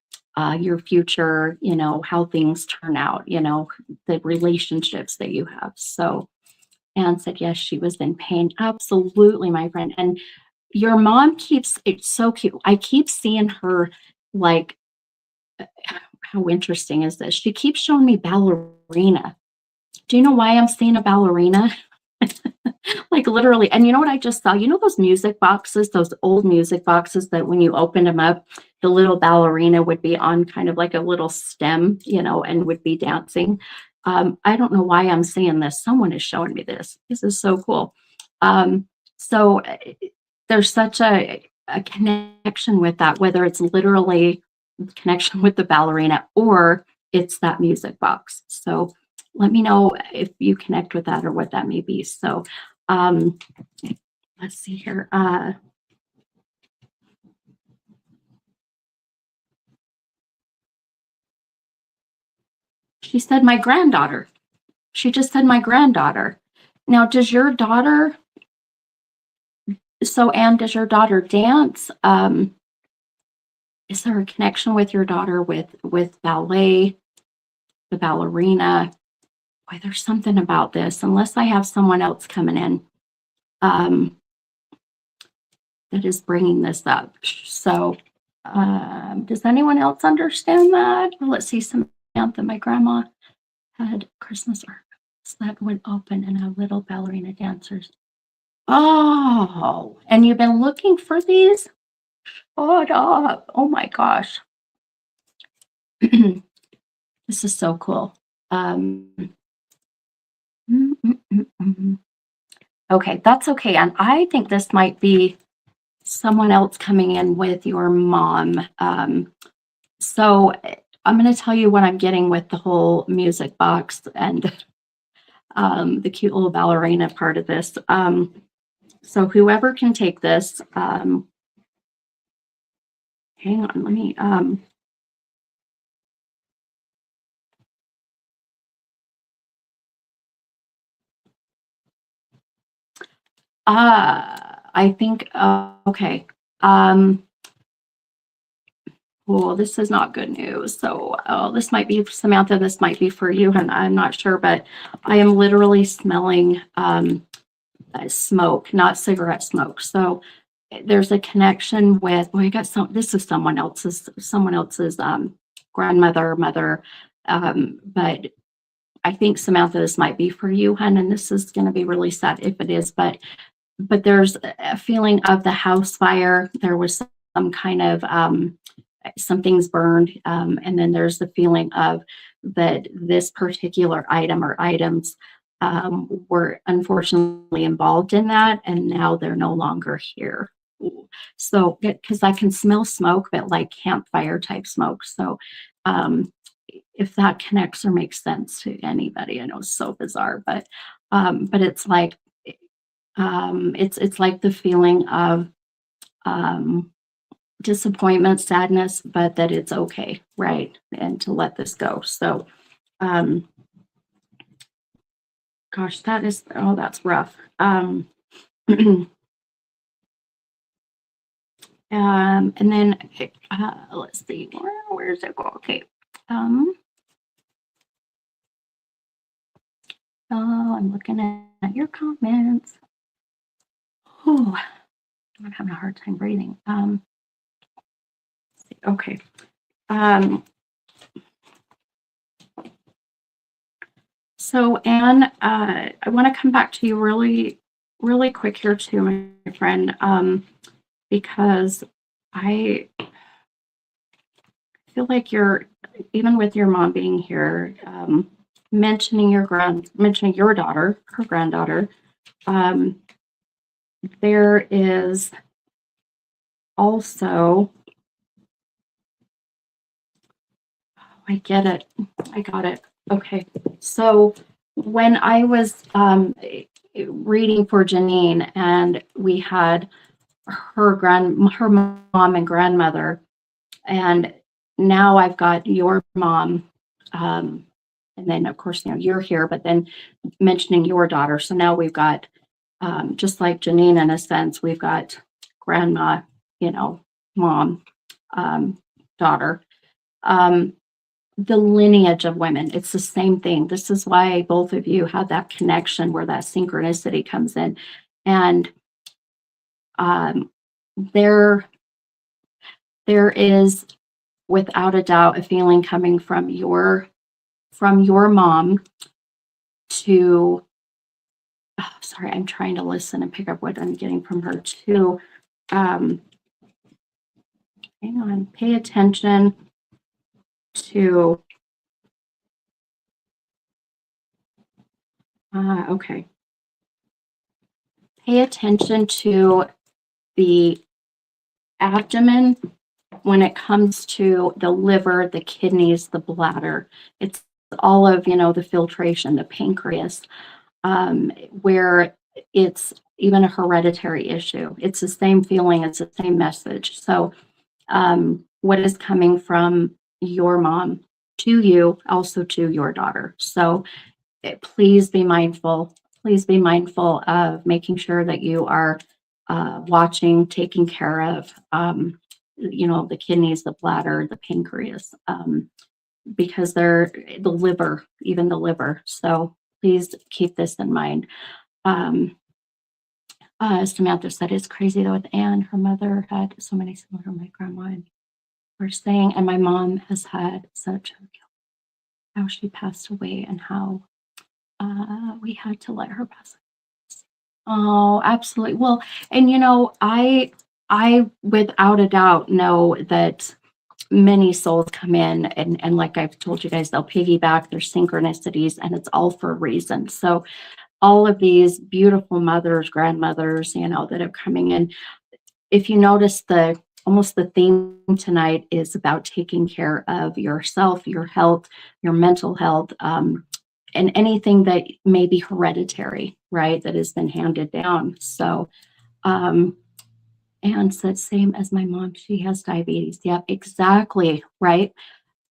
your future, how things turn out, the relationships that you have. So Anne said, yes, she was in pain. Absolutely, my friend. And your mom it's so cute. I keep seeing her, like, how interesting is this? She keeps showing me ballerina. Do you know why I'm seeing a ballerina? Like literally. And you know what I just saw? Those music boxes, those old music boxes that when you opened them up, the little ballerina would be on kind of like a little stem, and would be dancing. I don't know why I'm seeing this. Someone is showing me this. This is so cool. So there's such a connection with that, whether it's literally connection with the ballerina or it's that music box. So let me know if you connect with that or what that may be. So let's see here. She said my granddaughter. She just said my granddaughter. Now, does your daughter, so Anne, does your daughter dance? Is there a connection with your daughter with ballet, the ballerina? Boy, there's something about this, unless I have someone else coming in that is bringing this up. So does anyone else understand that? Let's see, Samantha, my grandma had Christmas ornaments that would open and have little ballerina dancers. Oh, and you've been looking for these? Shut up. Oh my gosh. This is so cool. Okay, that's okay. And I think this might be someone else coming in with your mom. So I'm going to tell you what I'm getting with the whole music box and the cute little ballerina part of this. So whoever can take this, hang on, let me, I think, okay. Well, this is not good news. So this might be, Samantha, this might be for you, and I'm not sure, but I am literally smelling smoke, not cigarette smoke. So there's a connection with, well, I got some, this is someone else's grandmother, mother. But I think Samantha, this might be for you, hun, and this is going to be really sad if it is, but there's a feeling of the house fire. There was some kind of, some things burned. And then there's the feeling of that this particular item or items were unfortunately involved in that, and now they're no longer here. So, because I can smell smoke, but like campfire type smoke. So, if that connects or makes sense to anybody, I know it's so bizarre, but it's like, it's like the feeling of disappointment, sadness, but that it's okay, right? And to let this go. So, gosh, that is, oh, that's rough. And then let's see, where does it go? Okay. Oh, I'm looking at your comments. Oh, I'm having a hard time breathing. Okay. So Anne, I want to come back to you really, really quick here too, my friend, because I feel like you're, even with your mom being here, mentioning your daughter, her granddaughter, there is also, I get it. I got it. Okay. So when I was reading for Janine, and we had her mom and grandmother, and now I've got your mom, and then of course, you're here, but then mentioning your daughter. So now we've got, just like Janine, in a sense, we've got grandma, mom, daughter. The lineage of women, it's the same thing. This is why both of you have that connection where that synchronicity comes in. And there is, without a doubt, a feeling coming from your mom to, oh, sorry, I'm trying to listen and pick up what I'm getting from her too. Hang on, pay attention to, okay. Pay attention to the abdomen when it comes to the liver, the kidneys, the bladder. It's all of, the filtration, the pancreas, where it's even a hereditary issue. It's the same feeling, it's the same message. So, what is coming from your mom to you, also to your daughter. So, please be mindful. Please be mindful of making sure that you are watching, taking care of, the kidneys, the bladder, the pancreas, because they're the liver, even the liver. So please keep this in mind. Samantha said it's crazy though with Anne. Her mother had so many similar to my grandma. And we're saying, and my mom has had such how she passed away and how we had to let her pass away. Oh, absolutely. Well, and I without a doubt know that many souls come in and like I've told you guys, they'll piggyback their synchronicities and it's all for a reason. So all of these beautiful mothers, grandmothers, that are coming in, if you notice almost the theme tonight is about taking care of yourself, your health, your mental health, and anything that may be hereditary, right, that has been handed down. So, Anne said, same as my mom, she has diabetes. Yep, exactly, right.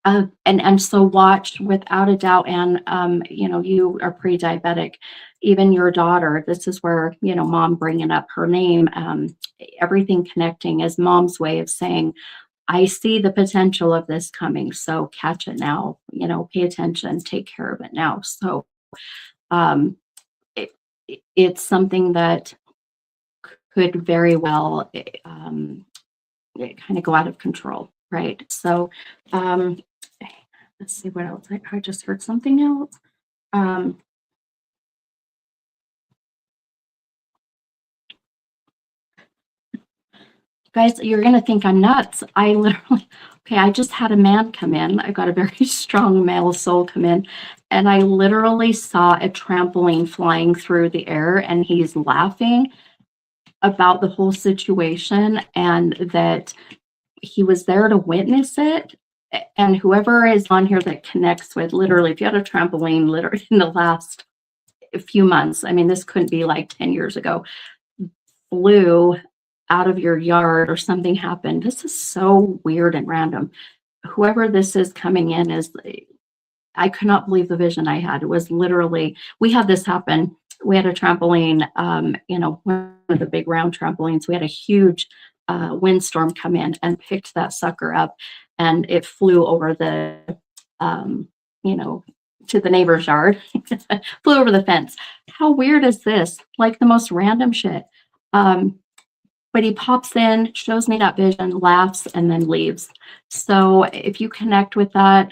And so watch without a doubt, and you are pre-diabetic. Even your daughter, this is where, mom bringing up her name, everything connecting is mom's way of saying, I see the potential of this coming. So catch it now, pay attention, take care of it now. So it, it's something that could very well kind of go out of control, right? So let's see what else. I just heard something else. Guys, you're going to think I'm nuts. I just had a man come in. I got a very strong male soul come in, and I literally saw a trampoline flying through the air, and he's laughing about the whole situation and that he was there to witness it. And whoever is on here that connects with, literally, if you had a trampoline literally in the last few months, I mean, this couldn't be like 10 years ago, flew out of your yard or something happened. This is so weird and random. Whoever this is coming in I could not believe the vision I had. It was literally, we had this happen. We had a trampoline, one of the big round trampolines. We had a huge windstorm come in and picked that sucker up, and it flew over to the neighbor's yard, flew over the fence. How weird is this? Like the most random shit. But he pops in, shows me that vision, laughs, and then leaves. So if you connect with that,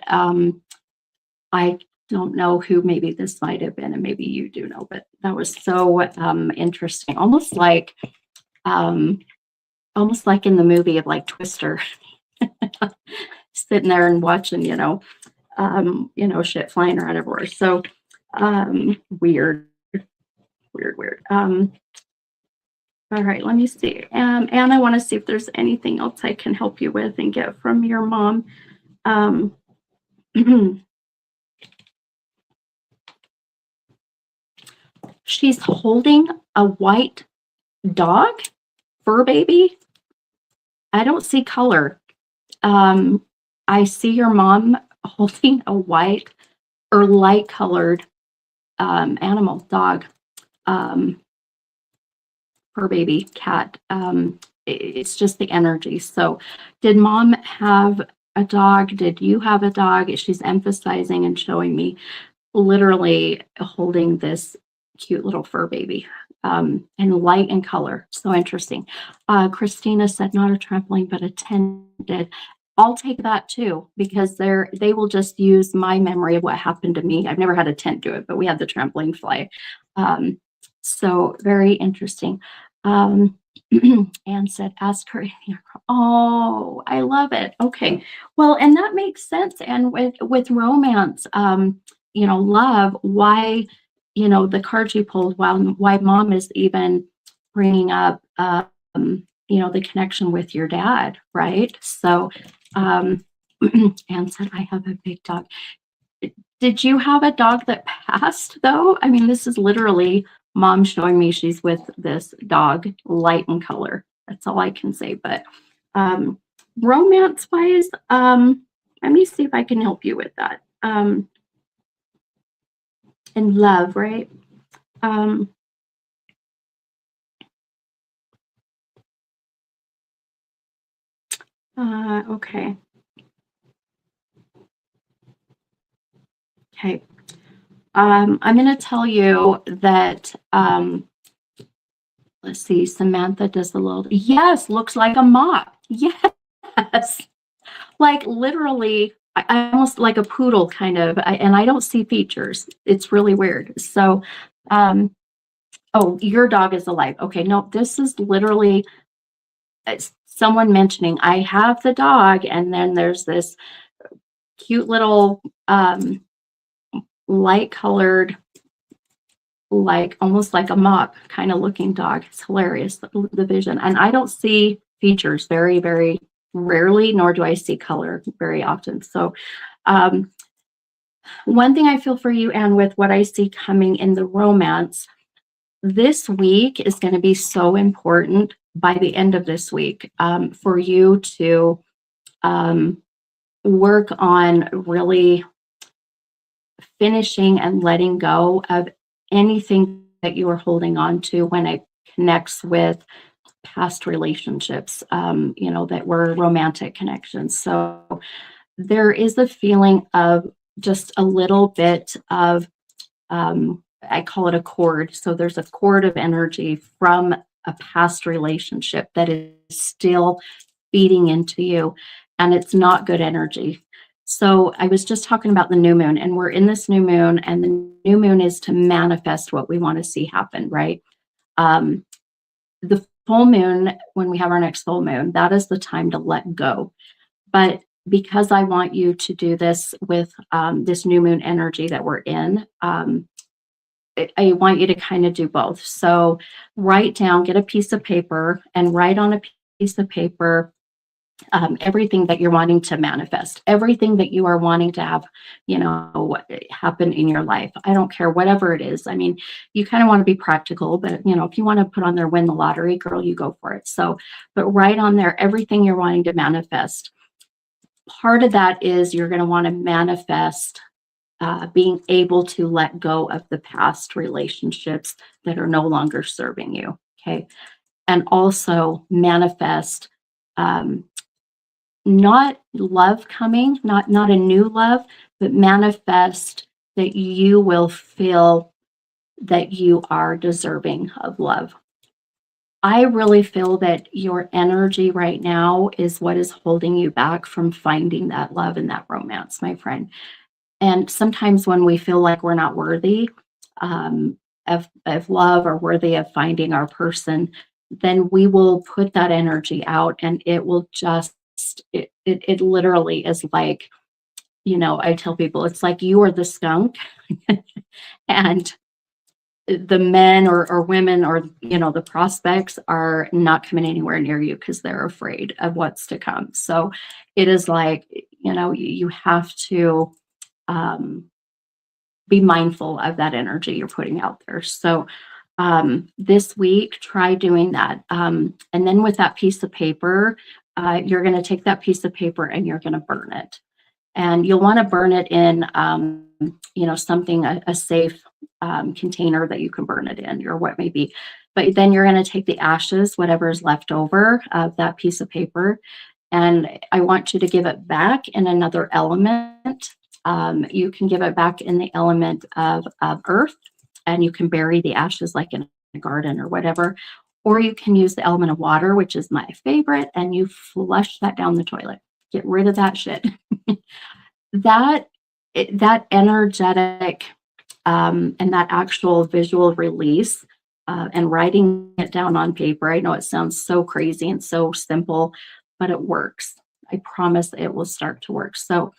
I don't know who maybe this might have been, and maybe you do know, but that was so interesting. Almost like in the movie of like Twister, sitting there and watching, shit flying around everywhere. So weird. All right, let me see. And I want to see if there's anything else I can help you with and get from your mom. She's holding a white dog, fur baby. I don't see color. I see your mom holding a white or light colored animal, dog, fur baby, cat. It's just the energy. So did mom have a dog? Did you have a dog? She's emphasizing and showing me literally holding this cute little fur baby, and light in color. So interesting. Christina said not a trampoline, but a tent did. I'll take that too, because they will just use my memory of what happened to me. I've never had a tent do it, but we had the trampoline fly. So very interesting. Anne said, ask her. Oh, I love it. Okay. Well, and that makes sense. And with romance, love, why, the cards you pulled, why mom is even bringing up, the connection with your dad, right? So, Anne said, I have a big dog. Did you have a dog that passed though? I mean, this is literally mom showing me she's with this dog, light in color. That's all I can say. But romance wise, let me see if I can help you with that. And love, right? Okay. Okay. I'm going to tell you that, let's see, Samantha does the little, yes, looks like a mop. Yes. Like literally, I almost like a poodle kind of, and I don't see features. It's really weird. So, oh, your dog is alive. Okay. No, this is literally someone mentioning, I have the dog, and then there's this cute little, light colored, like almost like a mop kind of looking dog. It's hilarious, the vision. And I don't see features very, very rarely, nor do I see color very often. So one thing I feel for you, Anne, with what I see coming in the romance, this week is going to be so important by the end of this week for you to work on really finishing and letting go of anything that you are holding on to when it connects with past relationships, that were romantic connections. So there is a feeling of just a little bit of, I call it a cord. So there's a cord of energy from a past relationship that is still feeding into you, and it's not good energy. So I was just talking about the new moon, and we're in this new moon, and the new moon is to manifest what we want to see happen, right? The full moon, when we have our next full moon, that is the time to let go. But because I want you to do this with this new moon energy that we're in, I want you to kind of do both. So write down, get a piece of paper and write on a piece of paper everything that you're wanting to manifest, everything that you are wanting to have, happen in your life. I don't care, whatever it is. I mean, you kind of want to be practical, but if you want to put on there, win the lottery, girl, you go for it. So, but write on there everything you're wanting to manifest. Part of that is you're going to want to manifest being able to let go of the past relationships that are no longer serving you. Okay. And also manifest not love coming, not a new love, but manifest that you will feel that you are deserving of love. I really feel that your energy right now is what is holding you back from finding that love and that romance, my friend. And sometimes when we feel like we're not worthy of love or worthy of finding our person, then we will put that energy out, and it will just, it literally is like, I tell people, it's like you are the skunk and the men or women or, the prospects are not coming anywhere near you because they're afraid of what's to come. So it is like, you have to be mindful of that energy you're putting out there. So this week, try doing that. And then with that piece of paper, you're going to take that piece of paper and you're going to burn it. And you'll want to burn it in, something, a safe container that you can burn it in, or what may be. But then you're going to take the ashes, whatever is left over of that piece of paper, and I want you to give it back in another element. You can give it back in the element of earth, and you can bury the ashes like in a garden or whatever. Or you can use the element of water, which is my favorite, and you flush that down the toilet. Get rid of that shit. that energetic and that actual visual release and writing it down on paper. I know it sounds so crazy and so simple, but it works. I promise it will start to work. So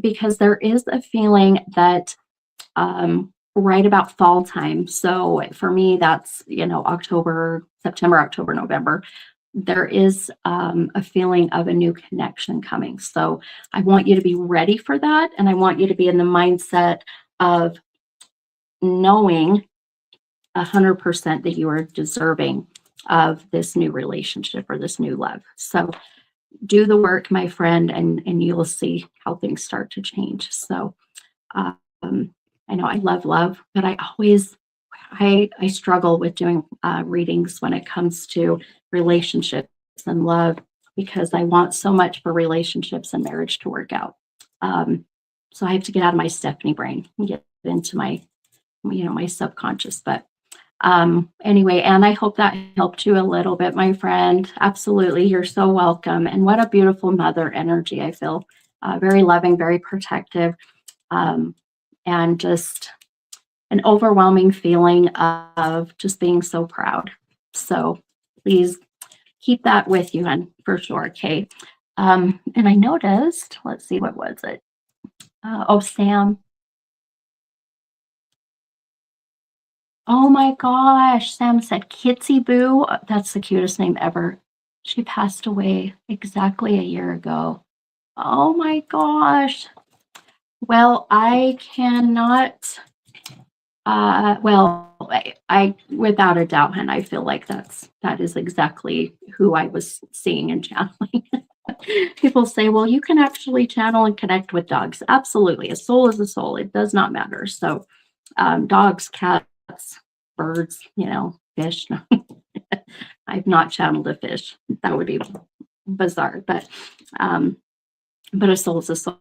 because there is a feeling that right about fall time. So for me, that's, September, October, November. there is a feeling of a new connection coming. So I want you to be ready for that. And I want you to be in the mindset of knowing 100% that you are deserving of this new relationship or this new love. So do the work, my friend, and you will see how things start to change. So um, I know I love love, but I struggle with doing readings when it comes to relationships and love because I want so much for relationships and marriage to work out. So I have to get out of my Stephanie brain and get into my, my subconscious. But anyway, and I hope that helped you a little bit, my friend. Absolutely. You're so welcome. And what a beautiful mother energy I feel. Very loving, very protective, and just an overwhelming feeling of just being so proud. So please keep that with you, and for sure. Okay. And I noticed, let's see, what was it? Sam. Oh my gosh, Sam said Kitsy Boo. That's the cutest name ever. She passed away exactly a year ago. Oh my gosh. Well, I cannot, I without a doubt, and I feel like that is exactly who I was seeing and channeling. People say, well, you can actually channel and connect with dogs. Absolutely. A soul is a soul. It does not matter. So dogs, cats, birds, fish. No. I've not channeled a fish. That would be bizarre, but a soul is a soul.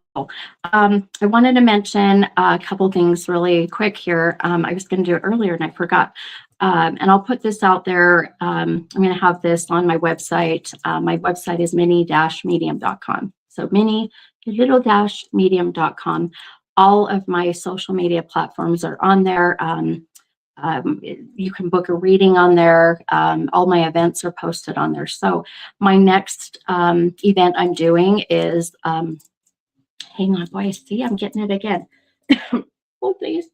I wanted to mention a couple things really quick here. I was going to do it earlier and I forgot. And I'll put this out there. I'm going to have this on my website. My website is mini-medium.com. So mini-medium.com. All of my social media platforms are on there. You can book a reading on there. All my events are posted on there. So my next event I'm doing is, hang on, boy, I see I'm getting it again. Oh, please.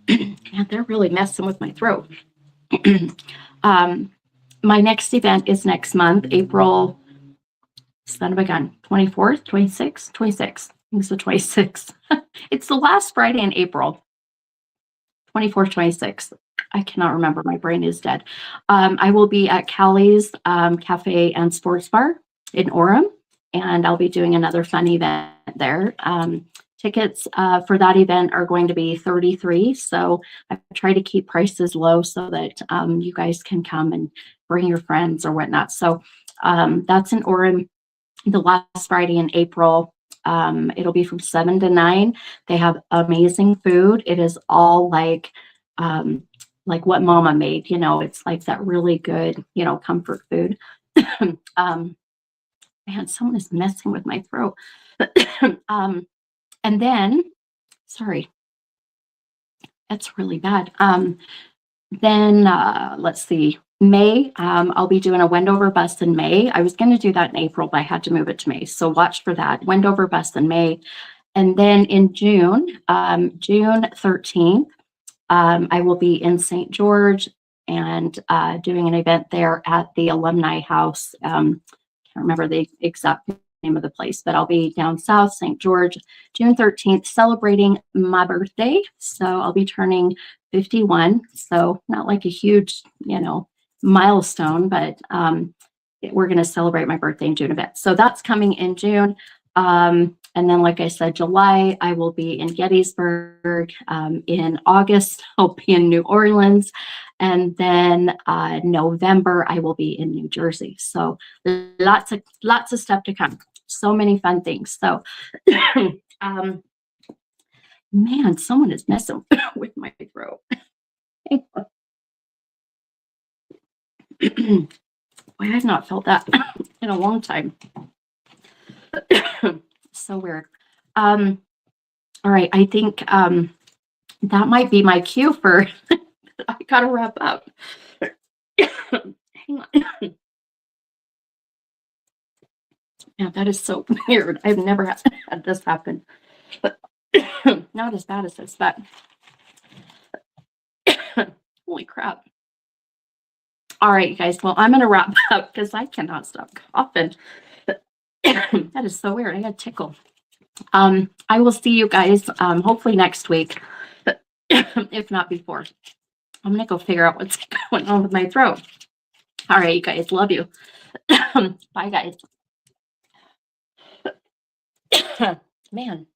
Man, they're really messing with my throat. My next event is next month, April, son of a gun, 24th, 26th, 26th. I think it's the 26th. It's the last Friday in April, 24th, 26th. I cannot remember. My brain is dead. I will be at Callie's Cafe and Sports Bar in Orem, and I'll be doing another fun event there. Tickets for that event are going to be $33. So I try to keep prices low so that you guys can come and bring your friends or whatnot. So that's in Orem, the last Friday in April. It'll be from 7 to 9. They have amazing food. It is all like what mama made, it's like that really good, comfort food. Man, someone is messing with my throat. And then, sorry, that's really bad. Then let's see, May, I'll be doing a Wendover bus in May. I was going to do that in April, but I had to move it to May. So watch for that. Wendover bus in May. And then in June, June 13th, I will be in St. George and doing an event there at the Alumni House. Can't remember the exact name of the place, but I'll be down south, St. George, June 13th, celebrating my birthday. So I'll be turning 51. So not like a huge, milestone, but we're going to celebrate my birthday in June a bit. So that's coming in June. And then, like I said, July, I will be in Gettysburg. In August, I'll be in New Orleans. And then November, I will be in New Jersey. So lots of stuff to come. So many fun things. So, man, someone is messing with my throat. Boy, I have not felt that in a long time. So weird. All right, I think that might be my cue for I gotta wrap up. Hang on. Yeah, that is so weird. I've never had this happen. But not as bad as this, but holy crap. All right, you guys. Well, I'm going to wrap up because I cannot stop coughing. That is so weird. I got a tickle. I will see you guys hopefully next week, if not before. I'm going to go figure out what's going on with my throat. All right, you guys. Love you. Bye, guys. Man.